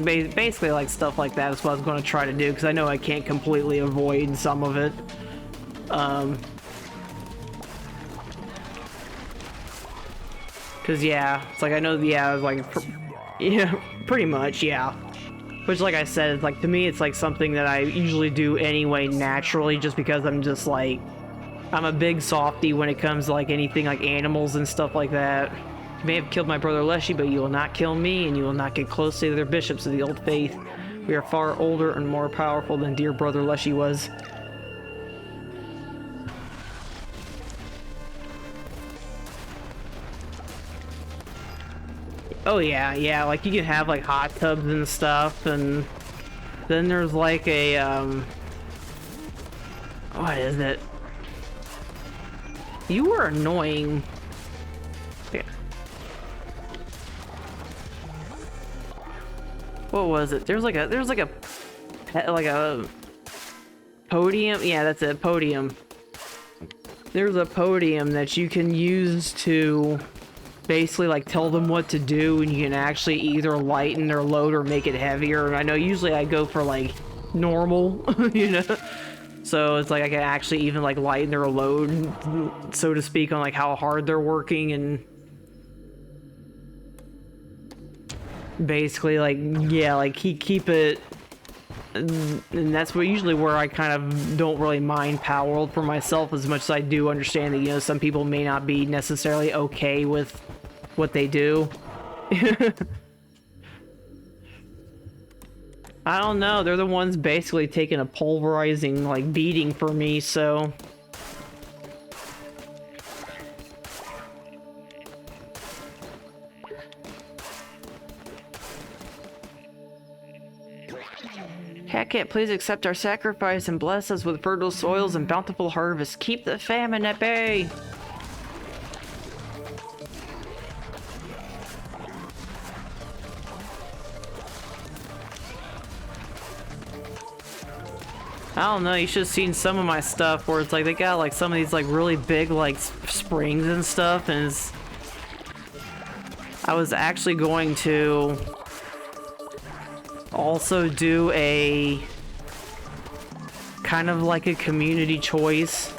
basically like stuff like that is what I was going to try to do, because I know I can't completely avoid some of it. Because yeah, it's like I know, yeah, like yeah, pretty much, yeah. Which, like I said, it's like, to me, it's like something that I usually do anyway naturally, just because I'm just like, I'm a big softie when it comes to like anything like animals and stuff like that. You may have killed my brother Leshy, but you will not kill me, and you will not get close to the other bishops of the old faith. We are far older and more powerful than dear brother Leshy was. Oh yeah, yeah, like you can have like hot tubs and stuff, and then there's like a, what is it? You were annoying. Yeah. What was it? There's like a podium. Yeah, that's it, podium. There's a podium that you can use to basically like tell them what to do, and you can actually either lighten their load or make it heavier. And I know usually I go for like normal, you know, so it's like I can actually even like lighten their load, so to speak, on like how hard they're working, and basically like, yeah, like keep it. And that's what usually where I kind of don't really mind Power World for myself, as much as I do understand that, you know, some people may not be necessarily okay with what they do. I don't know, they're the ones basically taking a pulverizing like beating for me, so Hecate, please accept our sacrifice and bless us with fertile soils and bountiful harvests. Keep the famine at bay! I don't know, you should have seen some of my stuff where it's like they got like some of these like really big like springs and stuff, and it's... I was actually going to also do a kind of like a community choice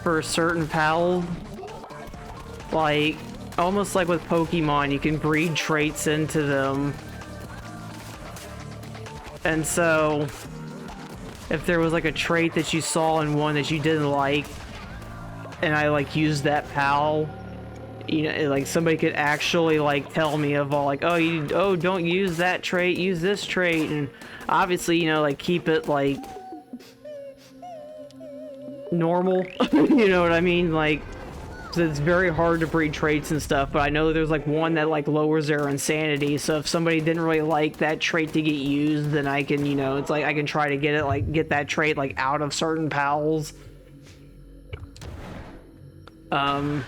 for a certain pal. Like, almost like with Pokemon, you can breed traits into them. And so, if there was like a trait that you saw in one that you didn't like, and I like used that pal, you know, like somebody could actually like tell me of all like, oh, don't use that trait, use this trait, and obviously, you know, like keep it like normal. You know what I mean? Like, so it's very hard to breed traits and stuff, but I know there's like one that like lowers their insanity, so if somebody didn't really like that trait to get used, then I can, you know, it's like I can try to get it, like get that trait like out of certain pals. Cause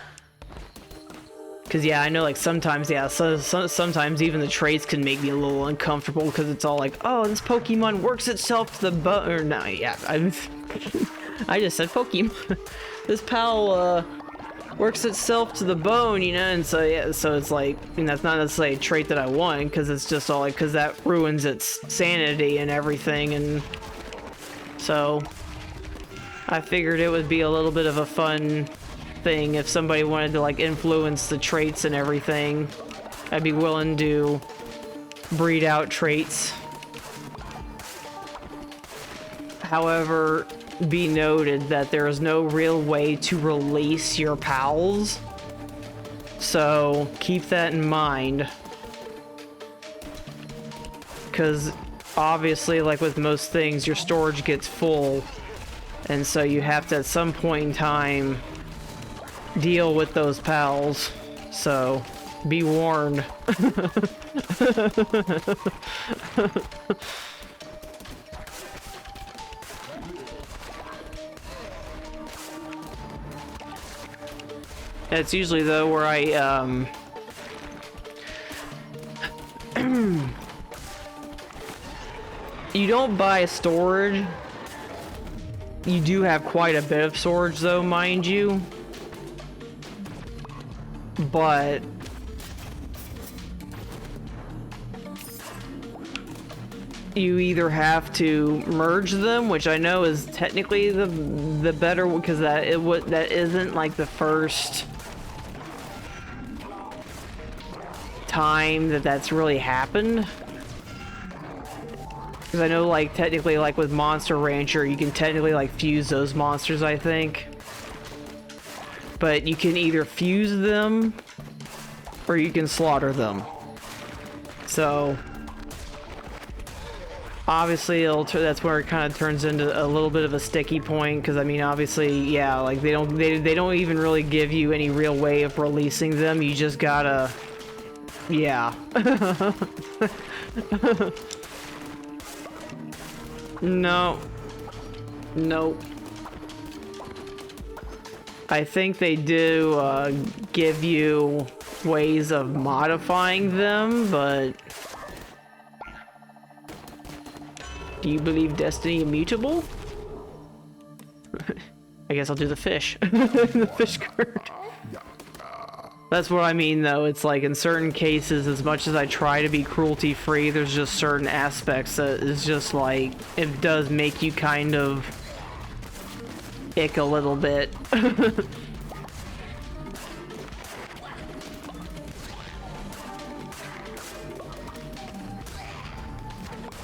yeah, I know like sometimes, yeah, sometimes even the traits can make me a little uncomfortable because it's all like, oh, this Pokemon works itself to the bone, or no, yeah, I just said Pokemon. This pal, works itself to the bone, you know, and so yeah, so it's like, and that's not necessarily a trait that I want, because it's just all like, because that ruins its sanity and everything, and so I figured it would be a little bit of a fun thing if somebody wanted to like influence the traits and everything. I'd be willing to breed out traits. However, be noted that there is no real way to release your pals, so keep that in mind, because obviously, like with most things, your storage gets full, and so you have to at some point in time deal with those pals, so be warned. It's usually though where I you don't buy storage. You do have quite a bit of storage though, mind you. But you either have to merge them, which I know is technically the better, because that isn't like the first time that's really happened. Because I know, like, technically, like with Monster Rancher, you can technically like fuse those monsters, I think. But you can either fuse them or you can slaughter them. So obviously that's where it kind of turns into a little bit of a sticky point, because I mean, obviously, yeah, like they don't even really give you any real way of releasing them. You just gotta, yeah. No. Nope. I think they do give you ways of modifying them, but do you believe destiny immutable? I guess I'll do the fish. The fish card. That's what I mean, though. It's like in certain cases, as much as I try to be cruelty-free, there's just certain aspects that is just like, it does make you kind of ick a little bit.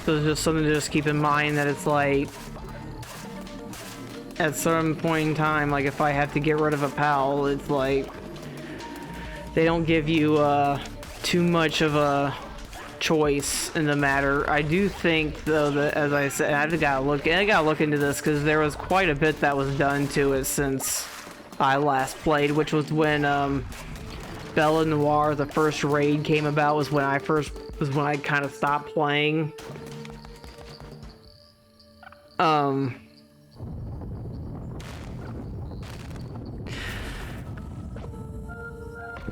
So it's just something to just keep in mind, that it's like, at some point in time, like if I have to get rid of a pal, it's like, they don't give you too much of a choice in the matter. I do think, though, that, as I said, I gotta look into this, because there was quite a bit that was done to it since I last played, which was when Bella Noir, the first raid, came about. Was when I kind of stopped playing.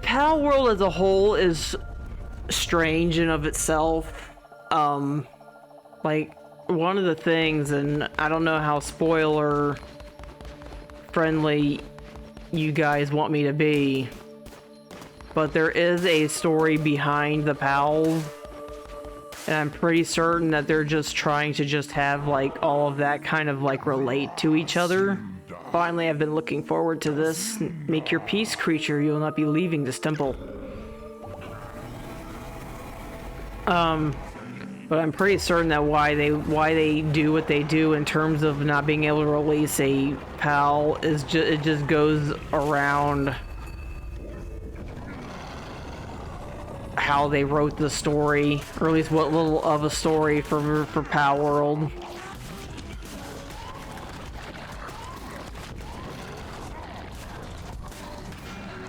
Pal World as a whole is strange in of itself. Like, one of the things, and I don't know how spoiler friendly you guys want me to be, but there is a story behind the pals And I'm pretty certain that they're just trying to just have like all of that kind of like relate to each other. Finally, I've been looking forward to this. Make your peace, creature. You will not be leaving this temple. But I'm pretty certain that why they do what they do in terms of not being able to release a PAL is it just goes around how they wrote the story, or at least what little of a story for PAL World.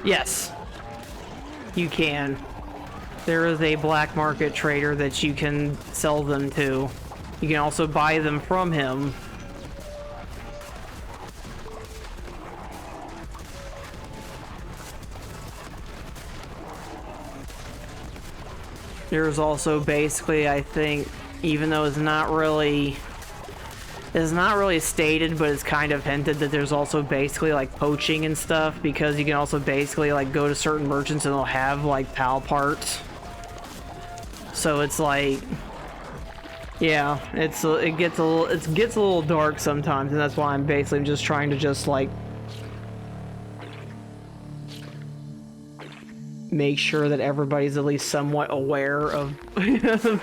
Yes, you can. There is a black market trader that you can sell them to. You can also buy them from him. There's also basically, I think, even though it's not really stated, but it's kind of hinted that there's also basically like poaching and stuff, because you can also basically like go to certain merchants and they'll have like PAL parts. So it's like, yeah, it gets a little dark sometimes, and that's why I'm basically just trying to just like make sure that everybody's at least somewhat aware of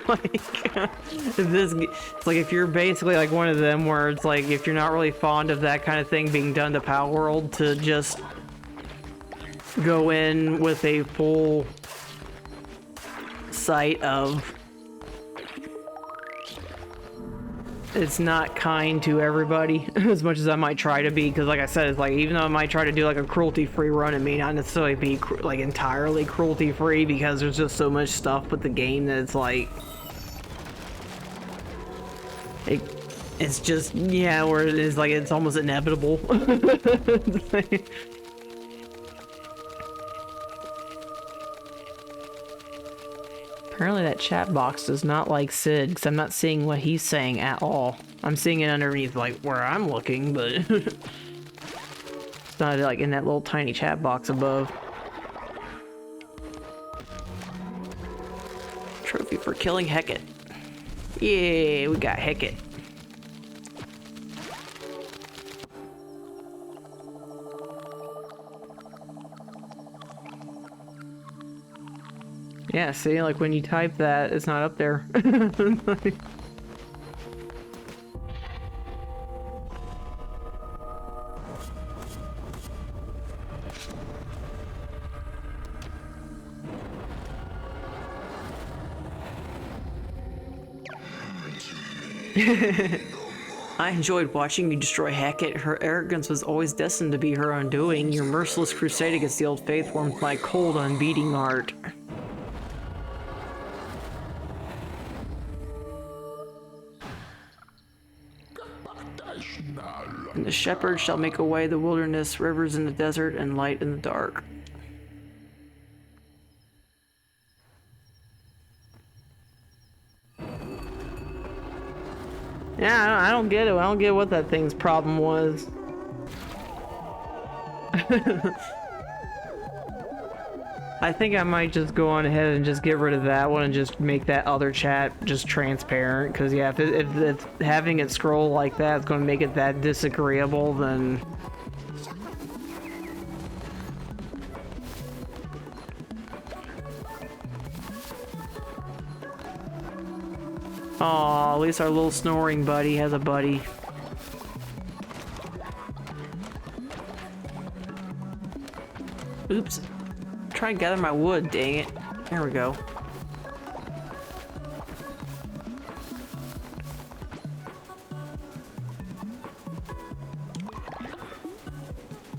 like this. It's like if you're basically like one of them where it's like if you're not really fond of that kind of thing being done to PAL World, to just go in with a full sight of it's not kind to everybody as much as I might try to be, because like I said, it's like even though I might try to do like a cruelty-free run, it may not necessarily be like entirely cruelty-free, because there's just so much stuff with the game that it's like it's just, yeah, where it is like it's almost inevitable. Apparently that chat box does not like Sid, because I'm not seeing what he's saying at all. I'm seeing it underneath, like, where I'm looking, but it's not, like, in that little tiny chat box above. Trophy for killing Hecate. Yay, we got Hecate. Yeah, see, like when you type that, it's not up there. I enjoyed watching you destroy Hecate. Her arrogance was always destined to be her undoing. Your merciless crusade against the old faith warmed my cold, unbeating heart. And the shepherd shall make a way, the wilderness, rivers in the desert, and light in the dark. Yeah, I don't get it. I don't get what that thing's problem was. I think I might just go on ahead and just get rid of that one and just make that other chat just transparent, because yeah, if having it scroll like that is going to make it that disagreeable, then aw, at least our little snoring buddy has a buddy. Oops. Try and gather my wood, dang it. There we go.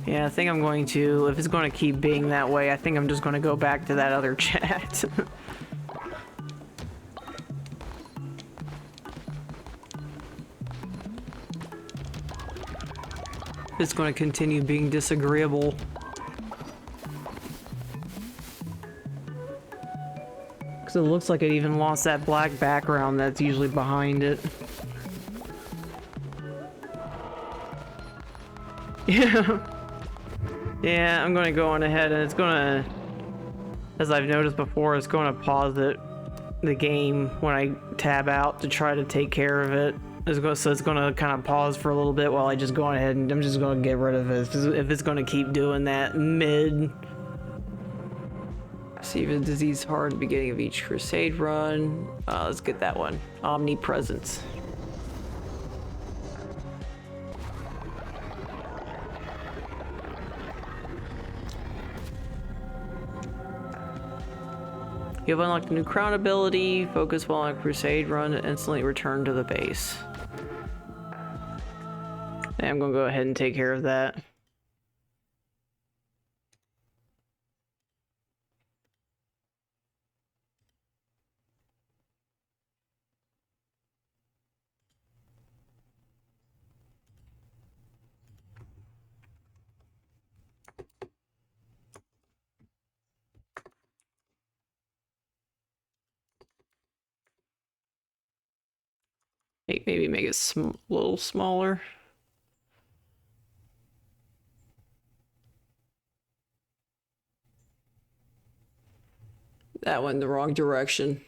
Yeah, I think I'm going to, if it's going to keep being that way, I think I'm just going to go back to that other chat. It's going to continue being disagreeable. Because it looks like it even lost that black background that's usually behind it. Yeah. Yeah, I'm going to go on ahead and it's going to, as I've noticed before, it's going to pause it the game when I tab out to try to take care of it. So it's gonna kind of pause for a little bit while I just go ahead and I'm just gonna get rid of it if it's gonna keep doing that mid. See the disease hard at the beginning of each crusade run. Let's get that one. Omnipresence. You have unlocked a new crown ability. Focus while on a crusade run and instantly return to the base. And I'm gonna go ahead and take care of that. Maybe make it a little smaller. That went in the wrong direction.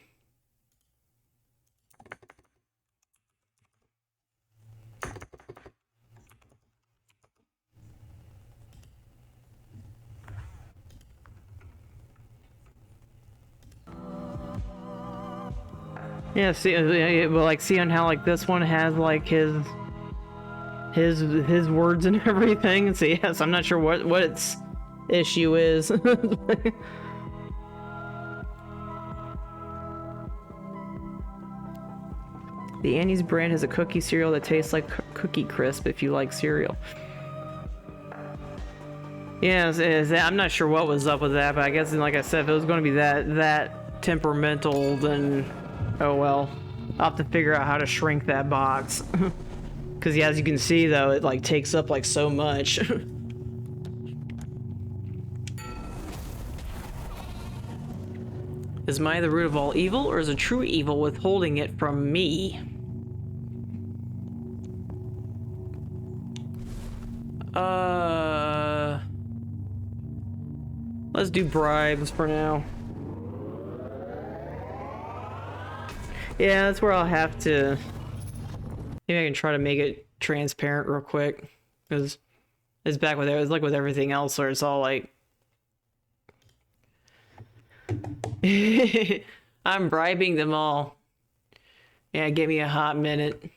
Yeah, see, but like seeing how like this one has like his words and everything. So yes, I'm not sure what its issue is. The Annie's brand has a cookie cereal that tastes like Cookie Crisp if you like cereal. Yeah, I'm not sure what was up with that, but I guess, like I said, if it was going to be that temperamental, then oh well. I'll have to figure out how to shrink that box. Because yeah, as you can see though, it like takes up like so much. Is Maya the root of all evil, or is a true evil withholding it from me? Let's do bribes for now. Yeah, that's where I'll have to... Maybe I can try to make it transparent real quick. Because it's back with it's like with everything else where it's all like... I'm bribing them all. Yeah, give me a hot minute.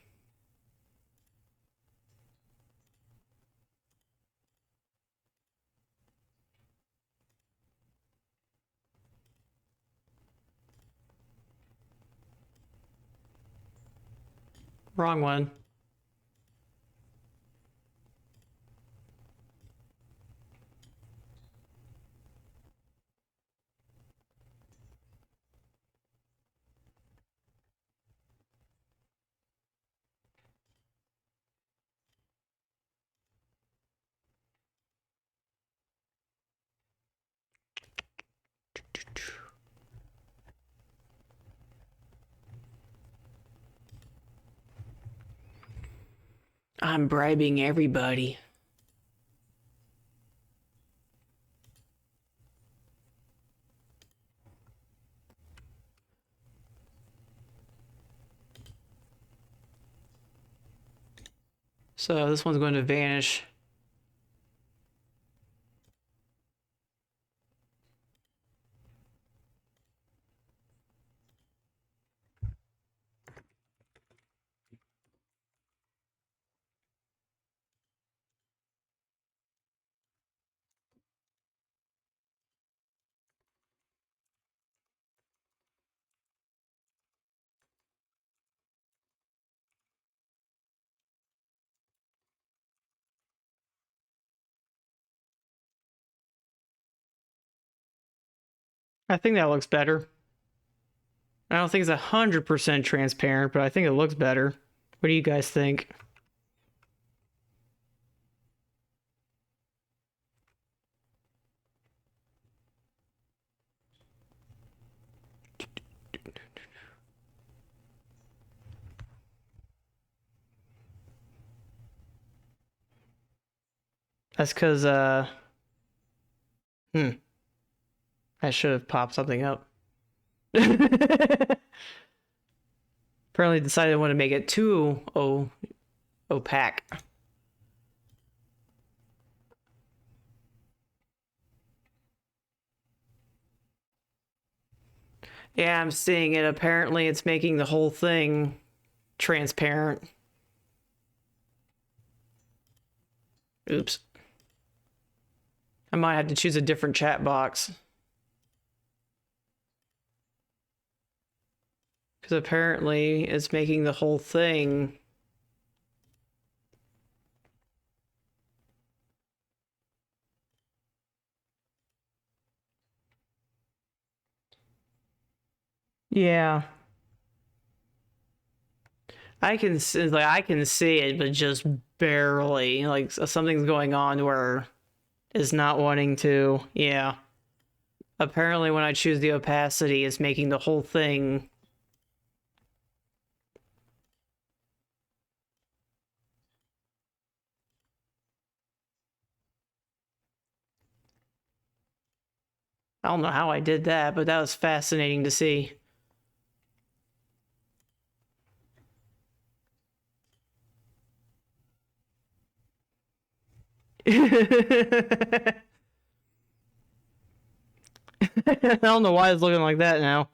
Wrong one. I'm bribing everybody. So this one's going to vanish. I think that looks better. I don't think it's 100% transparent, but I think it looks better. What do you guys think? That's because, I should have popped something up. Apparently decided I want to make it too opaque. Yeah, I'm seeing it. Apparently it's making the whole thing transparent. Oops. I might have to choose a different chat box. Because apparently it's making the whole thing. Yeah. I can see, like, I can see it, but just barely. Like, something's going on where it's not wanting to. Yeah. Apparently when I choose the opacity, it's making the whole thing. I don't know how I did that, but that was fascinating to see. I don't know why it's looking like that now.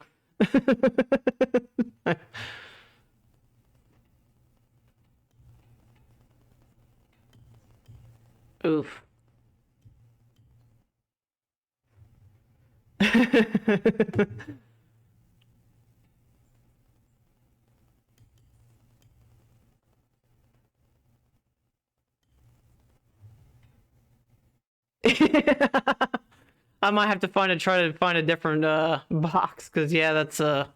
Oof. I might have to try to find a different box, because yeah, that's let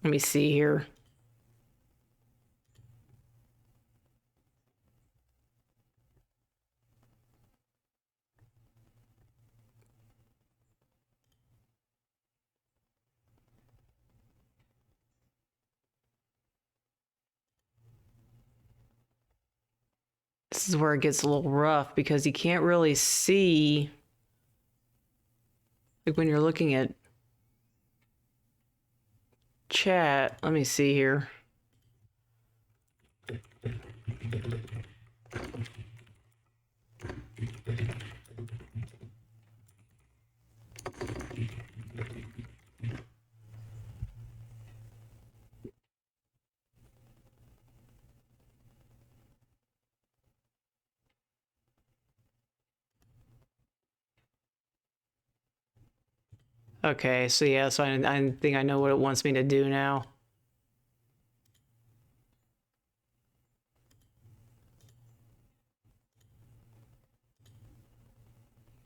me see here. This is where it gets a little rough because you can't really see, like when you're looking at chat. Let me see here. Okay, so yeah, so I think I know what it wants me to do now.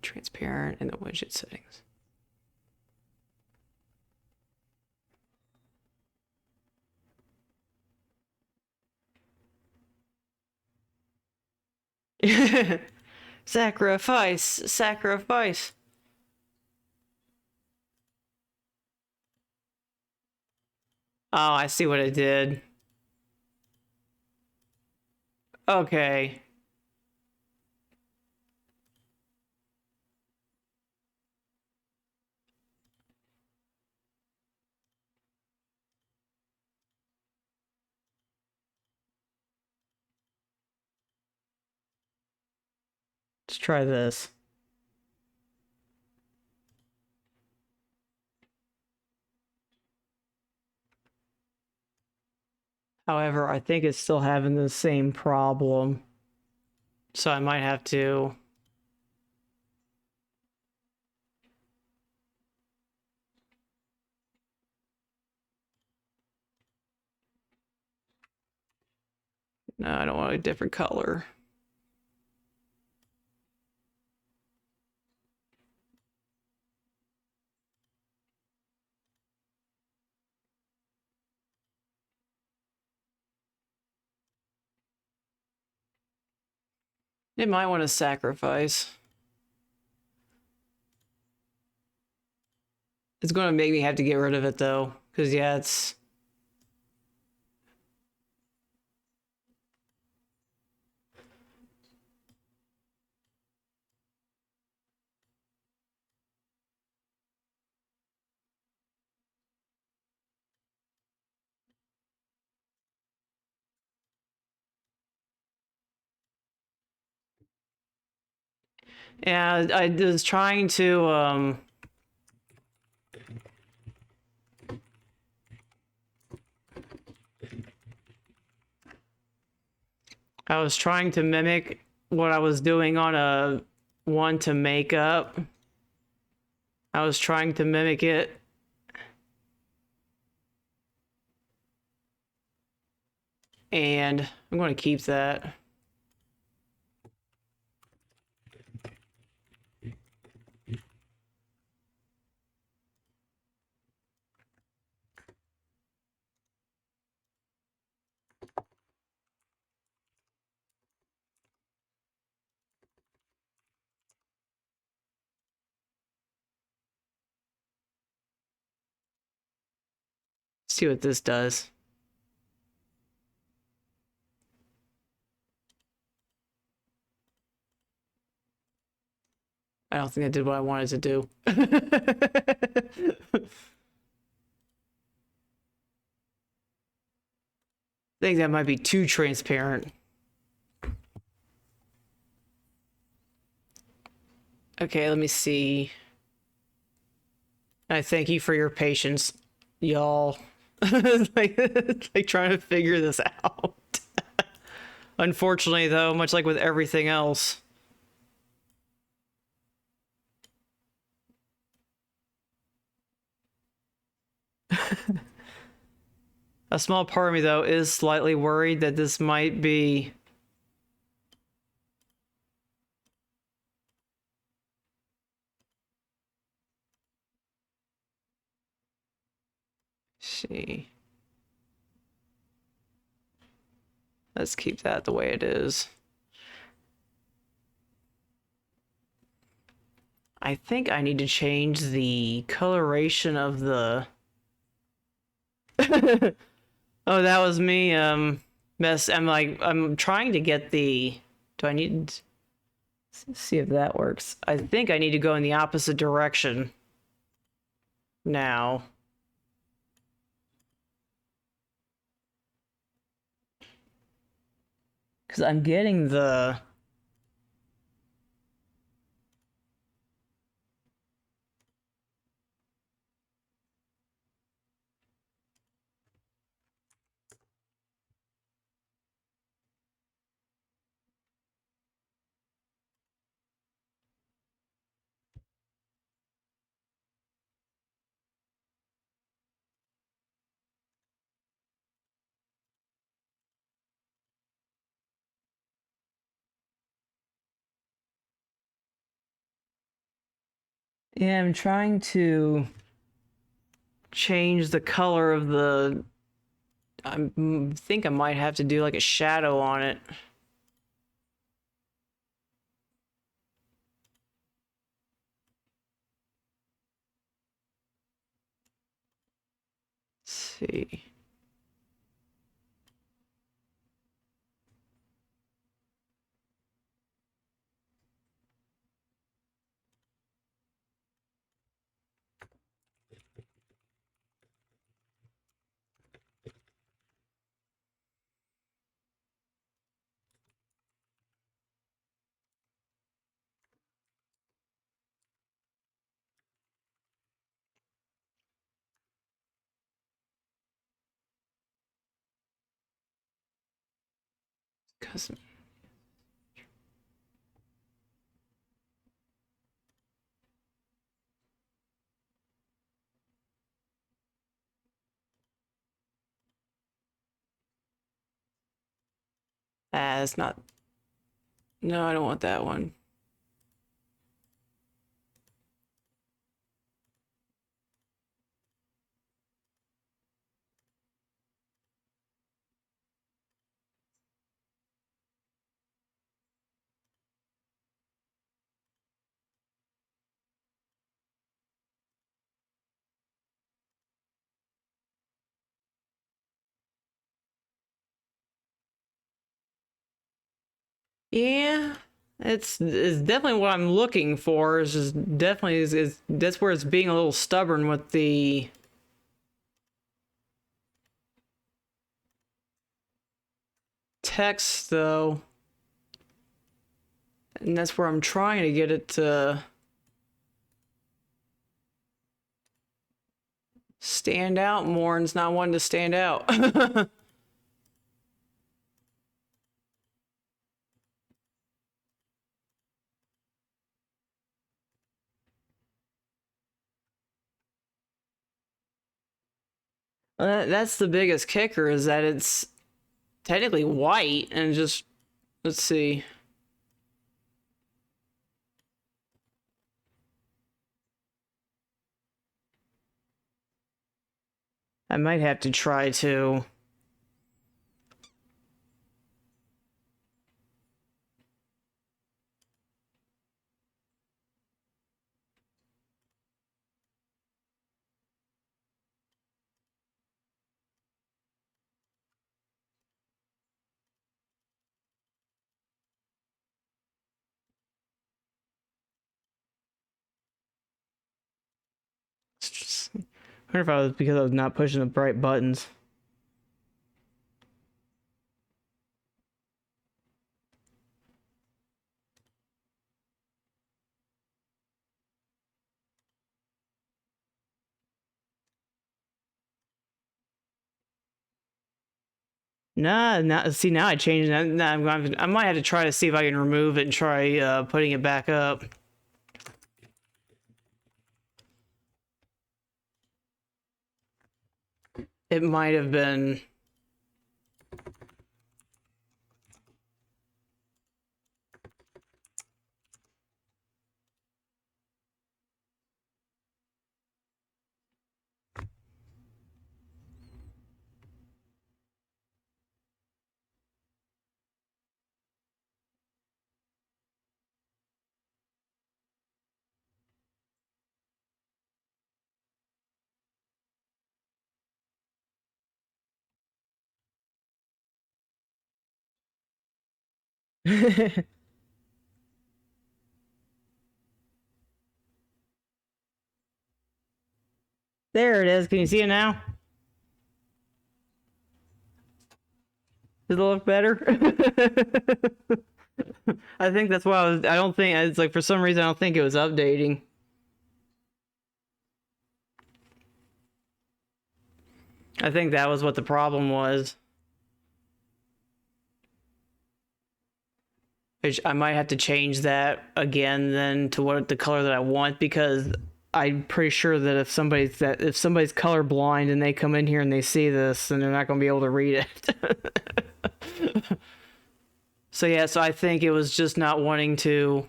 Transparent in the widget settings. Sacrifice, sacrifice. Oh, I see what it did. Okay. Let's try this. However, I think it's still having the same problem. So I might have to... No, I don't want a different color. It might want to sacrifice. It's going to make me have to get rid of it, though. Because, yeah, it's... And I was trying to, mimic what I was doing on a one to make up. I was trying to mimic it. And I'm going to keep that. See what this does. I don't think I did what I wanted to do. I think that might be too transparent. Okay, let me see. I thank you for your patience, y'all. like trying to figure this out. Unfortunately, though, much like with everything else. A small part of me, though, is slightly worried that this might be... see. Let's keep that the way it is. I think I need to change the coloration of the... Oh, that was me, I'm trying to get the... Do I need... Let's see if that works. I think I need to go in the opposite direction now. Because I'm getting the... Yeah, I'm trying to change the color of the... I think I might have to do like a shadow on it. Let's see. Custom. It's not... No, I don't want that one. Yeah, it's definitely what I'm looking for. It's just definitely is that's where it's being a little stubborn with the text, though. And that's where I'm trying to get it to stand out more, and it's not wanting to stand out. That's the biggest kicker, is that it's technically white and just, let's see. I might have to try to. I wonder if I was because I was not pushing the right buttons. Nah, see, now I changed that. Nah, I might have to try to see if I can remove it and try putting it back up. It might have been. There it is. Can you see it now? Does it look better? I think that's why I don't think it's like for some reason I don't think it was updating. I think that was what the problem was. I might have to change that again then to what the color that I want, because I'm pretty sure that if somebody's colorblind and they come in here and they see this, then they're not going to be able to read it. So yeah, so I think it was just not wanting to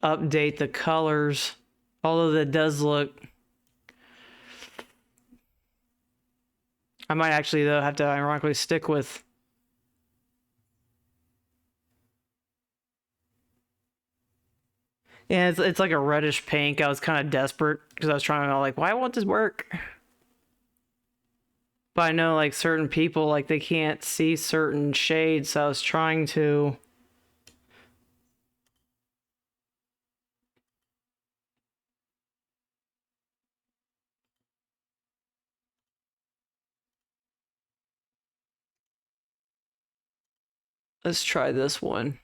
update the colors, although that does look. I might actually though have to ironically stick with. Yeah, it's like a reddish pink. I was kind of desperate because I was trying to like, why won't this work? But I know like certain people like they can't see certain shades, so I was trying to. Let's try this one.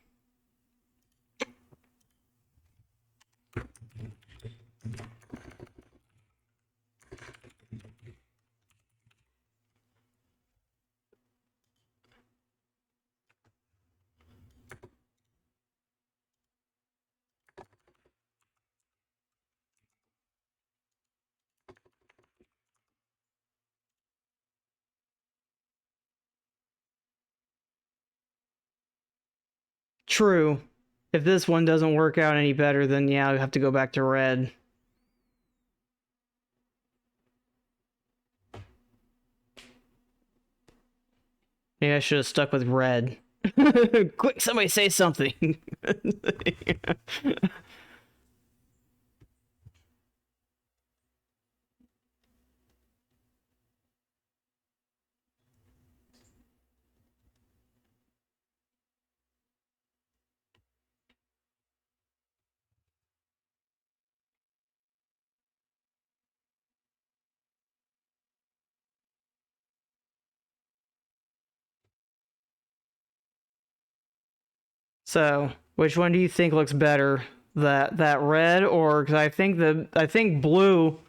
True. If this one doesn't work out any better, then yeah, I'll have to go back to red. Maybe I should have stuck with red. Quick, somebody say something. So, which one do you think looks better? That red, or because I think blue,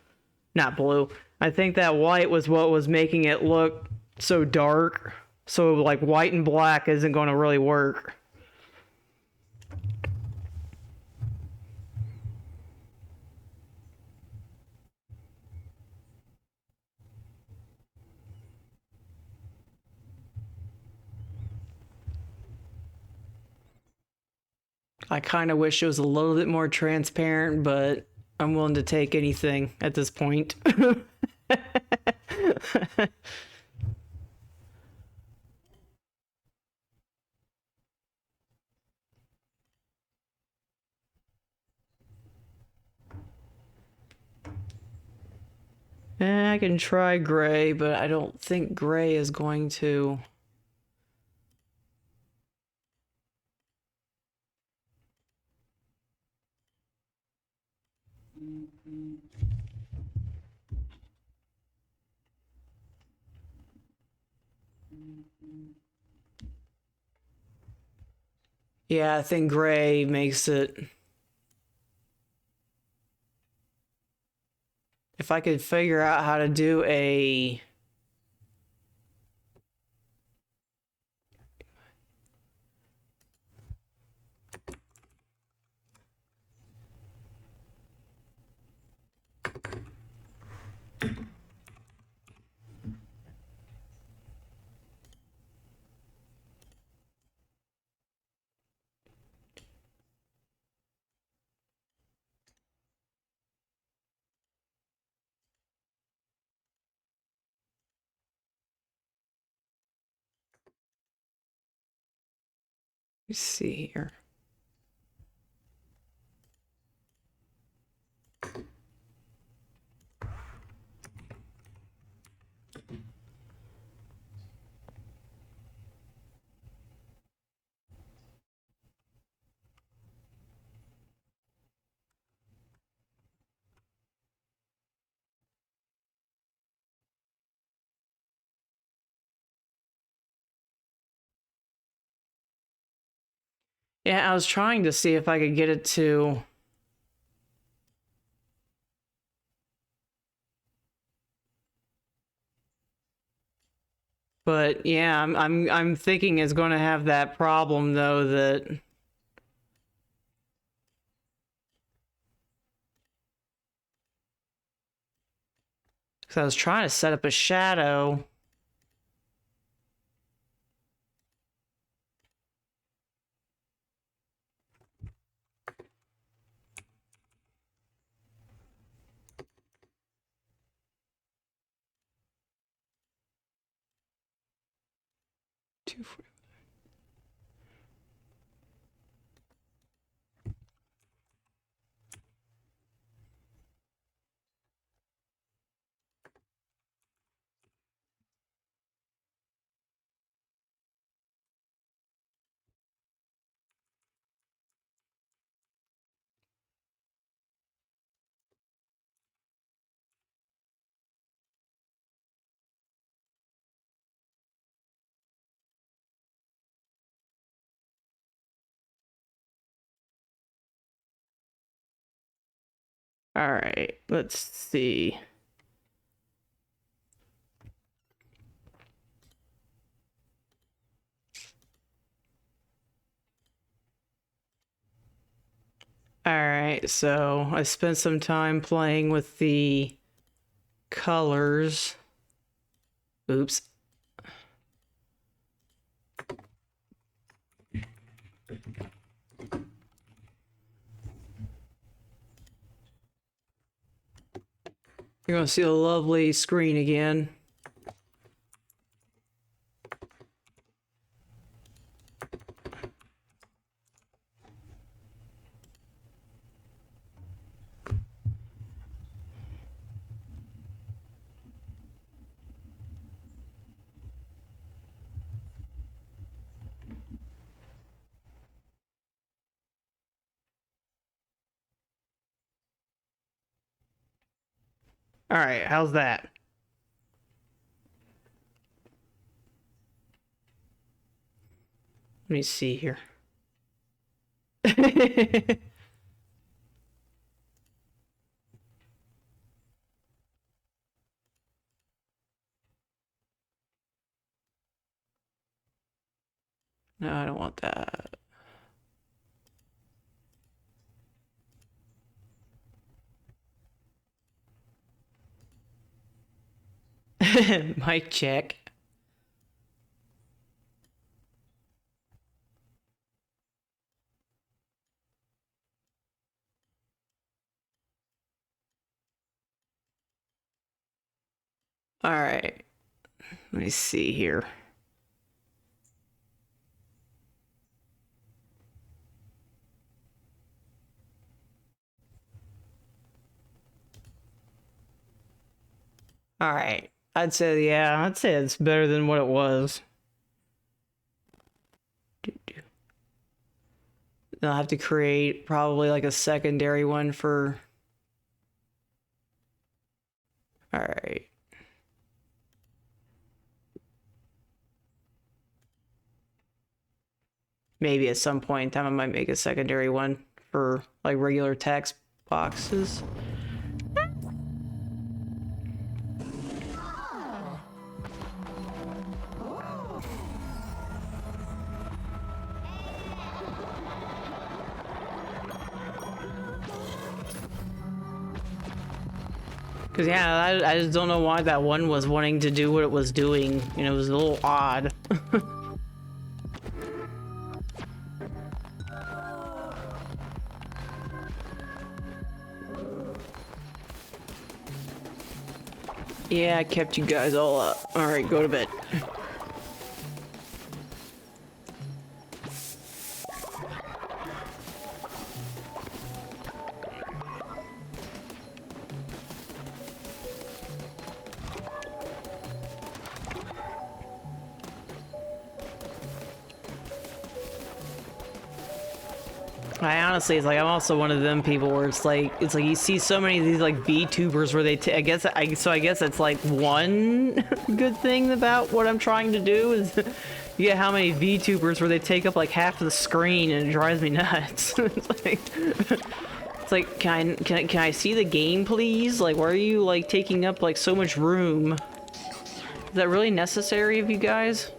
not blue. I think that white was what was making it look so dark. So like white and black isn't going to really work. I kind of wish it was a little bit more transparent, but I'm willing to take anything at this point. I can try gray, but I don't think gray is going to... Yeah, I think gray makes it... If I could figure out how to do a... Let's see here. Yeah, I was trying to see if I could get it to... But yeah, I'm thinking it's going to have that problem though that... Because I was trying to set up a shadow. All right, let's see. All right, so I spent some time playing with the colors. Oops. You're gonna see a lovely screen again. All right, how's that? Let me see here. No, I don't want that. Mic check. All right. Let me see here. All right. I'd say, yeah, I'd say it's better than what it was. Then I'll have to create probably like a secondary one for. All right. Maybe at some point in time I might make a secondary one for like regular text boxes. Because, yeah, I just don't know why that one was wanting to do what it was doing. You know, it was a little odd. Yeah, I kept you guys all up. Alright, go to bed. I honestly, it's like I'm also one of them people where it's like you see so many of these like VTubers where they I guess it's like one good thing about what I'm trying to do is you get how many VTubers where they take up like half of the screen and it drives me nuts. It's like can I see the game please? Like why are you like taking up like so much room? Is that really necessary of you guys?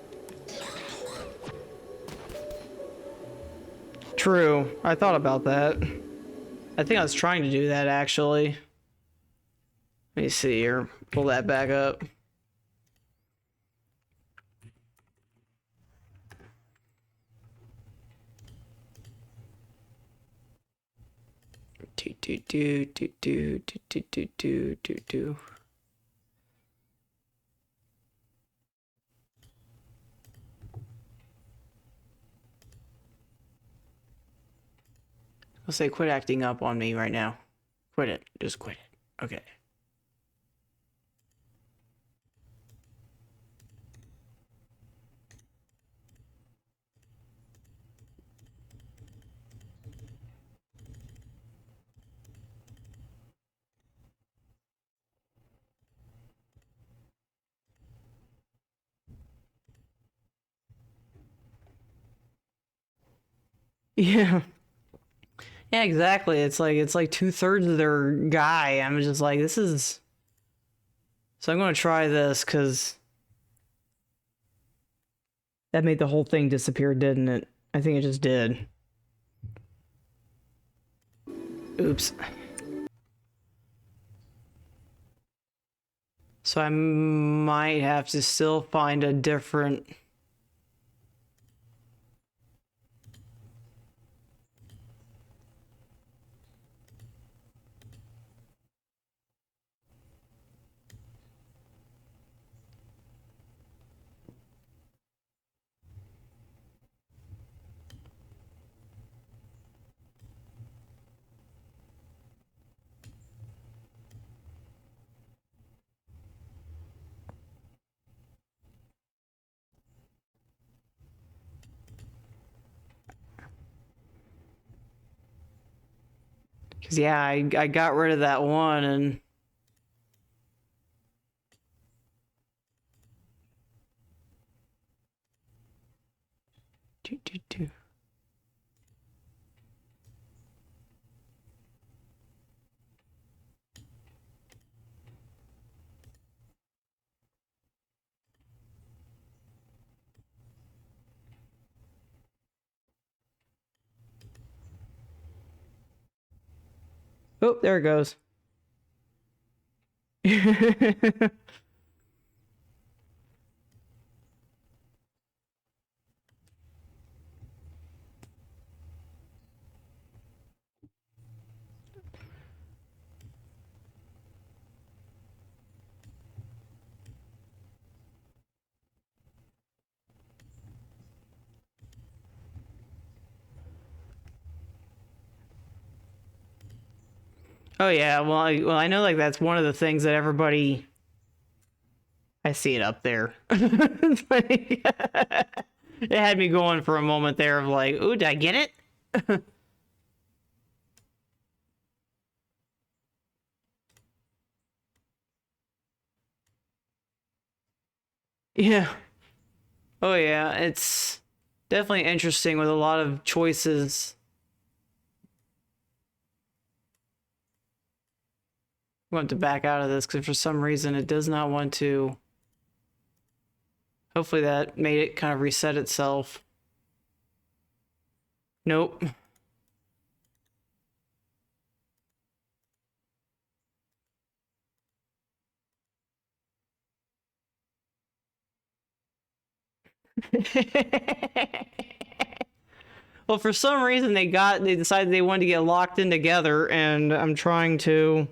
True. I thought about that. I think I was trying to do that, actually. Let me see here. Pull that back up. Do. I'll say quit acting up on me right now. Quit it. Just quit it. Okay. Yeah. Yeah, exactly. It's like 2/3 of their guy. I'm just like, this is. So I'm gonna try this because that made the whole thing disappear, didn't it? I think it just did. Oops. So I might have to still find a different. Because, yeah, I got rid of that one and. Do. Oh, there it goes. Oh yeah, well I know like that's one of the things that everybody. I see it up there. It's like- it had me going for a moment there of like, ooh, did I get it? Yeah. Oh yeah, it's definitely interesting with a lot of choices. I want to back out of this because for some reason it does not want to. Hopefully that made it kind of reset itself. Nope. Well, for some reason they decided they wanted to get locked in together, and I'm trying to.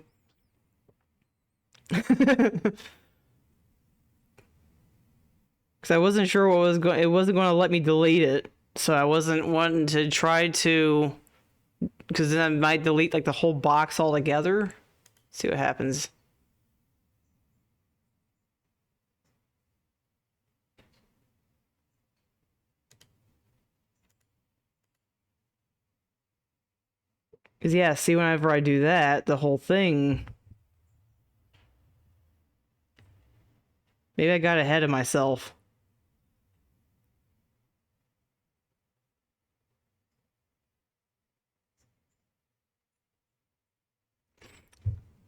Because I wasn't sure what was going. It wasn't going to let me delete it, so I wasn't wanting to try to. Because then I might delete like the whole box altogether. See what happens. Because yeah, see, whenever I do that, the whole thing. Maybe I got ahead of myself.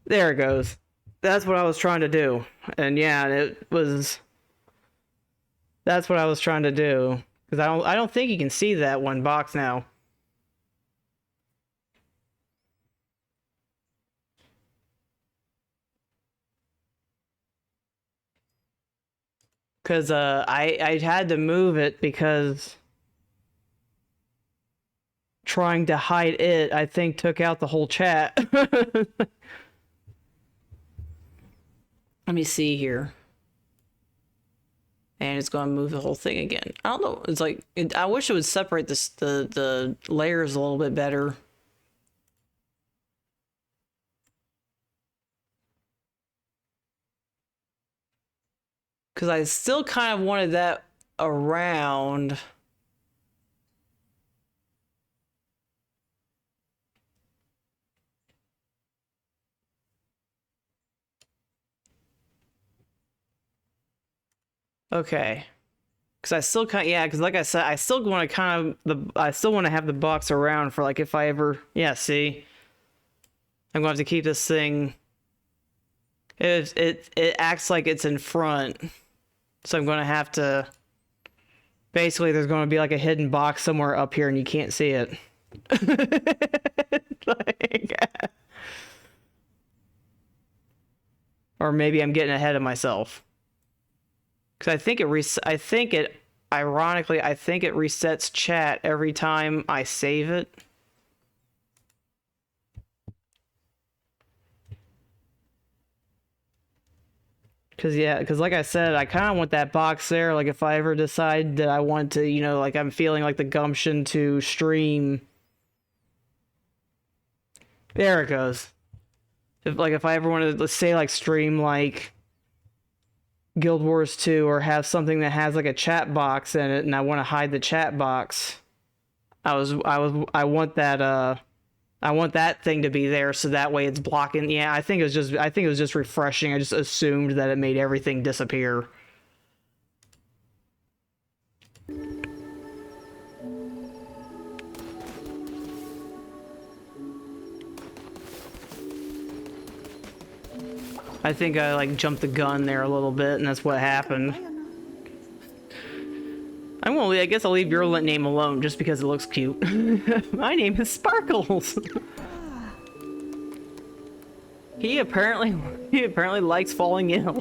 There it goes. That's what I was trying to do. And yeah, it was. That's what I was trying to do. Because I don't think you can see that one box now. Because I had to move it because trying to hide it, I think, took out the whole chat. Let me see here. And it's going to move the whole thing again. I don't know. It's like I wish it would separate the layers a little bit better. Because I still kind of wanted that around. Okay. Because I still kind of, yeah, because like I said, I still want to I still want to have the box around for like if I ever, yeah, see. I'm going to have to keep this thing. It acts like it's in front. So I'm going to have to, basically there's going to be like a hidden box somewhere up here and you can't see it. Like, or maybe I'm getting ahead of myself. Because ironically, I think it resets chat every time I save it. Because like I said, I kind of want that box there. Like if I ever decide that I want to, like I'm feeling like the gumption to stream. There it goes. If I ever wanted to, let's say, like stream like Guild Wars 2 or have something that has like a chat box in it and I want to hide the chat box. I want that thing to be there so that way it's blocking. Yeah, I think it was just refreshing. I just assumed that it made everything disappear. I think I like jumped the gun there a little bit and that's what happened. I guess I'll leave your name alone just because it looks cute. My name is Sparkles. He apparently likes falling ill.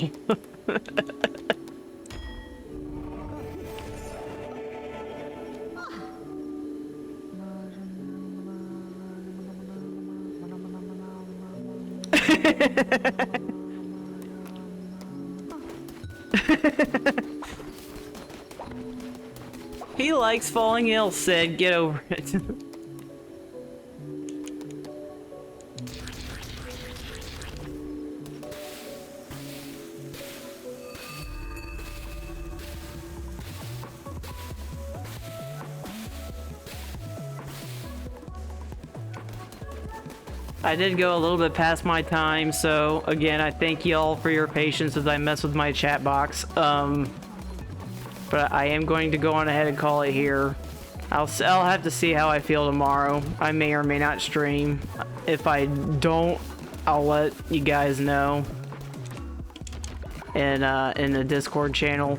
He likes falling ill, Sid. Get over it. I did go a little bit past my time, so again, I thank y'all for your patience as I mess with my chat box. But I am going to go on ahead and call it here. I'll have to see how I feel tomorrow. I may or may not stream. If I don't, I'll let you guys know in the Discord channel.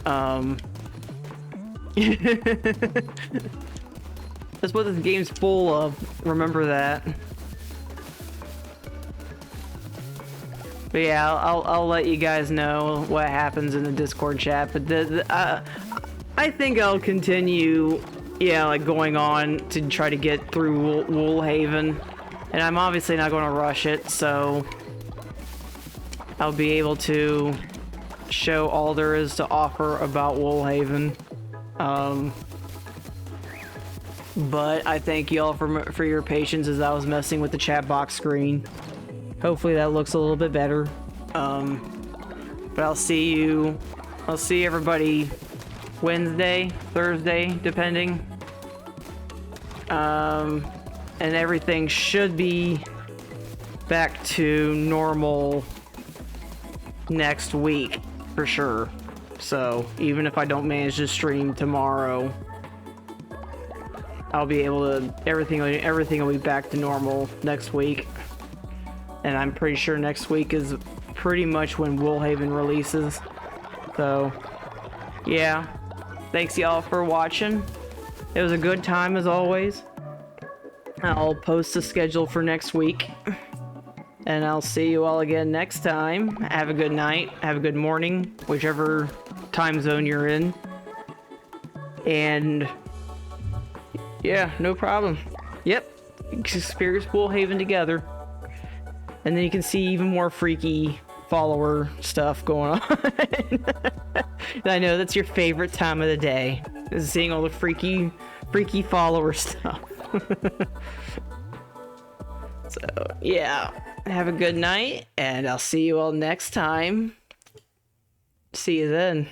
That's what this game's full of. Remember that. But yeah, I'll let you guys know what happens in the Discord chat. But I think I'll continue, yeah, like going on to try to get through Woolhaven, and I'm obviously not going to rush it, so I'll be able to show all there is to offer about Woolhaven. But I thank y'all for your patience as I was messing with the chat box screen. Hopefully that looks a little bit better. But I'll see everybody Wednesday, Thursday, depending. And everything should be back to normal next week for sure. So even if I don't manage to stream tomorrow, I'll be able to, everything will be back to normal next week. And I'm pretty sure next week is pretty much when Woolhaven releases. So, yeah. Thanks y'all for watching. It was a good time as always. I'll post the schedule for next week. And I'll see you all again next time. Have a good night. Have a good morning. Whichever time zone you're in. And, yeah, no problem. Yep. Experience Woolhaven together. And then you can see even more freaky follower stuff going on. And I know that's your favorite time of the day, is seeing all the freaky follower stuff. So, yeah. Have a good night, and I'll see you all next time. See you then.